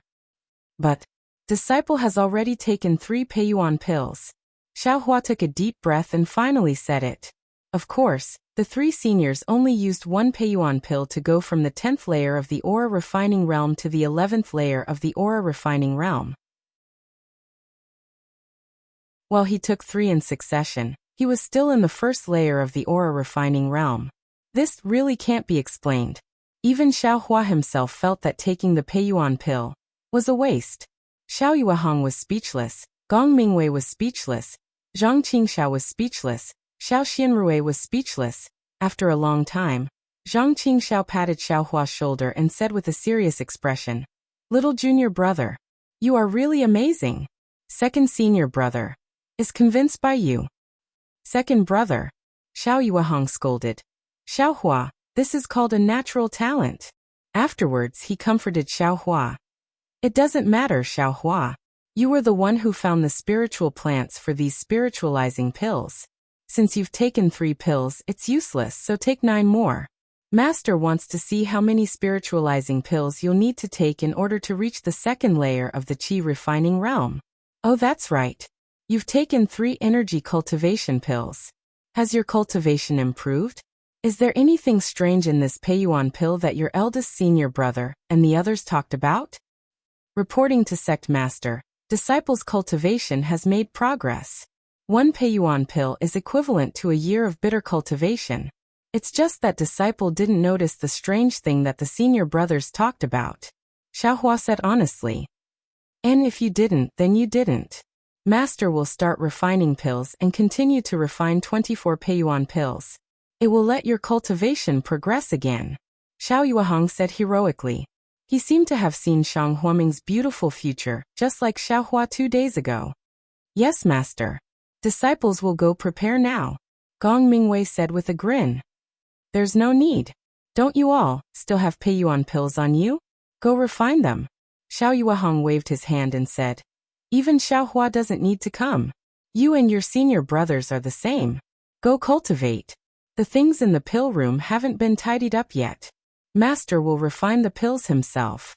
S1: But Disciple has already taken 3 Peiyuan pills. Xiaohua took a deep breath and finally said it. Of course, the 3 seniors only used 1 Peiyuan pill to go from the 10th layer of the aura refining realm to the 11th layer of the aura refining realm. While he took 3 in succession, he was still in the 1st layer of the aura refining realm. This really can't be explained. Even Xiaohua himself felt that taking the Peiyuan pill was a waste. Xiao Yueheng was speechless, Gong Mingwei was speechless, Zhang Qingxiao was speechless, Xiao Xianrui was speechless. After a long time, Zhang Qingxiao patted Xiaohua's shoulder and said with a serious expression, Little junior brother, you are really amazing. Second senior brother, is convinced by you. Second brother. Xiao Yuehong scolded. Xiao Hua, this is called a natural talent. Afterwards he comforted Xiao Hua. It doesn't matter, Xiao Hua. You were the one who found the spiritual plants for these spiritualizing pills. Since you've taken 3 pills, it's useless, so take 9 more. Master wants to see how many spiritualizing pills you'll need to take in order to reach the second layer of the qi refining realm. Oh, that's right. You've taken 3 energy cultivation pills. Has your cultivation improved? Is there anything strange in this Peiyuan pill that your eldest senior brother and the others talked about? Reporting to Sect Master, disciples' cultivation has made progress. 1 Peiyuan pill is equivalent to a year of bitter cultivation. It's just that disciple didn't notice the strange thing that the senior brothers talked about. Xiao Hua said honestly. And if you didn't, then you didn't. Master will start refining pills and continue to refine 24 Peiyuan pills. It will let your cultivation progress again. Xiao Yuehong said heroically. He seemed to have seen Shang Huoming's beautiful future, just like Xiao Hua 2 days ago. Yes, Master. Disciples will go prepare now, Gong Mingwei said with a grin. There's no need. Don't you all still have Peiyuan pills on you? Go refine them. Xiao Yuehong waved his hand and said. Even Xiao Hua doesn't need to come. You and your senior brothers are the same. Go cultivate. The things in the pill room haven't been tidied up yet. Master will refine the pills himself.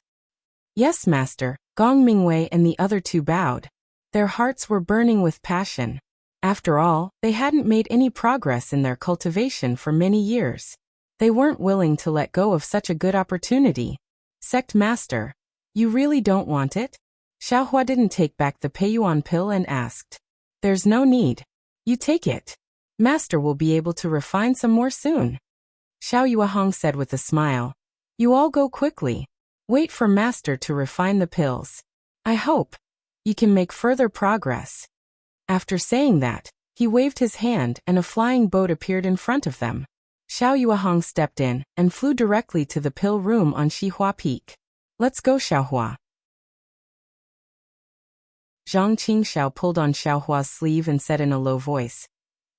S1: Yes, Master, Gong Mingwei and the other 2 bowed. Their hearts were burning with passion. After all, they hadn't made any progress in their cultivation for many years. They weren't willing to let go of such a good opportunity. Sect Master, you really don't want it? Xiao Hua didn't take back the Peiyuan pill and asked. There's no need. You take it. Master will be able to refine some more soon. Xiao Yuehong said with a smile. You all go quickly. Wait for Master to refine the pills. I hope you can make further progress. After saying that, he waved his hand and a flying boat appeared in front of them. Xiao Yuehong stepped in and flew directly to the pill room on Xihua Peak. Let's go, Xiao Hua. Zhang Qingxiao pulled on Xiao Hua's sleeve and said in a low voice.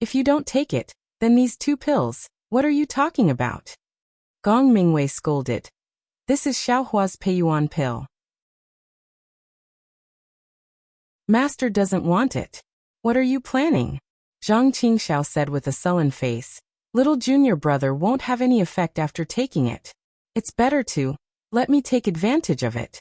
S1: If you don't take it, then these 2 pills, what are you talking about? Gong Mingwei scolded. This is Xiao Hua's Peiyuan pill. Master doesn't want it. What are you planning? Zhang Qingxiao said with a sullen face. Little junior brother won't have any effect after taking it. It's better to let me take advantage of it.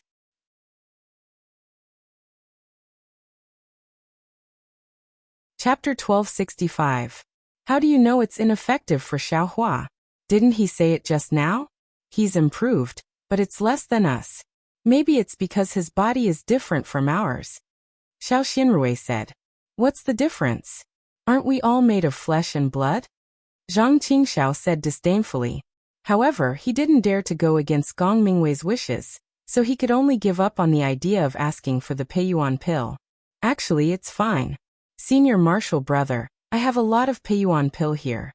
S1: Chapter 1265. How do you know it's ineffective for Xiao Hua? Didn't he say it just now? He's improved, but it's less than us. Maybe it's because his body is different from ours. Xiao Xinrui said. What's the difference? Aren't we all made of flesh and blood? Zhang Qingxiao said disdainfully. However, he didn't dare to go against Gong Mingwei's wishes, so he could only give up on the idea of asking for the Peiyuan pill. Actually, it's fine. Senior Marshal brother, I have a lot of Peiyuan pill here.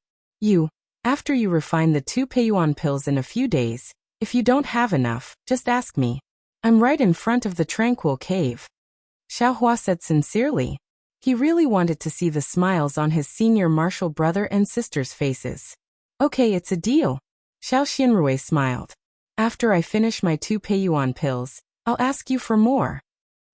S1: After you refine the 2 Peiyuan pills in a few days, if you don't have enough, just ask me. I'm right in front of the tranquil cave. Xiao Hua said sincerely. He really wanted to see the smiles on his senior Marshal brother and sister's faces. Okay, it's a deal. Xiao Xinrui smiled. After I finish my 2 Peiyuan pills, I'll ask you for more.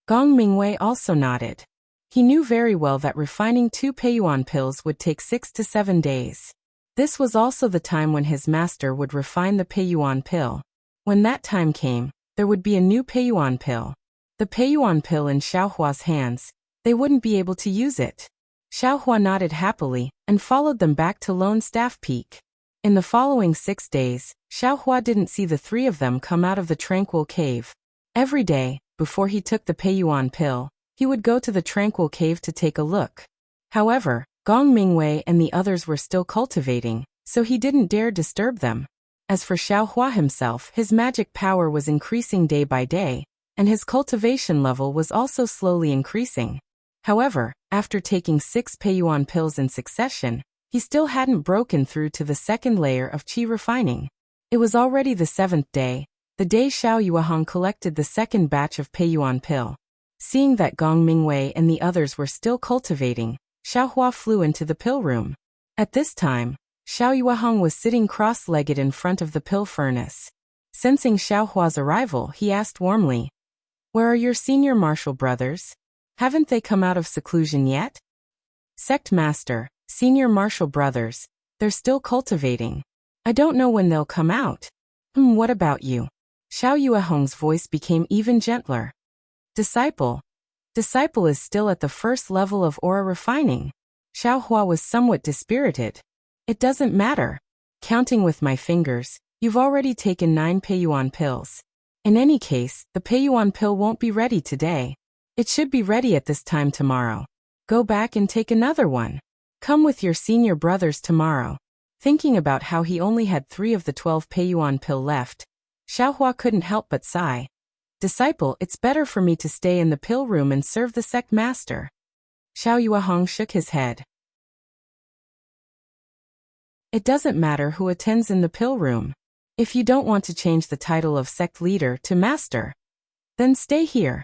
S1: Gong Mingwei also nodded. He knew very well that refining 2 Peiyuan pills would take 6 to 7 days. This was also the time when his master would refine the Peiyuan pill. When that time came, there would be a new Peiyuan pill. The Peiyuan pill in Xiao Hua's hands, they wouldn't be able to use it. Xiao Hua nodded happily and followed them back to Lone Staff Peak. In the following 6 days, Xiao Hua didn't see the 3 of them come out of the tranquil cave. Every day, before he took the Peiyuan pill, he would go to the tranquil cave to take a look. However, Gong Mingwei and the others were still cultivating, so he didn't dare disturb them. As for Xiao Hua himself, his magic power was increasing day by day, and his cultivation level was also slowly increasing. However, after taking 6 Peiyuan pills in succession, he still hadn't broken through to the second layer of qi refining. It was already the 7th day, the day Xiao Yuehong collected the second batch of Peiyuan pill. Seeing that Gong Mingwei and the others were still cultivating, Xiaohua flew into the pill room. At this time, Xiao Yuehong was sitting cross-legged in front of the pill furnace. Sensing Xiaohua's arrival, he asked warmly, "Where are your senior martial brothers? Haven't they come out of seclusion yet?" "Sect Master, senior martial brothers, they're still cultivating. I don't know when they'll come out." What about you?" Xiao Yuehong's voice became even gentler. Disciple is still at the first level of aura refining." Xiaohua was somewhat dispirited. "It doesn't matter. Counting with my fingers, you've already taken 9 Peiyuan pills. In any case, the Peiyuan pill won't be ready today. It should be ready at this time tomorrow. Go back and take another one. Come with your senior brothers tomorrow." Thinking about how he only had 3 of the 12 Peiyuan pill left, Xiaohua couldn't help but sigh. "Disciple, it's better for me to stay in the pill room and serve the sect master." Xiao Yuehong shook his head. "It doesn't matter who attends in the pill room. If you don't want to change the title of sect leader to master, then stay here."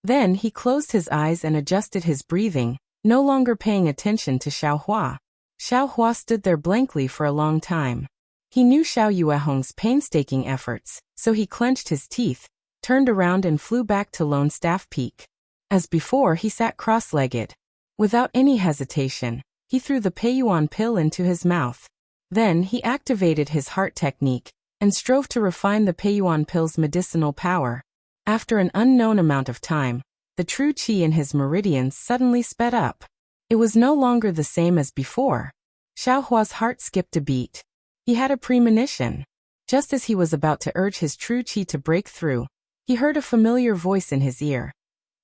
S1: Then he closed his eyes and adjusted his breathing, no longer paying attention to Xiaohua. Xiaohua stood there blankly for a long time. He knew Xiao Yuehong's painstaking efforts, so he clenched his teeth, turned around and flew back to Lone Staff Peak. As before, he sat cross-legged. Without any hesitation, he threw the Peiyuan pill into his mouth. Then he activated his heart technique and strove to refine the Peiyuan pill's medicinal power. After an unknown amount of time, the true qi in his meridians suddenly sped up. It was no longer the same as before. Xiaohua's heart skipped a beat. He had a premonition. Just as he was about to urge his true qi to break through, he heard a familiar voice in his ear.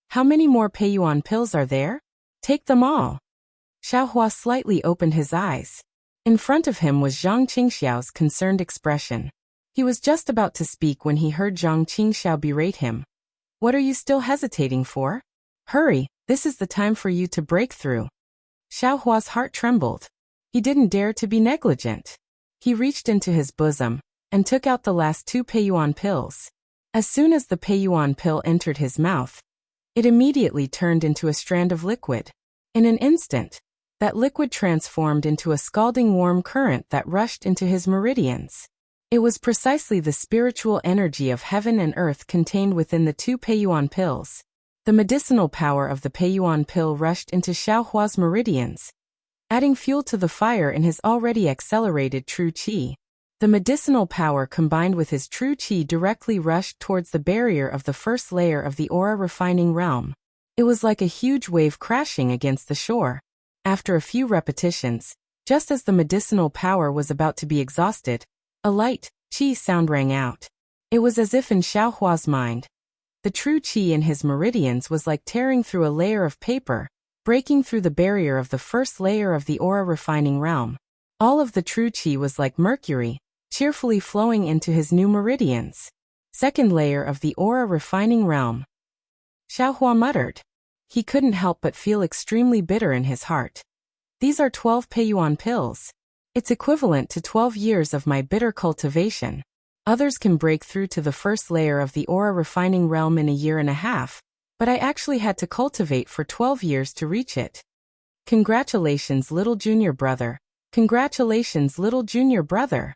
S1: "How many more Peiyuan pills are there? Take them all." Xiaohua slightly opened his eyes. In front of him was Zhang Qingxiao's concerned expression. He was just about to speak when he heard Zhang Qingxiao berate him. "What are you still hesitating for? Hurry, this is the time for you to break through." Xiaohua's heart trembled. He didn't dare to be negligent. He reached into his bosom and took out the last 2 Peiyuan pills. As soon as the Peiyuan pill entered his mouth, it immediately turned into a strand of liquid. In an instant, that liquid transformed into a scalding warm current that rushed into his meridians. It was precisely the spiritual energy of heaven and earth contained within the 2 Peiyuan pills. The medicinal power of the Peiyuan pill rushed into Xiaohua's meridians, adding fuel to the fire in his already accelerated true qi. The medicinal power combined with his true qi directly rushed towards the barrier of the first layer of the aura refining realm. It was like a huge wave crashing against the shore. After a few repetitions, just as the medicinal power was about to be exhausted, a light, qi sound rang out. It was as if in Xiaohua's mind, the true qi in his meridians was like tearing through a layer of paper, breaking through the barrier of the first layer of the aura refining realm. All of the true qi was like mercury, cheerfully flowing into his new meridians. Second layer of the aura refining realm. Xiaohua muttered. He couldn't help but feel extremely bitter in his heart. These are 12 Peiyuan pills. It's equivalent to 12 years of my bitter cultivation. Others can break through to the first layer of the aura refining realm in a year and a half, but I actually had to cultivate for 12 years to reach it. Congratulations, little junior brother. Congratulations, little junior brother.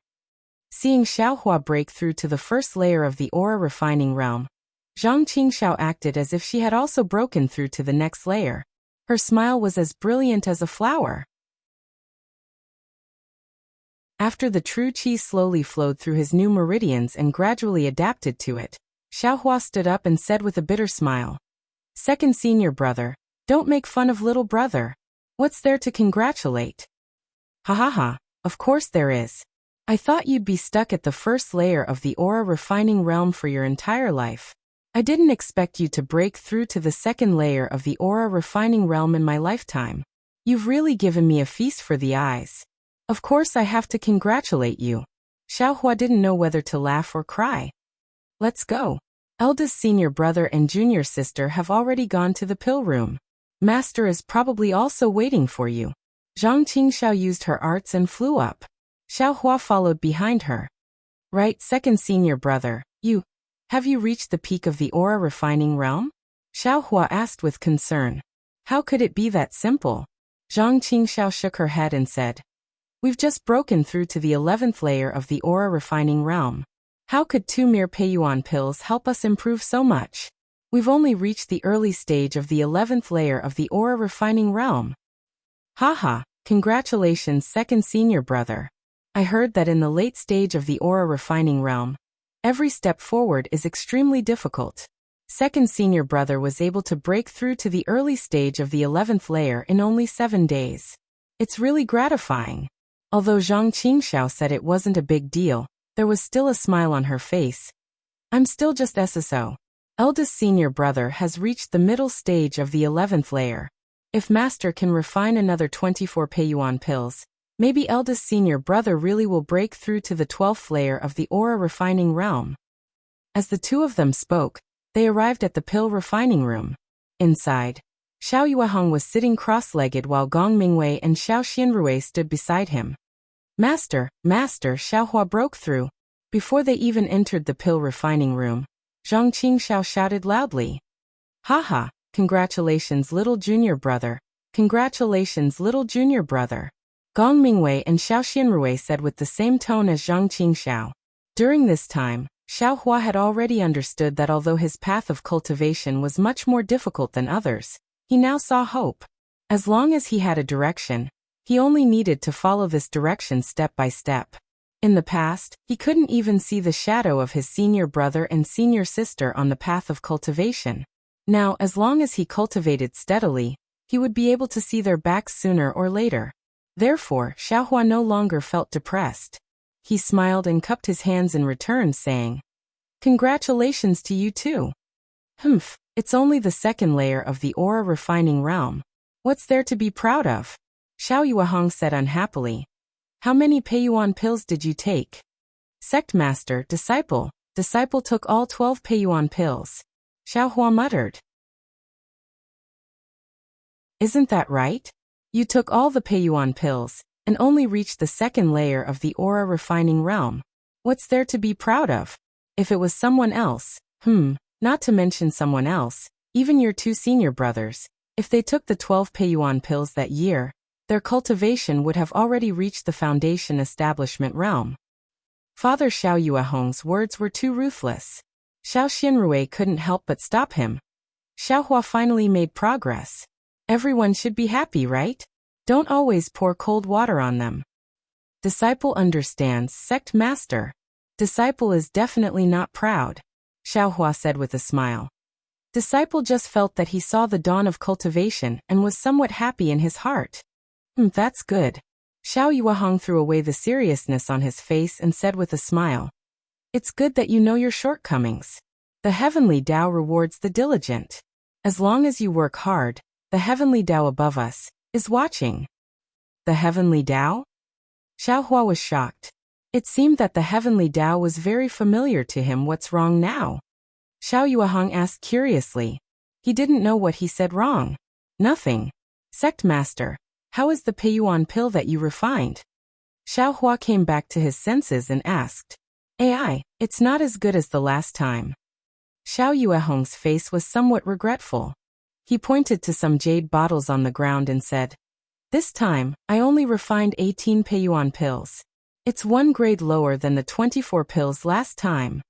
S1: Seeing Xiaohua break through to the first layer of the aura refining realm, Zhang Qingxiao acted as if she had also broken through to the next layer. Her smile was as brilliant as a flower. After the true qi slowly flowed through his new meridians and gradually adapted to it, Xiaohua stood up and said with a bitter smile, "Second senior brother, don't make fun of little brother. What's there to congratulate?" "Ha ha ha, of course there is. I thought you'd be stuck at the first layer of the aura refining realm for your entire life. I didn't expect you to break through to the second layer of the aura refining realm in my lifetime. You've really given me a feast for the eyes. Of course I have to congratulate you." Xiaohua didn't know whether to laugh or cry. "Let's go. Eldest senior brother and junior sister have already gone to the pill room. Master is probably also waiting for you." Zhang Qingxiao used her arts and flew up. Xiaohua followed behind her. "Right, second senior brother, have you reached the peak of the aura refining realm?" Xiaohua asked with concern. How could it be that simple? Zhang Qingxiao shook her head and said, we've just broken through to the 11th layer of the aura refining realm. How could 2 mere Peiyuan pills help us improve so much? We've only reached the early stage of the 11th layer of the aura refining realm. Haha, congratulations second senior brother. I heard that in the late stage of the aura refining realm, every step forward is extremely difficult. Second senior brother was able to break through to the early stage of the 11th layer in only 7 days. It's really gratifying. Although Zhang Qingxiao said it wasn't a big deal, there was still a smile on her face. I'm still just SSO. Eldest senior brother has reached the middle stage of the 11th layer. If master can refine another 24 Peiyuan pills, maybe eldest senior brother really will break through to the 12th layer of the aura refining realm. As the two of them spoke, they arrived at the pill refining room. Inside, Xiao Yueheng was sitting cross-legged while Gong Mingwei and Xiao Xianrui stood beside him. Master, Xiaohua broke through. Before they even entered the pill refining room, Zhang Qingxiao shouted loudly. Haha, congratulations little junior brother. Congratulations little junior brother. Gong Mingwei and Xiao Xianrui said with the same tone as Zhang Qingxiao. During this time, Xiaohua had already understood that although his path of cultivation was much more difficult than others, he now saw hope. As long as he had a direction, he only needed to follow this direction step by step. In the past, he couldn't even see the shadow of his senior brother and senior sister on the path of cultivation. Now, as long as he cultivated steadily, he would be able to see their backs sooner or later. Therefore, Xiaohua no longer felt depressed. He smiled and cupped his hands in return, saying, Congratulations to you too. It's only the 2nd layer of the aura refining realm. What's there to be proud of? Xiao Yueheng said unhappily. How many Peiyuan pills did you take? Sect master, disciple took all 12 Peiyuan pills. Xiaohua muttered. Isn't that right? You took all the Peiyuan pills, and only reached the 2nd layer of the aura refining realm. What's there to be proud of? If it was someone else, not to mention someone else, even your 2 senior brothers, if they took the 12 Peiyuan pills that year, their cultivation would have already reached the foundation establishment realm. Father Xiao Yueheng's words were too ruthless. Xiao Xianrui couldn't help but stop him. Xiaohua finally made progress. Everyone should be happy, right? Don't always pour cold water on them. Disciple understands, sect master. Disciple is definitely not proud, Xiaohua said with a smile. Disciple just felt that he saw the dawn of cultivation and was somewhat happy in his heart. That's good. Xiao Yueheng threw away the seriousness on his face and said with a smile. It's good that you know your shortcomings. The heavenly Tao rewards the diligent. As long as you work hard, the heavenly Tao above us is watching. The heavenly Tao? Xiaohua was shocked. It seemed that the heavenly Tao was very familiar to him. What's wrong now? Xiao Yueheng asked curiously. He didn't know what he said wrong. Nothing. Sect master, how is the Peiyuan pill that you refined? Xiaohua came back to his senses and asked. AI, it's not as good as the last time. Xiao Yueheng's face was somewhat regretful. He pointed to some jade bottles on the ground and said, This time, I only refined 18 Peiyuan pills. It's 1 grade lower than the 24 pills last time.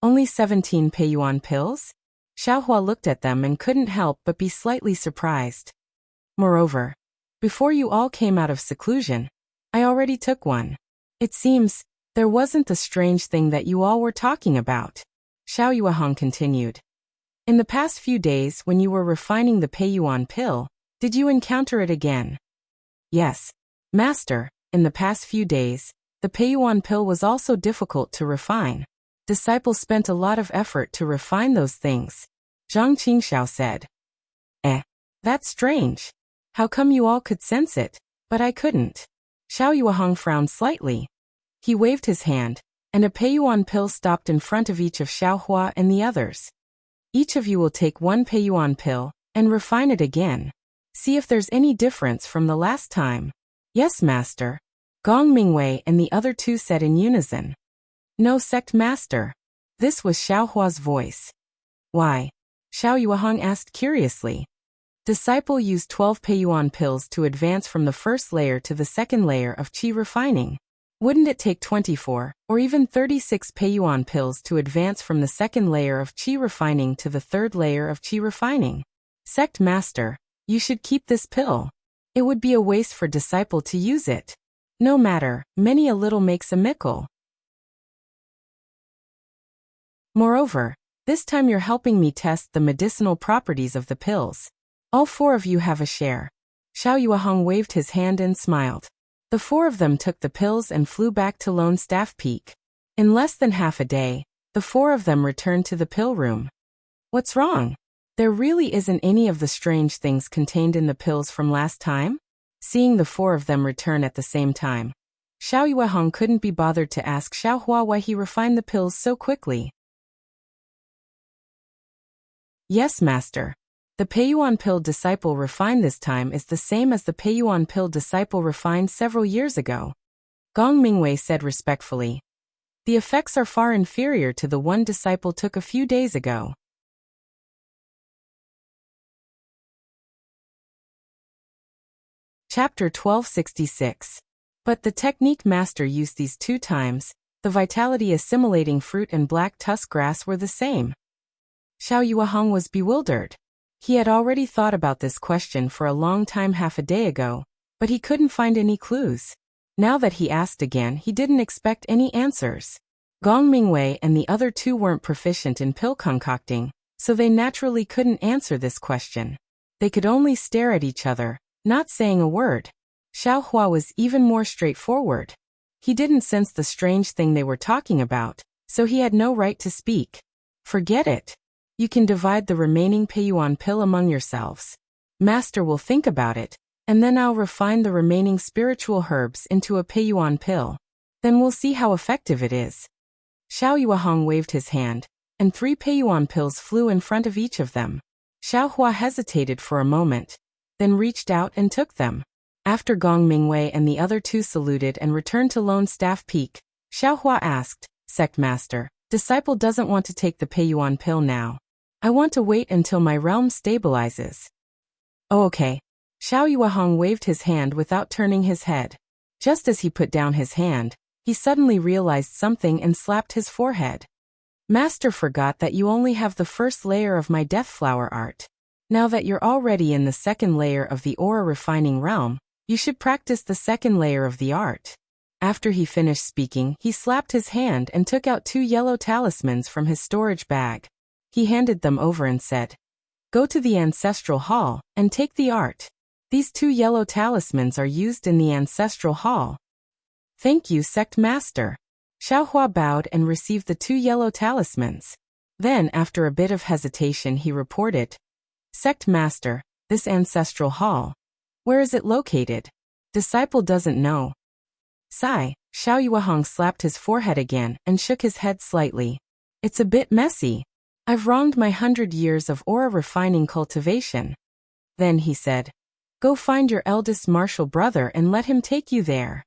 S1: Only 17 Peiyuan pills? Xiaohua looked at them and couldn't help but be slightly surprised. Moreover, before you all came out of seclusion, I already took one. It seems, there wasn't the strange thing that you all were talking about. Xiao Yueheng continued. In the past few days when you were refining the Peiyuan pill, did you encounter it again? Yes, master, in the past few days, the Peiyuan pill was also difficult to refine. Disciple spent a lot of effort to refine those things. Zhang Qingxiao said. That's strange. How come you all could sense it, but I couldn't? Xiao Yueheng frowned slightly. He waved his hand, and a Peiyuan pill stopped in front of each of Xiaohua and the others. Each of you will take 1 Peiyuan pill, and refine it again. See if there's any difference from the last time. Yes, master. Gong Mingwei and the other 2 said in unison. No, sect master. This was Xiaohua's voice. Why? Xiao Yuehong asked curiously. Disciple used 12 Peiyuan pills to advance from the first layer to the second layer of qi refining. Wouldn't it take 24, or even 36 Peiyuan pills to advance from the second layer of qi refining to the third layer of qi refining? Sect Master, you should keep this pill. It would be a waste for disciple to use it. No matter, many a little makes a mickle. Moreover, this time you're helping me test the medicinal properties of the pills. All 4 of you have a share. Xiao Yuehong waved his hand and smiled. The 4 of them took the pills and flew back to Lone Staff Peak. In less than half a day, the 4 of them returned to the pill room. What's wrong? There really isn't any of the strange things contained in the pills from last time? Seeing the 4 of them return at the same time, Xiao Yuehong couldn't be bothered to ask Xiao Hua why he refined the pills so quickly. Yes, Master. The Peiyuan pill disciple refined this time is the same as the Peiyuan pill disciple refined several years ago. Gong Mingwei said respectfully. The effects are far inferior to the one disciple took a few days ago. Chapter 1266. But the technique Master used these 2 times, the vitality assimilating fruit and black tusk grass were the same. Xiao Yuehong was bewildered. He had already thought about this question for a long time half a day ago, but he couldn't find any clues. Now that he asked again, he didn't expect any answers. Gong Mingwei and the other 2 weren't proficient in pill concocting, so they naturally couldn't answer this question. They could only stare at each other, not saying a word. Xiao Hua was even more straightforward. He didn't sense the strange thing they were talking about, so he had no right to speak. Forget it. You can divide the remaining Peiyuan pill among yourselves. Master will think about it, and then I'll refine the remaining spiritual herbs into a Peiyuan pill. Then we'll see how effective it is. Xiao Yuehong waved his hand, and 3 Peiyuan pills flew in front of each of them. Xiao Hua hesitated for a moment, then reached out and took them. After Gong Mingwei and the other 2 saluted and returned to Lone Staff Peak, Xiao Hua asked, Sect Master, disciple doesn't want to take the Peiyuan pill now. I want to wait until my realm stabilizes. Oh, okay. Xiao Yuehong waved his hand without turning his head. Just as he put down his hand, he suddenly realized something and slapped his forehead. Master forgot that you only have the first layer of my death flower art. Now that you're already in the second layer of the aura refining realm, you should practice the second layer of the art. After he finished speaking, he slapped his hand and took out 2 yellow talismans from his storage bag. He handed them over and said, Go to the Ancestral Hall and take the art. These 2 yellow talismans are used in the Ancestral Hall. Thank you, Sect Master. Xiao Hua bowed and received the 2 yellow talismans. Then, after a bit of hesitation, he reported, Sect Master, this Ancestral Hall. Where is it located? Disciple doesn't know. Sigh, Xiao Yuehong slapped his forehead again and shook his head slightly. It's a bit messy. I've wronged my 100 years of aura refining cultivation. Then he said, Go find your eldest martial brother and let him take you there.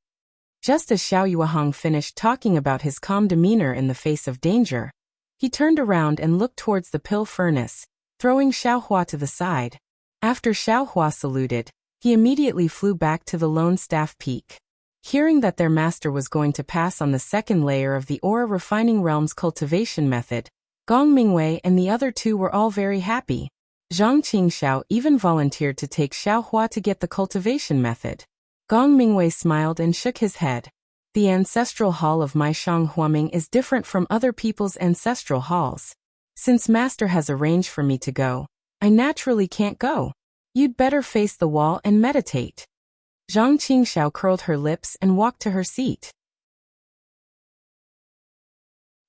S1: Just as Xiao Yuehong finished talking about his calm demeanor in the face of danger, he turned around and looked towards the pill furnace, throwing Xiao Hua to the side. After Xiao Hua saluted, he immediately flew back to the Lone Staff Peak. Hearing that their master was going to pass on the second layer of the aura refining realm's cultivation method, Gong Mingwei and the other 2 were all very happy. Zhang Qingxiao even volunteered to take Xiao Hua to get the cultivation method. Gong Mingwei smiled and shook his head. The ancestral hall of my Shang Huaming is different from other people's ancestral halls. Since Master has arranged for me to go, I naturally can't go. You'd better face the wall and meditate. Zhang Qingxiao curled her lips and walked to her seat.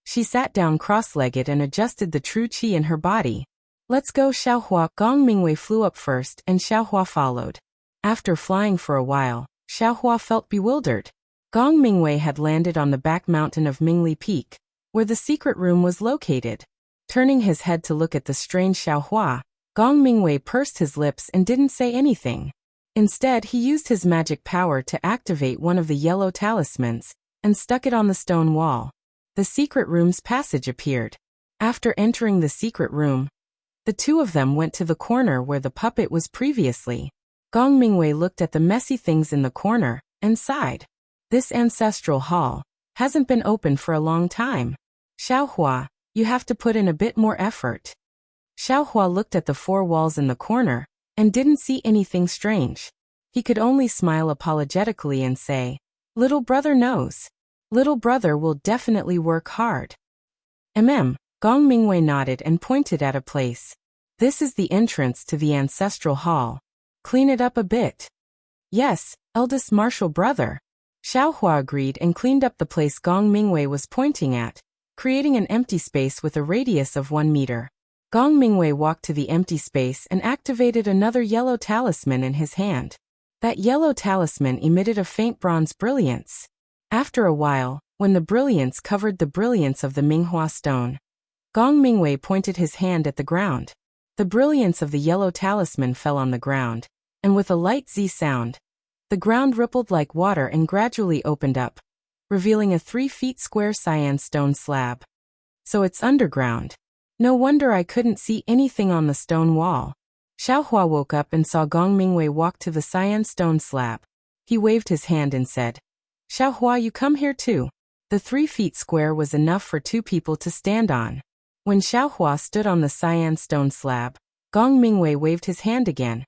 S1: She sat down cross-legged and adjusted the true qi in her body. Let's go, Xiao Hua. Gong Mingwei flew up first and Xiao Hua followed. After flying for a while, Xiao Hua felt bewildered. Gong Mingwei had landed on the back mountain of Mingli Peak, where the secret room was located. Turning his head to look at the strange Xiao Hua, Gong Mingwei pursed his lips and didn't say anything. Instead, he used his magic power to activate one of the yellow talismans and stuck it on the stone wall. The secret room's passage appeared. After entering the secret room, The two of them went to the corner where the puppet was previously. Gong Mingwei looked at the messy things in the corner and sighed. This ancestral hall hasn't been open for a long time. Xiaohua, you have to put in a bit more effort. Xiaohua looked at the four walls in the corner and didn't see anything strange. He could only smile apologetically and say, "Little brother knows. Little brother will definitely work hard." Gong Mingwei nodded and pointed at a place. "This is the entrance to the ancestral hall. Clean it up a bit." "Yes, eldest martial brother." Xiaohua agreed and cleaned up the place Gong Mingwei was pointing at, creating an empty space with a radius of 1 meter. Gong Mingwei walked to the empty space and activated another yellow talisman in his hand. That yellow talisman emitted a faint bronze brilliance. After a while, when the brilliance covered the brilliance of the Minghua stone, Gong Mingwei pointed his hand at the ground. The brilliance of the yellow talisman fell on the ground, and with a light Z sound, the ground rippled like water and gradually opened up, revealing a 3 feet square cyan stone slab. So it's underground. No wonder I couldn't see anything on the stone wall. Xiaohua woke up and saw Gong Mingwei walk to the cyan stone slab. He waved his hand and said, "Xiaohua, you come here too." The 3 feet square was enough for 2 people to stand on. When Xiaohua stood on the cyan stone slab, Gong Mingwei waved his hand again,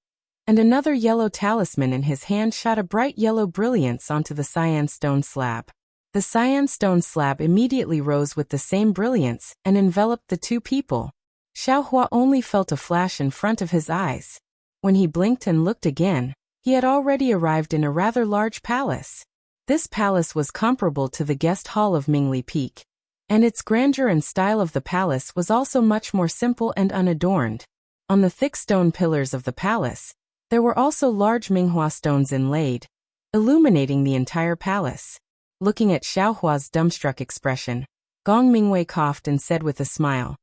S1: and another yellow talisman in his hand shot a bright yellow brilliance onto the cyan stone slab. The cyan stone slab immediately rose with the same brilliance and enveloped the 2 people. Xiaohua only felt a flash in front of his eyes. When he blinked and looked again, he had already arrived in a rather large palace. This palace was comparable to the guest hall of Mingli Peak, and its grandeur and style of the palace was also much more simple and unadorned. On the thick stone pillars of the palace, there were also large Minghua stones inlaid, illuminating the entire palace. Looking at Xiaohua's dumbstruck expression, Gong Mingwei coughed and said with a smile,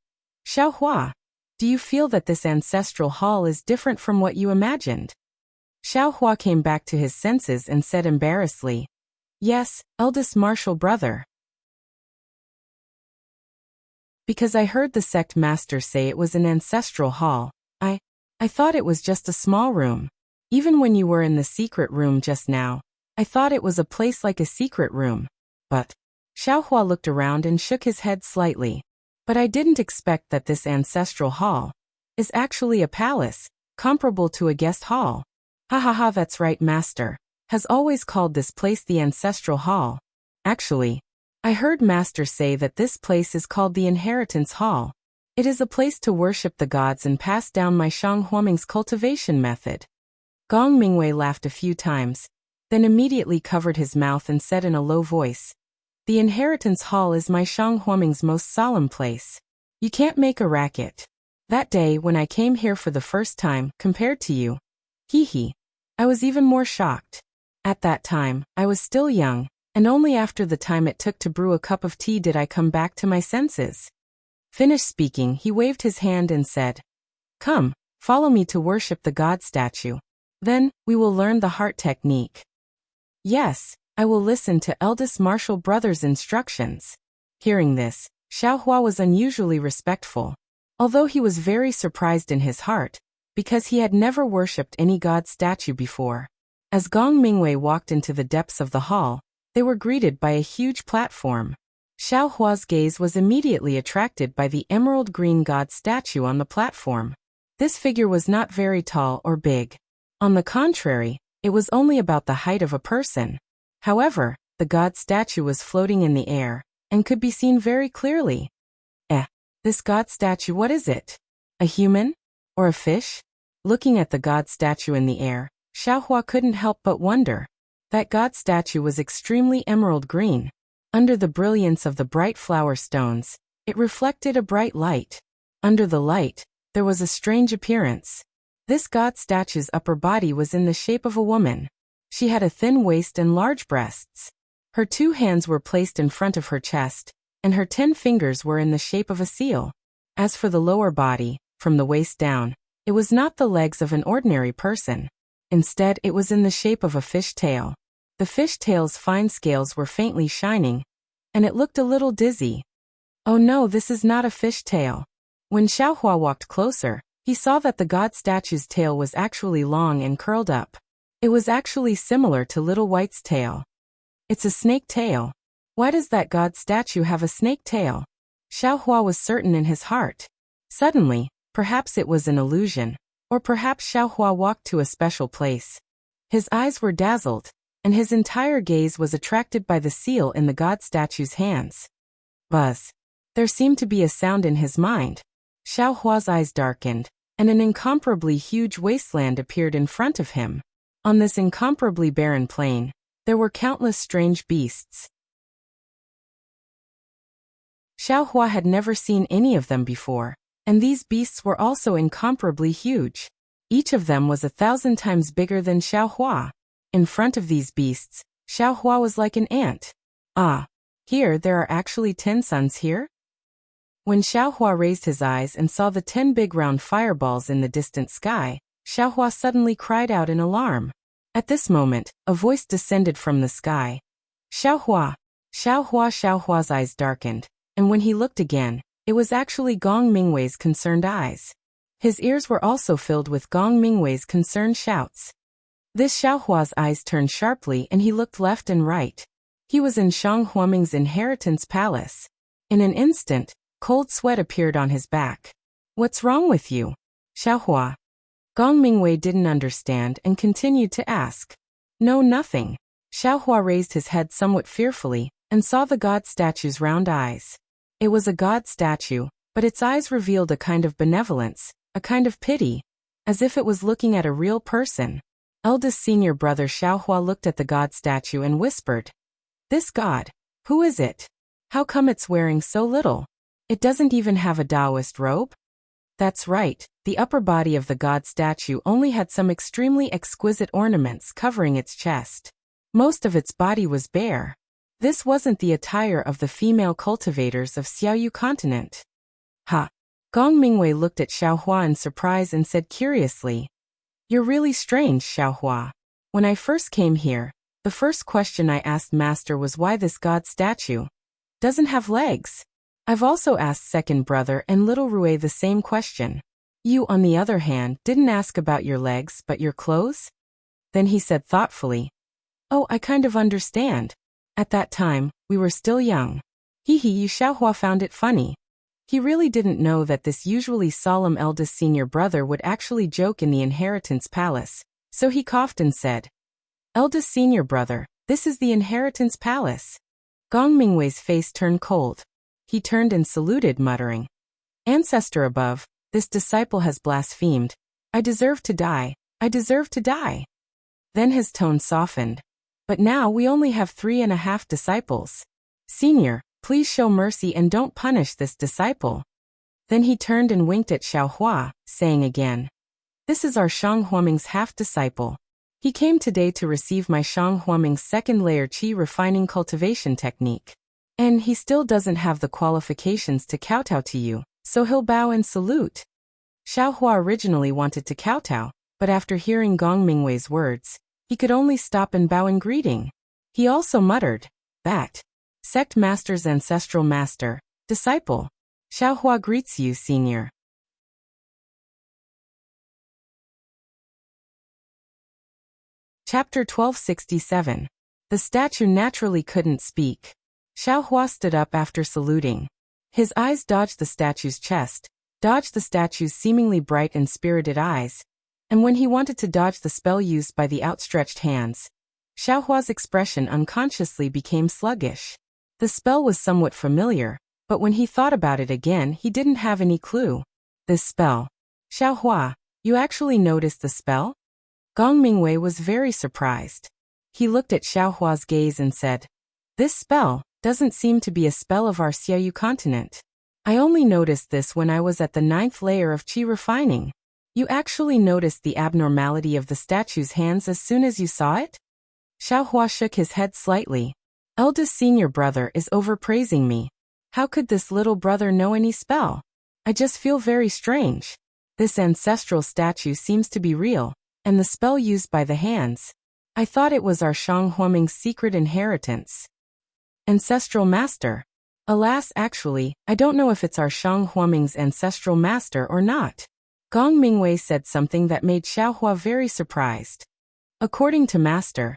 S1: "Xiaohua, do you feel that this ancestral hall is different from what you imagined?" Xiaohua came back to his senses and said embarrassedly, "Yes, eldest martial brother. Because I heard the sect master say it was an ancestral hall. I thought it was just a small room. Even when you were in the secret room just now, I thought it was a place like a secret room. But..." Xiaohua looked around and shook his head slightly. "But I didn't expect that this ancestral hall is actually a palace, comparable to a guest hall." "Ha ha ha, that's right, master. Has always called this place the ancestral hall. Actually, I heard master say that this place is called the inheritance hall. It is a place to worship the gods and pass down my Shang Huoming's cultivation method." Gong Mingwei laughed a few times, then immediately covered his mouth and said in a low voice, "The inheritance hall is my Shang Huoming's most solemn place. You can't make a racket. That day when I came here for the first time, compared to you, I was even more shocked. At that time, I was still young, and only after the time it took to brew a cup of tea did I come back to my senses." Finished speaking, he waved his hand and said, "Come, follow me to worship the god statue. Then, we will learn the heart technique." "Yes, I will listen to eldest martial brother's instructions." Hearing this, Xiaohua was unusually respectful, although he was very surprised in his heart, because he had never worshipped any god statue before. As Gong Mingwei walked into the depths of the hall, they were greeted by a huge platform. Xiaohua's gaze was immediately attracted by the emerald green god statue on the platform. This figure was not very tall or big. On the contrary, it was only about the height of a person. However, the god statue was floating in the air, and could be seen very clearly. This god statue, what is it? A human? Or a fish? Looking at the god statue in the air, Xiaohua couldn't help but wonder. That god statue was extremely emerald green. Under the brilliance of the bright flower stones, it reflected a bright light. Under the light, there was a strange appearance. This god statue's upper body was in the shape of a woman. She had a thin waist and large breasts. Her 2 hands were placed in front of her chest, and her 10 fingers were in the shape of a seal. As for the lower body, from the waist down, it was not the legs of an ordinary person. Instead, it was in the shape of a fish tail. The fish tail's fine scales were faintly shining, and it looked a little dizzy. "Oh no, this is not a fish tail. When Xiaohua walked closer, he saw that the god statue's tail was actually long and curled up. It was actually similar to Little White's tail. It's a snake tail. Why does that god statue have a snake tail? Xiaohua was certain in his heart. Suddenly, perhaps it was an illusion, or perhaps Xiaohua walked to a special place. His eyes were dazzled, and his entire gaze was attracted by the seal in the god statue's hands. Buzz. There seemed to be a sound in his mind. Xiaohua's eyes darkened, and an incomparably huge wasteland appeared in front of him. On this incomparably barren plain, there were countless strange beasts. Xiaohua had never seen any of them before, and these beasts were also incomparably huge. Each of them was 1,000 times bigger than Xiaohua. In front of these beasts, Xiaohua was like an ant. Ah, here there are actually 10 suns here? When Xiaohua raised his eyes and saw the 10 big round fireballs in the distant sky, Xiaohua suddenly cried out in alarm. At this moment, a voice descended from the sky. Xiaohua! Xiaohua's eyes darkened, and when he looked again, it was actually Gong Mingwei's concerned eyes. His ears were also filled with Gong Mingwei's concerned shouts. This Xiaohua's eyes turned sharply and he looked left and right. He was in Shang Huaming's inheritance palace. In an instant, cold sweat appeared on his back. What's wrong with you, Xiaohua? Gong Mingwei didn't understand and continued to ask. No, nothing. Xiaohua raised his head somewhat fearfully and saw the god statue's round eyes. It was a god statue, but its eyes revealed a kind of benevolence, a kind of pity, as if it was looking at a real person. Eldest senior brother Xiaohua looked at the god statue and whispered, "This god, who is it? How come it's wearing so little? It doesn't even have a Taoist robe?" That's right, the upper body of the god statue only had some extremely exquisite ornaments covering its chest. Most of its body was bare. This wasn't the attire of the female cultivators of Xiaoyu continent. Ha! Gong Mingwei looked at Xiaohua in surprise and said curiously, "You're really strange, Xiaohua. When I first came here, the first question I asked Master was why this god statue doesn't have legs. I've also asked second brother and little Rui the same question. You, on the other hand, didn't ask about your legs but your clothes?" Then he said thoughtfully, "Oh, I kind of understand. At that time, we were still young." Yu Xiaohua found it funny. He really didn't know that this usually solemn eldest senior brother would actually joke in the inheritance palace, so he coughed and said, "Eldest senior brother, this is the inheritance palace." Gong Mingwei's face turned cold. He turned and saluted, muttering, "Ancestor above, this disciple has blasphemed. I deserve to die. I deserve to die." Then his tone softened. "But now we only have 3.5 disciples. Senior, please show mercy and don't punish this disciple." Then he turned and winked at Xiaohua, saying again, "This is our Shang Huaming's half-disciple. He came today to receive my Shang Huaming's second-layer qi refining cultivation technique. And he still doesn't have the qualifications to kowtow to you, so he'll bow and salute." Xiaohua originally wanted to kowtow, but after hearing Gong Mingwei's words, he could only stop and bow in greeting. He also muttered, "That sect master's ancestral master, disciple. Xiaohua greets you, senior." Chapter 1267. The statue naturally couldn't speak. Xiaohua stood up after saluting. His eyes dodged the statue's chest, dodged the statue's seemingly bright and spirited eyes, and when he wanted to dodge the spell used by the outstretched hands, Xiaohua's expression unconsciously became sluggish. The spell was somewhat familiar, but when he thought about it again, he didn't have any clue. This spell. Xiaohua, you actually noticed the spell? Gong Mingwei was very surprised. He looked at Xiaohua's gaze and said, "This spell doesn't seem to be a spell of our Xiaoyu continent. I only noticed this when I was at the 9th layer of qi refining. You actually noticed the abnormality of the statue's hands as soon as you saw it?" Xiaohua shook his head slightly. "Eldest senior brother is overpraising me. How could this little brother know any spell? I just feel very strange. This ancestral statue seems to be real, and the spell used by the hands. I thought it was our Shang Huaming's secret inheritance." "Ancestral master. Alas, actually, I don't know if it's our Shang Huaming's ancestral master or not. Gong Mingwei said something that made Xiaohua very surprised. According to master,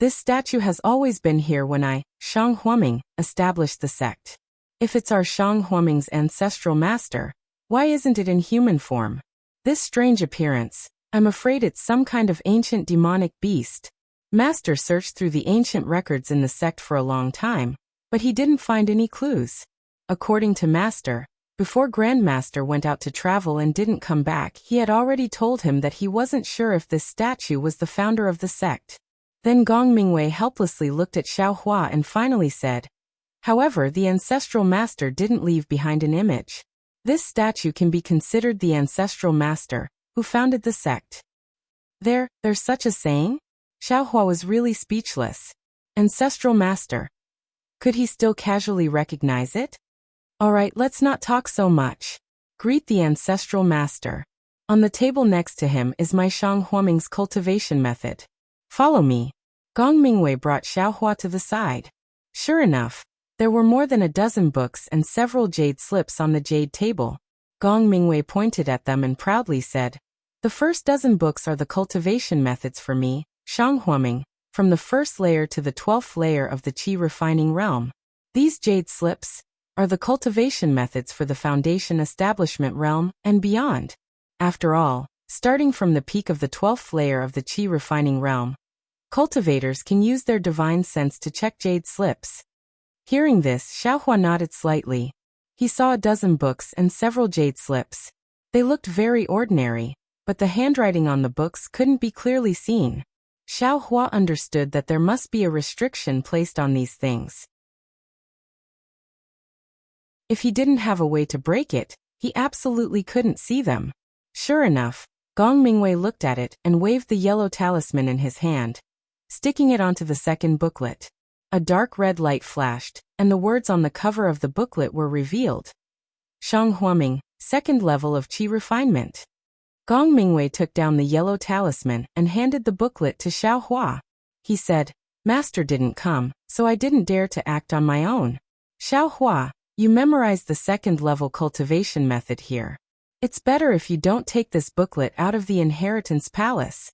S1: this statue has always been here when I, Shang Huaming, established the sect. If it's our Shang Huaming's ancestral master, why isn't it in human form? This strange appearance, I'm afraid it's some kind of ancient demonic beast. Master searched through the ancient records in the sect for a long time, but he didn't find any clues. According to master, before Grandmaster went out to travel and didn't come back, he had already told him that he wasn't sure if this statue was the founder of the sect. Then Gong Mingwei helplessly looked at Xiaohua and finally said, however, the ancestral master didn't leave behind an image. This statue can be considered the ancestral master, who founded the sect. There's such a saying? Xiaohua was really speechless. Ancestral master. Could he still casually recognize it? Alright, let's not talk so much. Greet the ancestral master. On the table next to him is my Shang Huaming's cultivation method. Follow me. Gong Mingwei brought Xiaohua to the side. Sure enough, there were more than a dozen books and several jade slips on the jade table. Gong Mingwei pointed at them and proudly said, the first dozen books are the cultivation methods for me, Shang Huaming, from the first layer to the 12th layer of the qi refining realm. These jade slips are the cultivation methods for the foundation establishment realm and beyond. After all, starting from the peak of the 12th layer of the qi refining realm, cultivators can use their divine sense to check jade slips. Hearing this, Xiaohua nodded slightly. He saw a dozen books and several jade slips. They looked very ordinary, but the handwriting on the books couldn't be clearly seen. Xiaohua understood that there must be a restriction placed on these things. If he didn't have a way to break it, he absolutely couldn't see them. Sure enough, Gong Mingwei looked at it and waved the yellow talisman in his hand, sticking it onto the second booklet. A dark red light flashed, and the words on the cover of the booklet were revealed. Shang Huaming, second level of qi refinement. Gong Mingwei took down the yellow talisman and handed the booklet to Xiaohua. He said, Master didn't come, so I didn't dare to act on my own. Xiaohua, you memorized the second level cultivation method here. It's better if you don't take this booklet out of the inheritance palace.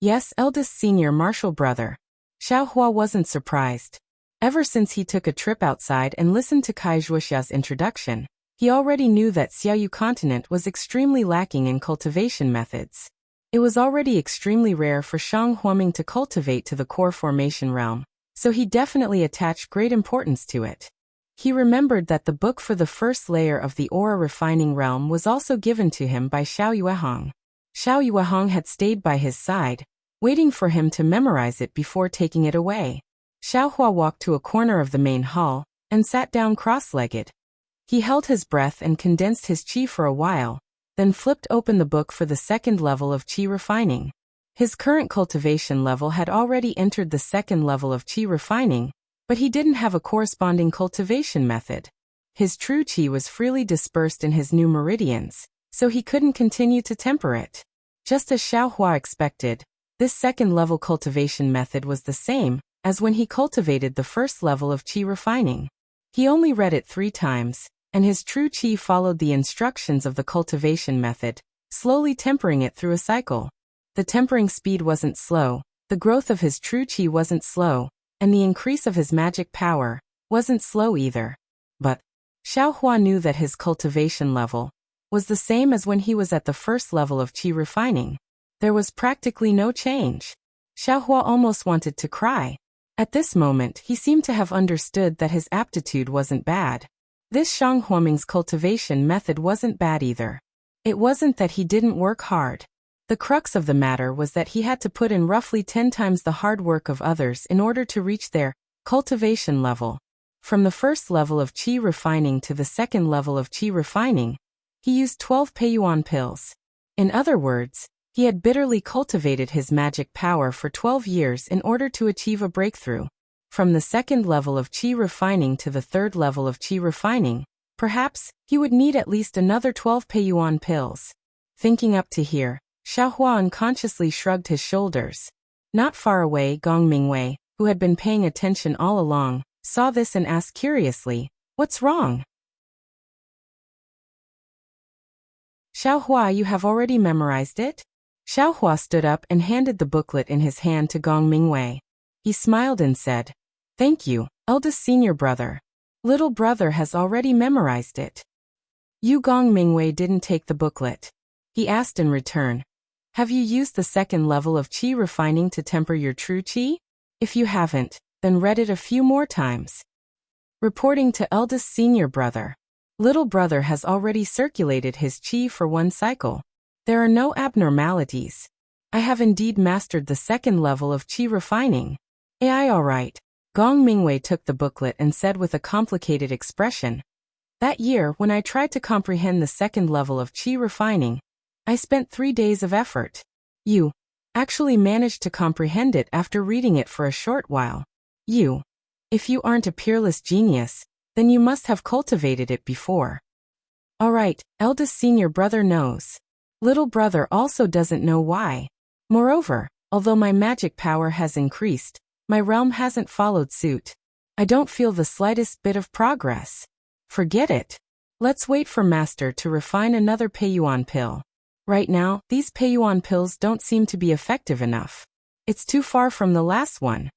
S1: Yes, eldest senior martial brother. Xiaohua wasn't surprised. Ever since he took a trip outside and listened to Kai Zhuoxia's introduction, he already knew that Xiaoyu continent was extremely lacking in cultivation methods. It was already extremely rare for Shang Huaming to cultivate to the core formation realm, so he definitely attached great importance to it. He remembered that the book for the first layer of the aura refining realm was also given to him by Xiao Yuehong. Xiao Yuehong had stayed by his side, waiting for him to memorize it before taking it away. Xiaohua walked to a corner of the main hall and sat down cross-legged. He held his breath and condensed his qi for a while, then flipped open the book for the second level of qi refining. His current cultivation level had already entered the second level of qi refining, but he didn't have a corresponding cultivation method. His true qi was freely dispersed in his new meridians, so he couldn't continue to temper it. Just as Xiaohua expected, this second-level cultivation method was the same as when he cultivated the first level of qi refining. He only read it 3 times, and his true qi followed the instructions of the cultivation method, slowly tempering it through a cycle. The tempering speed wasn't slow, the growth of his true qi wasn't slow, and the increase of his magic power wasn't slow either. But Xiaohua knew that his cultivation level was the same as when he was at the first level of qi refining. There was practically no change. Xiaohua almost wanted to cry. At this moment, he seemed to have understood that his aptitude wasn't bad. This Shang Huaming's cultivation method wasn't bad either. It wasn't that he didn't work hard. The crux of the matter was that he had to put in roughly 10 times the hard work of others in order to reach their cultivation level. From the first level of qi refining to the second level of qi refining, he used 12 Peiyuan pills. In other words, he had bitterly cultivated his magic power for 12 years in order to achieve a breakthrough. From the second level of qi refining to the third level of qi refining, perhaps he would need at least another 12 Peiyuan pills. Thinking up to here, Xiaohua unconsciously shrugged his shoulders. Not far away, Gong Mingwei, who had been paying attention all along, saw this and asked curiously, What's wrong? Xiaohua, you have already memorized it? Xiaohua stood up and handed the booklet in his hand to Gong Mingwei. He smiled and said, "Thank you, eldest senior brother. Little brother has already memorized it." Gong Mingwei didn't take the booklet. He asked in return, "Have you used the second level of qi refining to temper your true qi? If you haven't, then read it a few more times." Reporting to eldest senior brother. Little brother has already circulated his qi for one cycle. There are no abnormalities. I have indeed mastered the second level of qi refining. AI alright. Gong Mingwei took the booklet and said with a complicated expression, "That year, when I tried to comprehend the second level of qi refining, I spent 3 days of effort. You actually managed to comprehend it after reading it for a short while. If you aren't a peerless genius, then you must have cultivated it before." Alright, eldest senior brother knows. Little brother also doesn't know why. Moreover, although my magic power has increased, my realm hasn't followed suit. I don't feel the slightest bit of progress. Forget it. Let's wait for master to refine another Peiyuan pill. Right now, these Peiyuan pills don't seem to be effective enough. It's too far from the last one.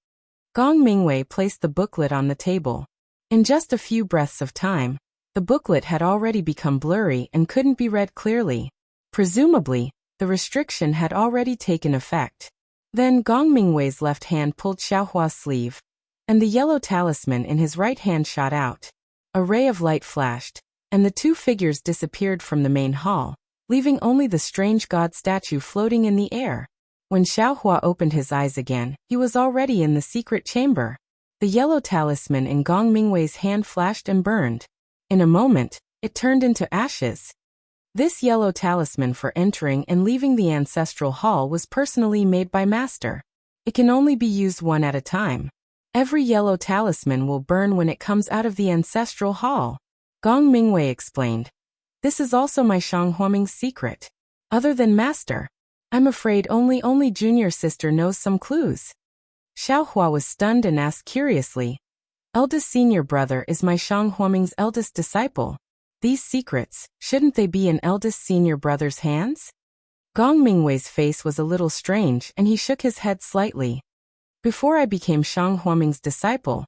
S1: Gong Mingwei placed the booklet on the table. In just a few breaths of time, the booklet had already become blurry and couldn't be read clearly. Presumably, the restriction had already taken effect. Then Gong Mingwei's left hand pulled Xiaohua's sleeve, and the yellow talisman in his right hand shot out. A ray of light flashed, and the two figures disappeared from the main hall, leaving only the strange god statue floating in the air. When Xiaohua opened his eyes again, he was already in the secret chamber. The yellow talisman in Gong Mingwei's hand flashed and burned. In a moment, it turned into ashes. This yellow talisman for entering and leaving the ancestral hall was personally made by master. It can only be used one at a time. Every yellow talisman will burn when it comes out of the ancestral hall. Gong Mingwei explained. This is also my Shang Huoming's secret. Other than master, I'm afraid only junior sister knows some clues. Xiaohua was stunned and asked curiously, "Eldest senior brother is my Shang Huoming's eldest disciple. These secrets, shouldn't they be in eldest senior brother's hands?" Gong Mingwei's face was a little strange and he shook his head slightly. "Before I became Shang Huoming's disciple,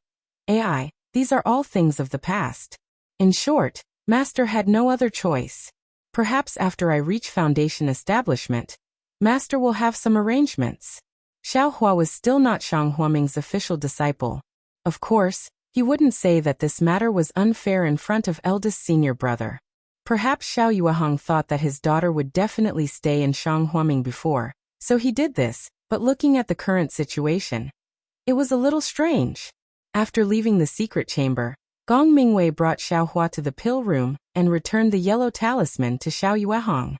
S1: AI, these are all things of the past. In short, master had no other choice. Perhaps after I reach foundation establishment, master will have some arrangements." Xiaohua was still not Shang Huoming's official disciple. Of course, he wouldn't say that this matter was unfair in front of eldest senior brother. Perhaps Xiao Yuehong thought that his daughter would definitely stay in Shang Huoming before, so he did this, but looking at the current situation, it was a little strange. After leaving the secret chamber, Gong Mingwei brought Xiaohua to the pill room and returned the yellow talisman to Xiao Yuehong.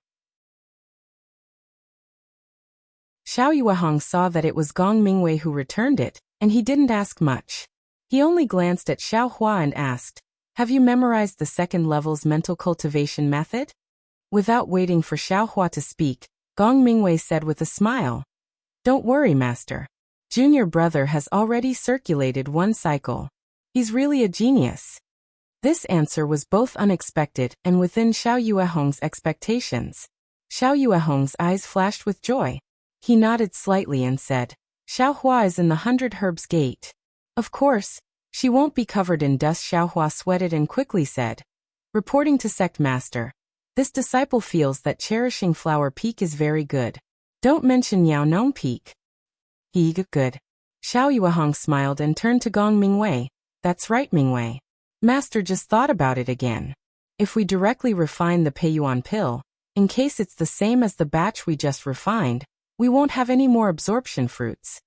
S1: Xiao Yuehong saw that it was Gong Mingwei who returned it, and he didn't ask much. He only glanced at Xiaohua and asked, "Have you memorized the second level's mental cultivation method?" Without waiting for Xiaohua to speak, Gong Mingwei said with a smile, "Don't worry, master. Junior brother has already circulated one cycle. He's really a genius." This answer was both unexpected and within Xiao Yuehong's expectations. Xiao Yuehong's eyes flashed with joy. He nodded slightly and said, "Xiaohua is in the 100 Herbs Gate. Of course, she won't be covered in dust." Xiaohua sweated and quickly said, "Reporting to sect master. This disciple feels that cherishing Flower Peak is very good. Don't mention Yao Nong Peak." Good. Xiao Yuehong smiled and turned to Gong Mingwei. "That's right, Mingwei. Master just thought about it again. If we directly refine the Peiyuan pill, in case it's the same as the batch we just refined, we won't have any more absorption fruits.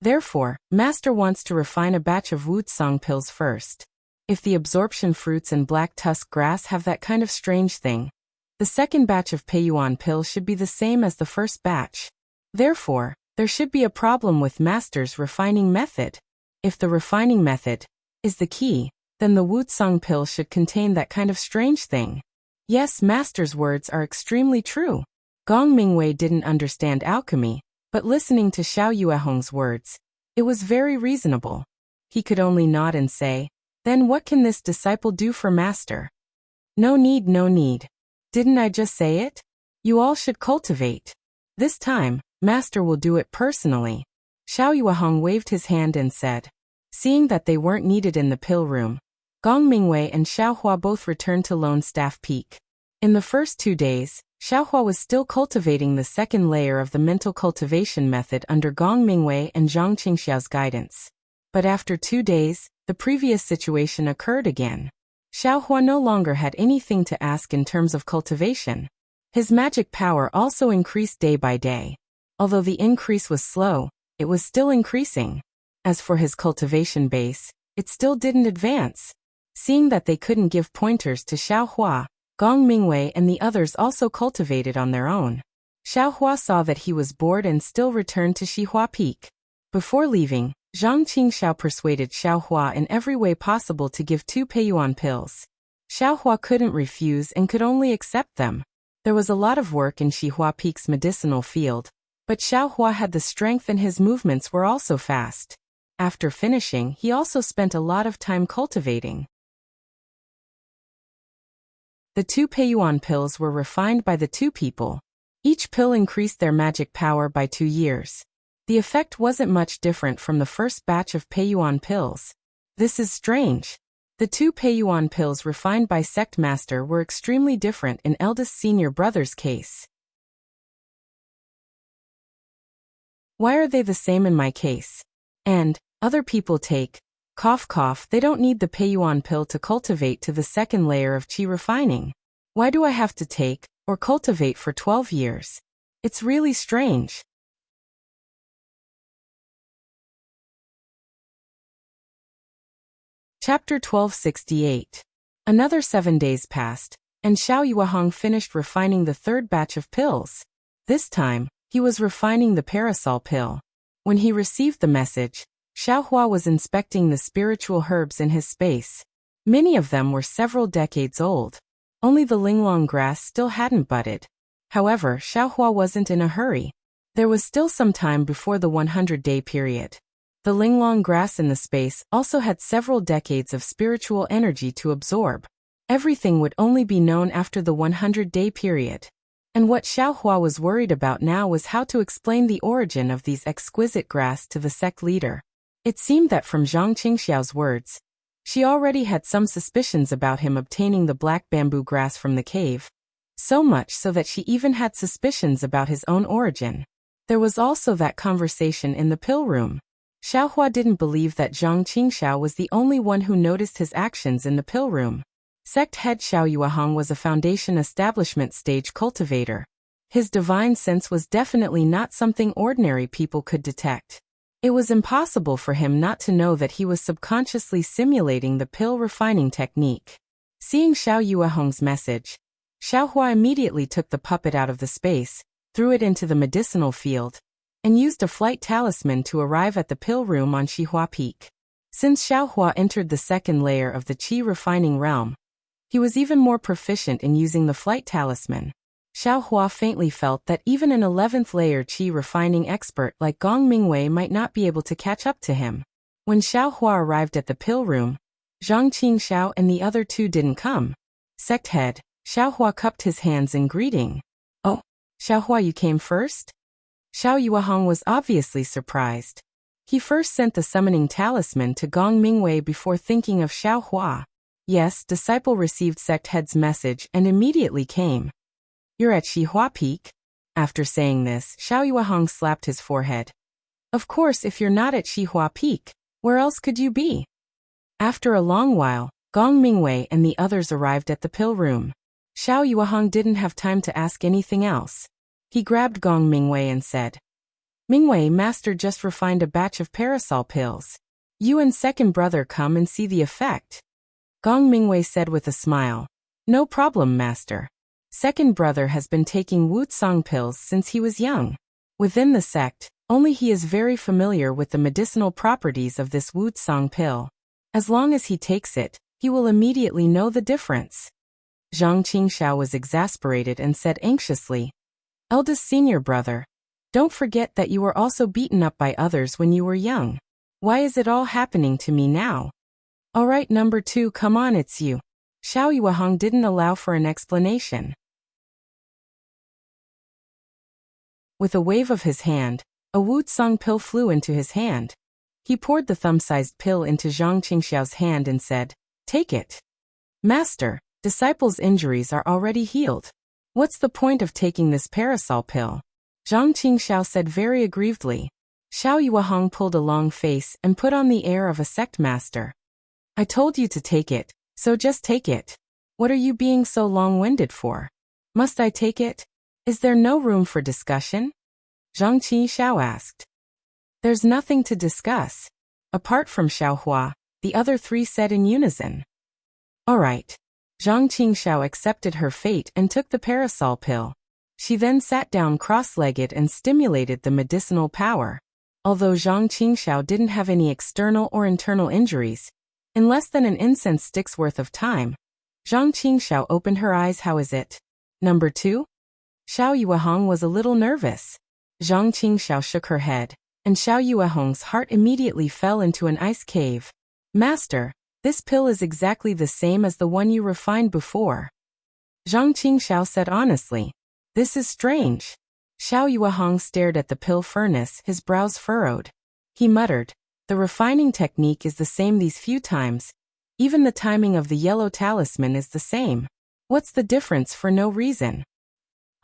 S1: Therefore, master wants to refine a batch of Wuxia pills first. If the absorption fruits and black tusk grass have that kind of strange thing, the second batch of Peiyuan pill should be the same as the first batch. Therefore, there should be a problem with master's refining method. If the refining method is the key, then the Wuxia pill should contain that kind of strange thing. Yes, master's words are extremely true." Gong Mingwei didn't understand alchemy, but listening to Xiao Yuehong's words, it was very reasonable. He could only nod and say, Then what can this disciple do for master? No need, no need. Didn't I just say it? You all should cultivate. This time, master will do it personally. Xiao Yuehong waved his hand and said. Seeing that they weren't needed in the pill room, Gong Mingwei and Xiao Hua both returned to Lone Staff Peak. In the first 2 days, Xiao Hua was still cultivating the second layer of the mental cultivation method under Gong Mingwei and Zhang Qingxiao's guidance. But after 2 days, the previous situation occurred again. Xiao Hua no longer had anything to ask in terms of cultivation. His magic power also increased day by day. Although the increase was slow, it was still increasing. As for his cultivation base, it still didn't advance. Seeing that they couldn't give pointers to Xiao Hua, Gong Mingwei and the others also cultivated on their own. Xiao Hua saw that he was bored and still returned to Xihua Peak. Before leaving, Zhang Qingxiao persuaded Xiao Hua in every way possible to give 2 Peiyuan pills. Xiao Hua couldn't refuse and could only accept them. There was a lot of work in Xihua Peak's medicinal field, but Xiao Hua had the strength and his movements were also fast. After finishing, he also spent a lot of time cultivating. The 2 Peiyuan pills were refined by the 2 people. Each pill increased their magic power by 2 years. The effect wasn't much different from the first batch of Peiyuan pills. This is strange. The 2 Peiyuan pills refined by Sect Master were extremely different in eldest senior brother's case. Why are they the same in my case? And, other people take, cough cough, they don't need the Peiyuan pill to cultivate to the second layer of qi refining. Why do I have to take, or cultivate for 12 years? It's really strange. Chapter 1268. Another 7 days passed, and Xiao Yuehong finished refining the 3rd batch of pills. This time, he was refining the parasol pill. When he received the message, Xiao Hua was inspecting the spiritual herbs in his space. Many of them were several decades old. Only the linglong grass still hadn't budded. However, Xiao Hua wasn't in a hurry. There was still some time before the 100-day period. The linglong grass in the space also had several decades of spiritual energy to absorb. Everything would only be known after the 100-day period. And what Xiao Hua was worried about now was how to explain the origin of these exquisite grass to the sect leader. It seemed that from Zhang Qingxiao's words, she already had some suspicions about him obtaining the black bamboo grass from the cave. So much so that she even had suspicions about his own origin. There was also that conversation in the pill room. Xiao Hua didn't believe that Zhang Qingxiao was the only one who noticed his actions in the pill room. Sect head Xiao Yuehong was a foundation establishment stage cultivator. His divine sense was definitely not something ordinary people could detect. It was impossible for him not to know that he was subconsciously simulating the pill refining technique. Seeing Xiao Yuehong's message, Xiao Hua immediately took the puppet out of the space, threw it into the medicinal field, and used a flight talisman to arrive at the pill room on Xihua Peak. Since Xiao Hua entered the second layer of the qi refining realm, he was even more proficient in using the flight talisman. Xiao Hua faintly felt that even an 11th layer qi refining expert like Gong Mingwei might not be able to catch up to him. When Xiao Hua arrived at the pill room, Zhang Qingxiao and the other 2 didn't come. Sect head, Xiao Hua cupped his hands in greeting. Oh, Xiao Hua, you came first? Xiao Yuehong was obviously surprised. He first sent the summoning talisman to Gong Mingwei before thinking of Xiao Hua. Yes, disciple received sect head's message and immediately came. You're at Xihua Peak? After saying this, Xiao Yuehong slapped his forehead. Of course, if you're not at Xihua Peak, where else could you be? After a long while, Gong Mingwei and the others arrived at the pill room. Xiao Yuehong didn't have time to ask anything else. He grabbed Gong Mingwei and said, Mingwei, master just refined a batch of parasol pills. You and second brother come and see the effect. Gong Mingwei said with a smile. No problem, master. Second brother has been taking Wuxia pills since he was young. Within the sect, only he is very familiar with the medicinal properties of this Wuxia pill. As long as he takes it, he will immediately know the difference. Zhang Qingxiao was exasperated and said anxiously, Eldest senior brother, don't forget that you were also beaten up by others when you were young. Why is it all happening to me now? Alright, number 2, come on, it's you. Xiao Yuehong didn't allow for an explanation. With a wave of his hand, a Wuxia pill flew into his hand. He poured the thumb-sized pill into Zhang Qingxiao's hand and said, "Take it." "Master, disciple's injuries are already healed. What's the point of taking this parasol pill?" Zhang Qingxiao said very aggrievedly. Xiao Yuehong pulled a long face and put on the air of a sect master. "I told you to take it, so just take it. What are you being so long-winded for? Must I take it? Is there no room for discussion?" Zhang Qingxiao asked. "There's nothing to discuss." Apart from Xiaohua, the other 3 said in unison. "All right." Zhang Qingxiao accepted her fate and took the parasol pill. She then sat down cross-legged and stimulated the medicinal power. Although Zhang Qingxiao didn't have any external or internal injuries, in less than an incense stick's worth of time, Zhang Qingxiao opened her eyes. "How is it? Number 2? Xiao Yuehong was a little nervous. Zhang Qingxiao shook her head, and Xiao Yuehong's heart immediately fell into an ice cave. "Master, this pill is exactly the same as the one you refined before." Zhang Qingxiao said honestly. "This is strange." Xiao Yuehong stared at the pill furnace, his brows furrowed. He muttered, "The refining technique is the same these few times. Even the timing of the yellow talisman is the same. What's the difference for no reason?"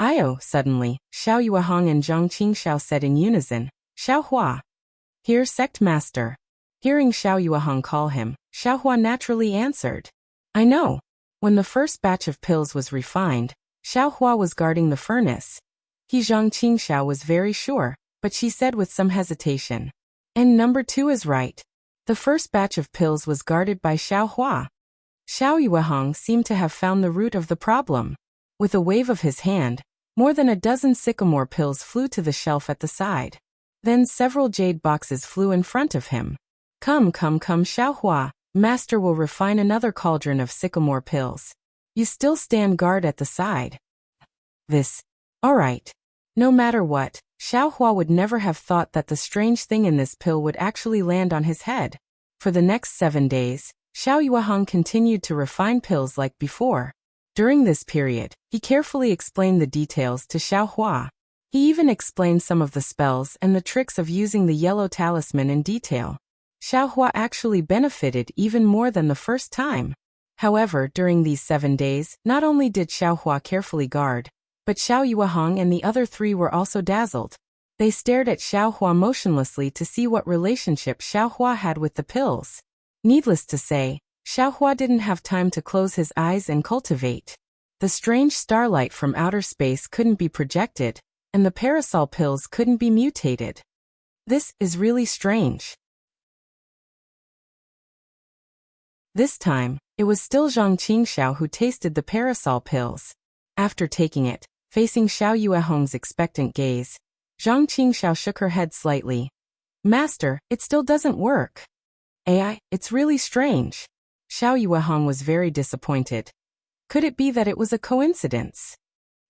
S1: "Io," suddenly, Xiao Yuehong and Zhang Qingxiao said in unison, "Xiaohua." "Here, sect master." Hearing Xiao Yuehong call him, Xiaohua naturally answered, "I know." When the first batch of pills was refined, Xiaohua was guarding the furnace. Zhang Qingxiao was very sure, but she said with some hesitation, "And number 2 is right. The first batch of pills was guarded by Xiaohua." Xiao Yuehong seemed to have found the root of the problem. With a wave of his hand, more than a dozen sycamore pills flew to the shelf at the side. Then several jade boxes flew in front of him. Come, Xiaohua, master will refine another cauldron of sycamore pills. You still stand guard at the side." All right. No matter what, Xiaohua would never have thought that the strange thing in this pill would actually land on his head. For the next 7 days, Xiao Yuehong continued to refine pills like before. During this period, he carefully explained the details to Xiaohua. He even explained some of the spells and the tricks of using the yellow talisman in detail. Xiaohua actually benefited even more than the first time. However, during these 7 days, not only did Xiaohua carefully guard, but Xiao Yuehong and the other 3 were also dazzled. They stared at Xiaohua motionlessly to see what relationship Xiaohua had with the pills. Needless to say, Xiaohua didn't have time to close his eyes and cultivate. The strange starlight from outer space couldn't be projected, and the parasol pills couldn't be mutated. This is really strange. This time, it was still Zhang Qingxiao who tasted the parasol pills. After taking it, facing Xiao Yuehong's expectant gaze, Zhang Qingxiao shook her head slightly. "Master, it still doesn't work." It's really strange." Xiao Yuehong was very disappointed. Could it be that it was a coincidence?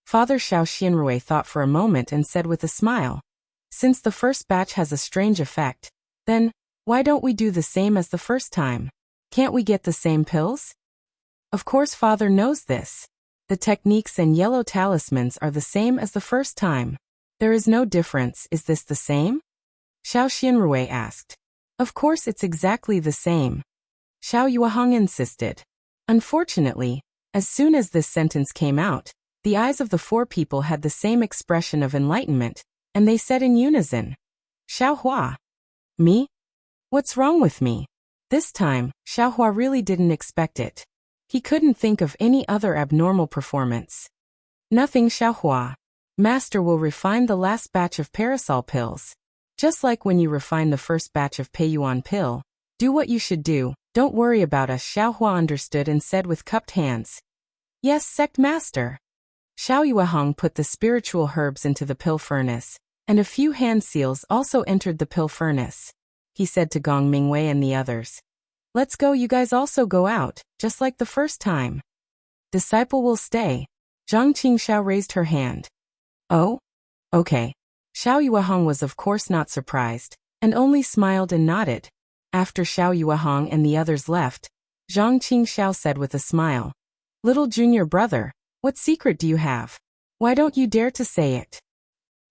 S1: Father Xiao Xianrui thought for a moment and said with a smile, "Since the first batch has a strange effect, then, why don't we do the same as the first time? Can't we get the same pills?" Of course Father knows this. The techniques and yellow talismans are the same as the first time. There is no difference. Is this the same? Xiao Xianrui asked. Of course it's exactly the same. Xiao Yuehong insisted. Unfortunately, as soon as this sentence came out, the eyes of the 4 people had the same expression of enlightenment, and they said in unison, "Xiaohua." "Me? What's wrong with me?" This time, Xiaohua really didn't expect it. He couldn't think of any other abnormal performance. "Nothing, Xiaohua. Master will refine the last batch of parasol pills. Just like when you refine the first batch of Peiyuan pill. Do what you should do, don't worry about us." Xiaohua understood and said with cupped hands, "Yes, sect master." Xiao Yuehong put the spiritual herbs into the pill furnace, and a few hand seals also entered the pill furnace. He said to Gong Mingwei and the others, "Let's go, you guys also go out, just like the first time." "Disciple will stay." Zhang Qingxiao raised her hand. "Oh? Okay." Xiao Yuehong was of course not surprised, and only smiled and nodded. After Xiao Yuehong and the others left, Zhang Qingxiao said with a smile, "Little junior brother, what secret do you have? Why don't you dare to say it?"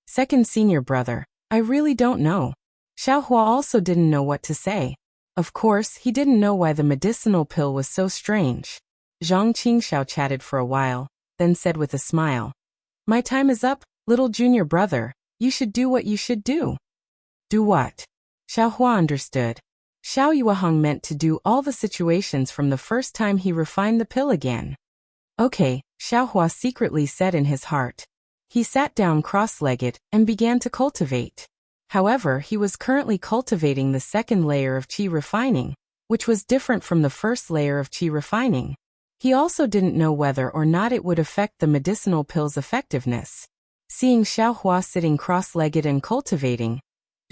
S1: Second senior brother, I really don't know. Xiao Hua also didn't know what to say. Of course, he didn't know why the medicinal pill was so strange. Zhang Qingxiao chatted for a while, then said with a smile, "My time is up, little junior brother. You should do what you should do." Do what? Xiao Hua understood. Xiao Yuehong meant to do all the situations from the first time he refined the pill again. Okay, Xiao Hua secretly said in his heart. He sat down cross-legged and began to cultivate. However, he was currently cultivating the second layer of qi refining, which was different from the first layer of qi refining. He also didn't know whether or not it would affect the medicinal pill's effectiveness. Seeing Xiao Hua sitting cross-legged and cultivating,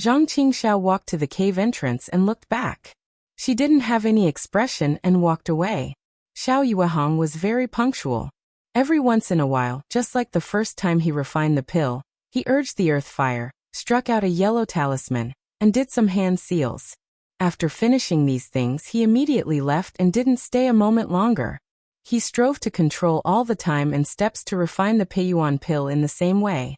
S1: Zhang Qingxiao walked to the cave entrance and looked back. She didn't have any expression and walked away. Xiao Yuehong was very punctual. Every once in a while, just like the first time he refined the pill, he urged the earth fire, struck out a yellow talisman, and did some hand seals. After finishing these things, he immediately left and didn't stay a moment longer. He strove to control all the time and steps to refine the Peiyuan pill in the same way.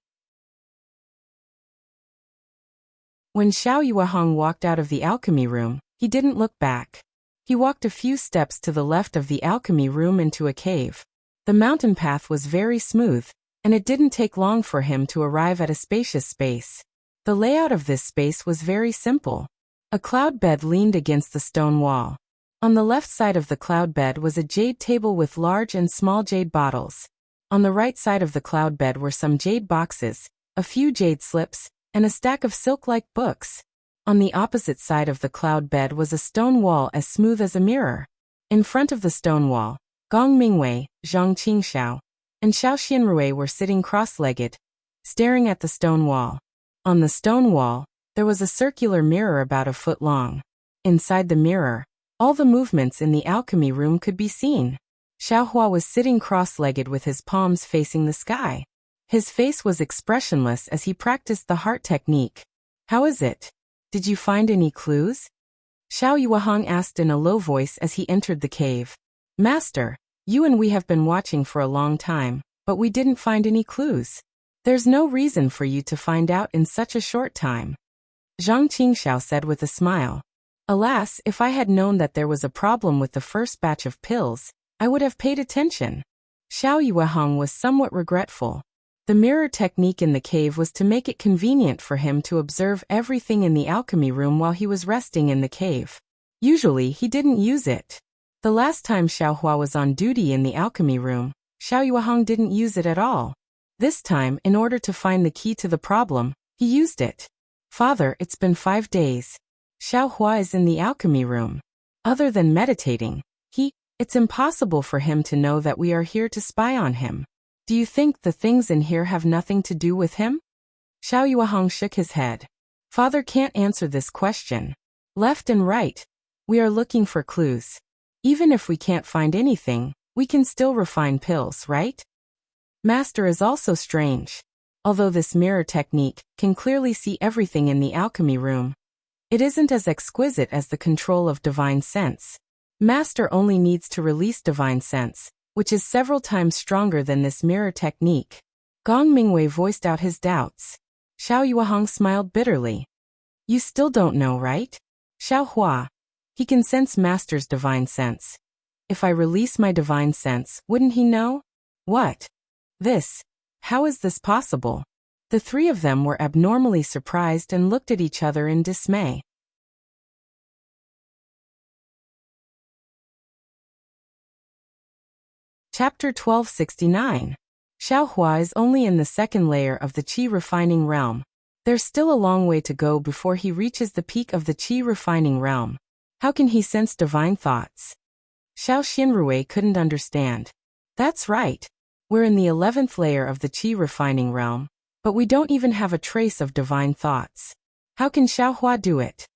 S1: When Xiao Yuehong walked out of the alchemy room, he didn't look back. He walked a few steps to the left of the alchemy room into a cave. The mountain path was very smooth, and it didn't take long for him to arrive at a spacious space. The layout of this space was very simple. A cloud bed leaned against the stone wall. On the left side of the cloud bed was a jade table with large and small jade bottles. On the right side of the cloud bed were some jade boxes, a few jade slips, and a stack of silk-like books. On the opposite side of the cloud bed was a stone wall as smooth as a mirror. In front of the stone wall, Gong Mingwei, Zhang Qingxiao, and Xiao Xianrui were sitting cross-legged, staring at the stone wall. On the stone wall, there was a circular mirror about a foot long. Inside the mirror, all the movements in the alchemy room could be seen. Xiao Hua was sitting cross-legged with his palms facing the sky. His face was expressionless as he practiced the heart technique. "How is it? Did you find any clues?" Xiao Yuehong asked in a low voice as he entered the cave. "Master, you and we have been watching for a long time, but we didn't find any clues. There's no reason for you to find out in such a short time." Zhang Qingxiao said with a smile. "Alas, if I had known that there was a problem with the first batch of pills, I would have paid attention." Xiao Yuehong was somewhat regretful. The mirror technique in the cave was to make it convenient for him to observe everything in the alchemy room while he was resting in the cave. Usually, he didn't use it. The last time Xiao Hua was on duty in the alchemy room, Xiao Yuehong didn't use it at all. This time, in order to find the key to the problem, he used it. "Father, it's been 5 days. Xiao Hua is in the alchemy room. Other than meditating, it's impossible for him to know that we are here to spy on him. Do you think the things in here have nothing to do with him?" Xiao Yuehong shook his head. "Father can't answer this question. Left and right, we are looking for clues. Even if we can't find anything, we can still refine pills, right? Master is also strange. Although this mirror technique can clearly see everything in the alchemy room, it isn't as exquisite as the control of divine sense. Master only needs to release divine sense, which is several times stronger than this mirror technique." Gong Mingwei voiced out his doubts. Xiao Yuehong smiled bitterly. "You still don't know, right? Xiao Hua. He can sense Master's divine sense. If I release my divine sense, wouldn't he know?" "What? This? How is this possible?" The three of them were abnormally surprised and looked at each other in dismay. Chapter 1269. Xiao Hua is only in the second layer of the qi refining realm. There's still a long way to go before he reaches the peak of the qi refining realm. How can he sense divine thoughts? Xiao Xianrui couldn't understand. "That's right. We're in the 11th layer of the qi refining realm, but we don't even have a trace of divine thoughts. How can Xiao Hua do it?"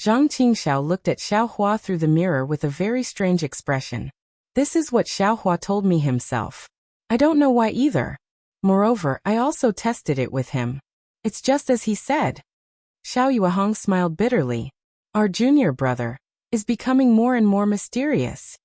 S1: Zhang Qingxiao looked at Xiao Hua through the mirror with a very strange expression. "This is what Xiao Hua told me himself. I don't know why either. Moreover, I also tested it with him. It's just as he said." Xiao Yuehong smiled bitterly. Our junior brother is becoming more and more mysterious.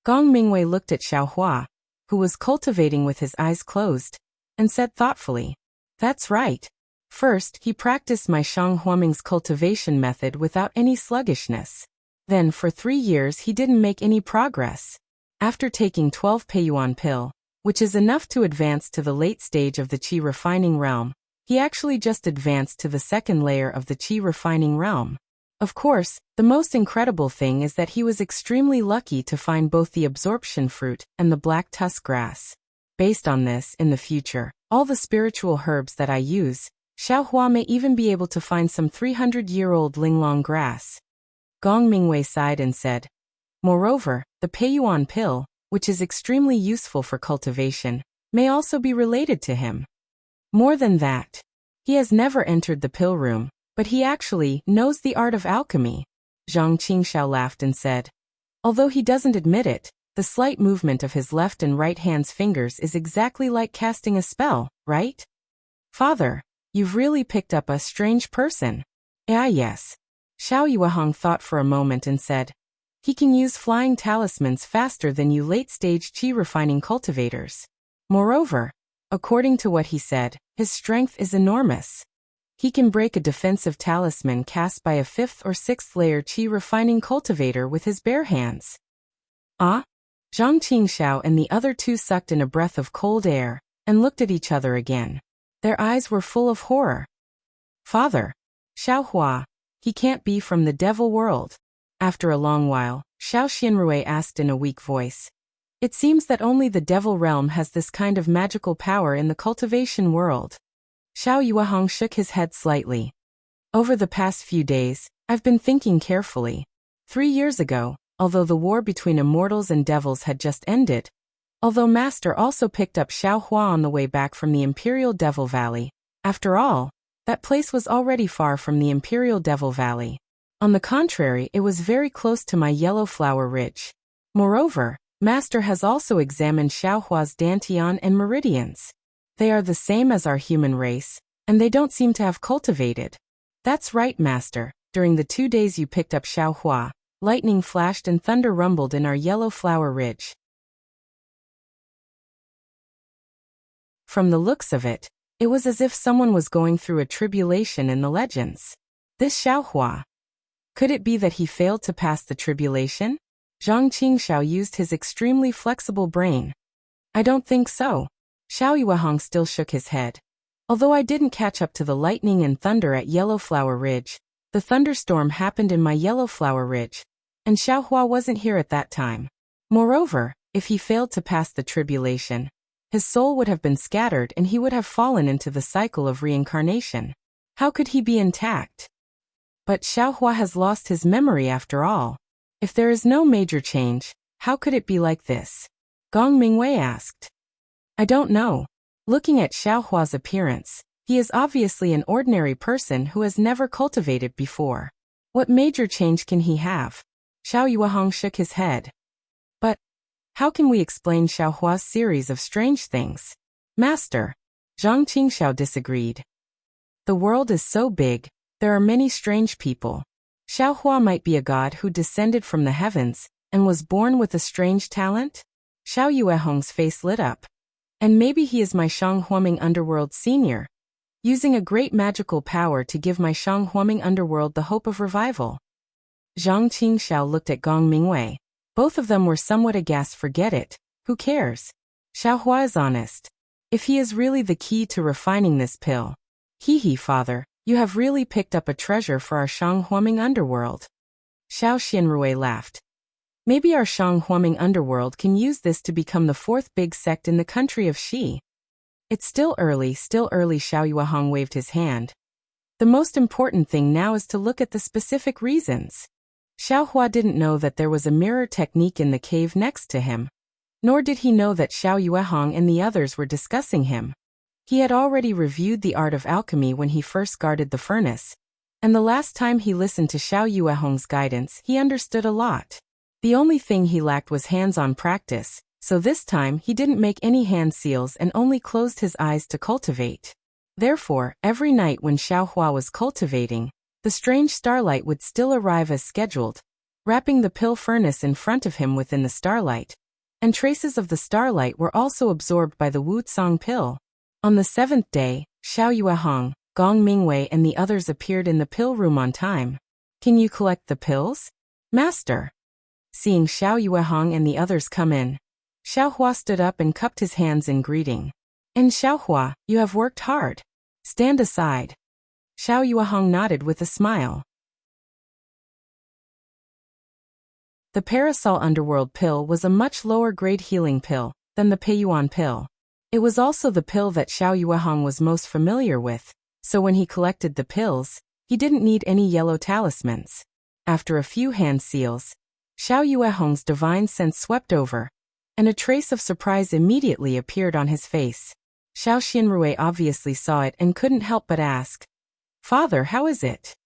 S1: Gong Mingwei looked at Xiao Hua, who was cultivating with his eyes closed, and said thoughtfully, "That's right. First, he practiced my Shang Huaming's cultivation method without any sluggishness. Then for 3 years he didn't make any progress. After taking 12 Peiyuan pill, which is enough to advance to the late stage of the qi refining realm, he actually just advanced to the second layer of the qi refining realm. Of course, the most incredible thing is that he was extremely lucky to find both the absorption fruit and the black tusk grass. Based on this, in the future, all the spiritual herbs that I use, Xiao Hua may even be able to find some 300-year-old linglong grass." Gong Mingwei sighed and said, "Moreover, the Peiyuan pill, which is extremely useful for cultivation, may also be related to him. More than that, he has never entered the pill room, but he actually knows the art of alchemy." Zhang Qingxiao laughed and said, "Although he doesn't admit it, the slight movement of his left and right hand's fingers is exactly like casting a spell, right? Father, you've really picked up a strange person." "Ah, yes." Xiao Yuehong thought for a moment and said, "He can use flying talismans faster than you late-stage qi refining cultivators. Moreover, according to what he said, his strength is enormous. He can break a defensive talisman cast by a 5th or 6th layer qi refining cultivator with his bare hands." "Ah?" Zhang Qingxiao and the other two sucked in a breath of cold air and looked at each other again. Their eyes were full of horror. "Father, Xiao Hua, he can't be from the devil world." After a long while, Xiao Xianrui asked in a weak voice, "It seems that only the devil realm has this kind of magical power in the cultivation world." Xiao Yuehong shook his head slightly. "Over the past few days, I've been thinking carefully. 3 years ago, although the war between immortals and devils had just ended, although Master also picked up Xiao Hua on the way back from the Imperial Devil Valley, after all, that place was already far from the Imperial Devil Valley. On the contrary, it was very close to my Yellow Flower Ridge. Moreover, Master has also examined Xiao Hua's dantian and meridians. They are the same as our human race, and they don't seem to have cultivated." "That's right, Master. During the 2 days you picked up Xiao Hua, lightning flashed and thunder rumbled in our Yellow Flower Ridge." From the looks of it, it was as if someone was going through a tribulation in the legends. This Xiao Hua. Could it be that he failed to pass the tribulation? Zhang Qingxiao used his extremely flexible brain. "I don't think so." Xiao Yuehong still shook his head. "Although I didn't catch up to the lightning and thunder at Yellow Flower Ridge, the thunderstorm happened in my Yellow Flower Ridge, and Xiao Hua wasn't here at that time. Moreover, if he failed to pass the tribulation, his soul would have been scattered and he would have fallen into the cycle of reincarnation. How could he be intact? But Xiao Hua has lost his memory after all. If there is no major change, how could it be like this?" Gong Mingwei asked. "I don't know. Looking at Xiao Hua's appearance, he is obviously an ordinary person who has never cultivated before. What major change can he have?" Xiao Yuehong shook his head. "But how can we explain Xiao Hua's series of strange things?" "Master," Zhang Qingxiao disagreed. "The world is so big, there are many strange people. Xiao Hua might be a god who descended from the heavens and was born with a strange talent?" Xiao Yuehong's face lit up. "And maybe he is my Shang Huaming Underworld senior, using a great magical power to give my Shang Huaming Underworld the hope of revival." Zhang Qingxiao looked at Gong Mingwei. Both of them were somewhat aghast. "Forget it. Who cares? Xiao Hua is honest. If he is really the key to refining this pill. Hee, father, you have really picked up a treasure for our Shang Huaming Underworld." Xiao Xianrui laughed. "Maybe our Shang Huaming Underworld can use this to become the 4th big sect in the country of Xi." "It's still early, Xiao Yuehong waved his hand. "The most important thing now is to look at the specific reasons." Xiao Hua didn't know that there was a mirror technique in the cave next to him. Nor did he know that Xiao Yuehong and the others were discussing him. He had already reviewed the art of alchemy when he first guarded the furnace, and the last time he listened to Xiao Yuehong's guidance he understood a lot. The only thing he lacked was hands-on practice, so this time he didn't make any hand seals and only closed his eyes to cultivate. Therefore, every night when Xiao Hua was cultivating, The strange starlight would still arrive as scheduled, wrapping the pill furnace in front of him within the starlight, and traces of the starlight were also absorbed by the Wuxia pill. On the 7th day, Xiao Yuehong, Gong Mingwei and the others appeared in the pill room on time. Can you collect the pills, Master? Seeing Xiao Yuehong and the others come in, Xiaohua stood up and cupped his hands in greeting. And Xiaohua, you have worked hard. Stand aside. Xiao Yuehong nodded with a smile. The Parasol Underworld pill was a much lower grade healing pill than the Peiyuan pill. It was also the pill that Xiao Yuehong was most familiar with, so when he collected the pills, he didn't need any yellow talismans. After a few hand seals, Xiao Yuehong's divine sense swept over, and a trace of surprise immediately appeared on his face. Xiao Xianrui obviously saw it and couldn't help but ask, Father, how is it?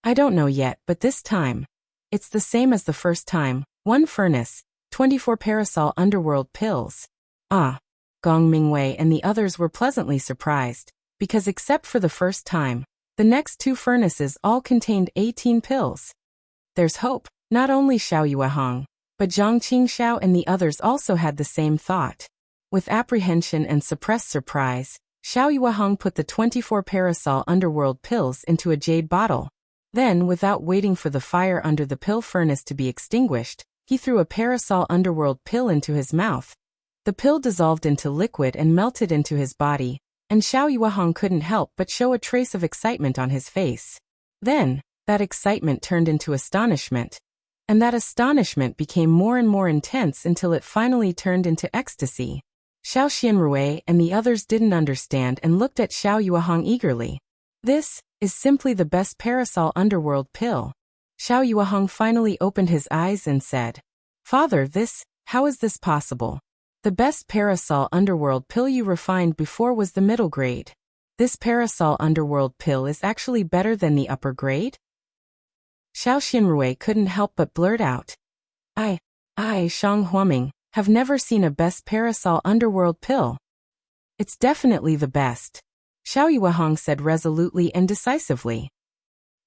S1: I don't know yet, but this time, it's the same as the first time, 1 furnace, 24 Parasol Underworld pills. Ah. Gong Mingwei and the others were pleasantly surprised, because except for the first time, the next 2 furnaces all contained 18 pills. There's hope. Not only Xiao Yuehong, but Zhang Qingxiao and the others also had the same thought. With apprehension and suppressed surprise, Xiao Yuehong put the 24 Parasol Underworld pills into a jade bottle. Then, without waiting for the fire under the pill furnace to be extinguished, he threw a Parasol Underworld pill into his mouth. The pill dissolved into liquid and melted into his body, and Xiao Yuehong couldn't help but show a trace of excitement on his face. Then, that excitement turned into astonishment, and that astonishment became more and more intense until it finally turned into ecstasy. Xiao Xianrui and the others didn't understand and looked at Xiao Yuehong eagerly. This is simply the best Parasol Underworld pill. Xiao Yuehong finally opened his eyes and said, Father, how is this possible? The best Parasol Underworld pill you refined before was the middle grade. This Parasol Underworld pill is actually better than the upper grade? Xiao Xianrui couldn't help but blurt out. I, Shang Huaming, have never seen a best Parasol Underworld pill. It's definitely the best, Xiao Yuehong said resolutely and decisively.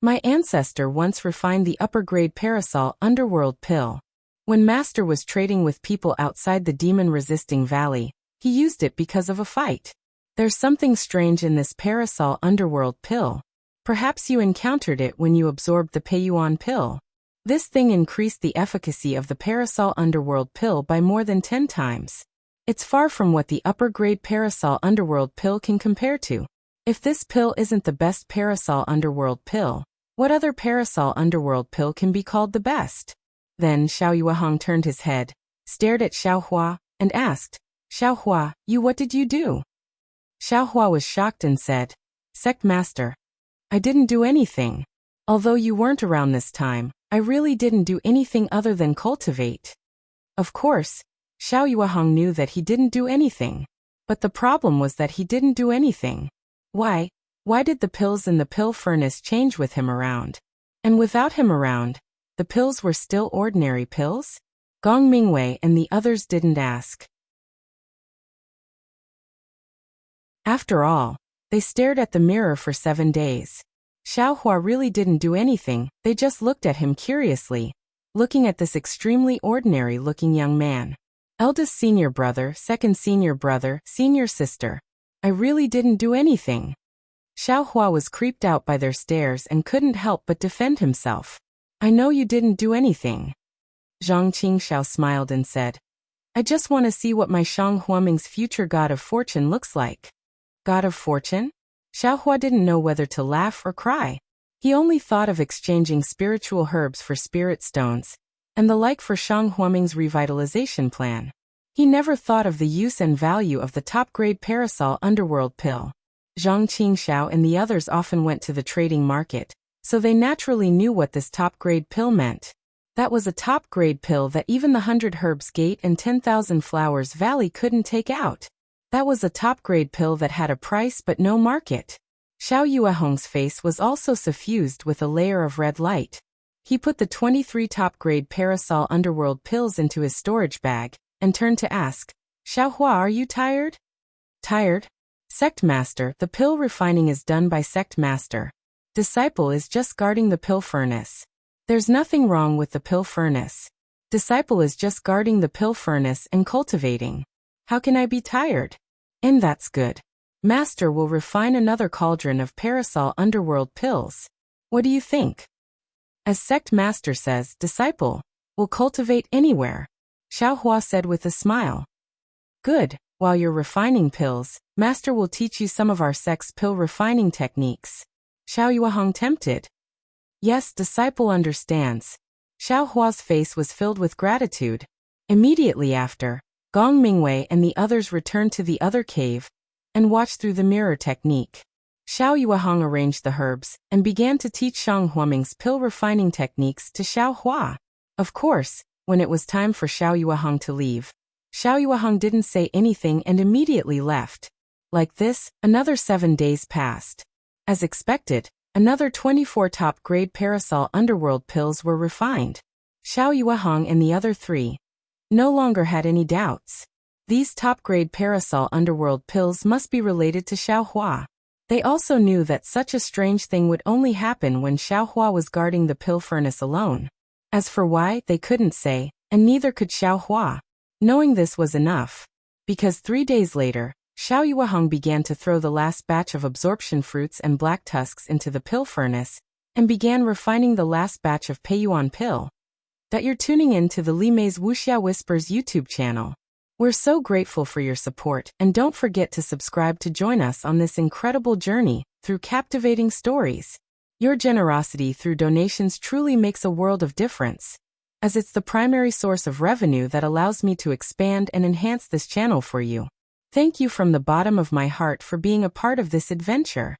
S1: My ancestor once refined the upper grade Parasol Underworld pill. When Master was trading with people outside the demon-resisting valley, he used it because of a fight. There's something strange in this Parasol Underworld pill. Perhaps you encountered it when you absorbed the Peiyuan pill. This thing increased the efficacy of the Parasol Underworld pill by more than 10 times. It's far from what the upper-grade Parasol Underworld pill can compare to. If this pill isn't the best Parasol Underworld pill, what other Parasol Underworld pill can be called the best? Then Xiao Yuehong turned his head, stared at Xiaohua, and asked, Xiaohua, what did you do? Xiaohua was shocked and said, Sect Master, I didn't do anything. Although you weren't around this time, I really didn't do anything other than cultivate. Of course, Xiao Yuehong knew that he didn't do anything. But the problem was that he didn't do anything. Why did the pills in the pill furnace change with him around? And without him around, the pills were still ordinary pills? Gong Mingwei and the others didn't ask. After all, they stared at the mirror for 7 days. Xiaohua really didn't do anything, they just looked at him curiously, looking at this extremely ordinary-looking young man. Eldest senior brother, second senior brother, senior sister. I really didn't do anything. Xiaohua was creeped out by their stares and couldn't help but defend himself. I know you didn't do anything. Zhang Qingxiao smiled and said, I just want to see what my Shang Huaming's future god of fortune looks like. God of fortune? Xiaohua didn't know whether to laugh or cry. He only thought of exchanging spiritual herbs for spirit stones, and the like for Shang Huaming's revitalization plan. He never thought of the use and value of the top-grade Parasol Underworld pill. Zhang Qingxiao and the others often went to the trading market, so they naturally knew what this top-grade pill meant. That was a top-grade pill that even the 100 Herbs Gate and 10,000 Flowers Valley couldn't take out. That was a top-grade pill that had a price but no market. Xiao Yuehong's face was also suffused with a layer of red light. He put the 23 top-grade Parasol Underworld pills into his storage bag, and turned to ask, Xiaohua, are you tired? Tired? Sect Master, the pill refining is done by Sect Master. Disciple is just guarding the pill furnace. There's nothing wrong with the pill furnace. Disciple is just guarding the pill furnace and cultivating. How can I be tired? And that's good. Master will refine another cauldron of parasol underworld pills. What do you think? As sect master says, disciple will cultivate anywhere. Xiao Hua said with a smile. Good, while you're refining pills, master will teach you some of our sect's pill refining techniques. Xiao Yuehong tempted. Yes, disciple understands. Xiao Hua's face was filled with gratitude. Immediately after, Gong Mingwei and the others returned to the other cave and watched through the mirror technique. Xiao Yuehong arranged the herbs and began to teach Shang Huaming's pill refining techniques to Xiao Hua. Of course, when it was time for Xiao Yuehong to leave, Xiao Yuehong didn't say anything and immediately left. Like this, another 7 days passed. As expected, another 24 top-grade parasol underworld pills were refined. Xiao Yuehong and the other 3 no longer had any doubts. These top-grade parasol underworld pills must be related to Xiao Hua. They also knew that such a strange thing would only happen when Xiao Hua was guarding the pill furnace alone. As for why, they couldn't say, and neither could Xiao Hua. Knowing this was enough. Because 3 days later, Xiao Yuehong began to throw the last batch of absorption fruits and black tusks into the pill furnace, and began refining the last batch of Peiyuan pill. That you're tuning in to the Li Mei's Wuxia Whispers YouTube channel. We're so grateful for your support, and don't forget to subscribe to join us on this incredible journey through captivating stories. Your generosity through donations truly makes a world of difference, as it's the primary source of revenue that allows me to expand and enhance this channel for you. Thank you from the bottom of my heart for being a part of this adventure.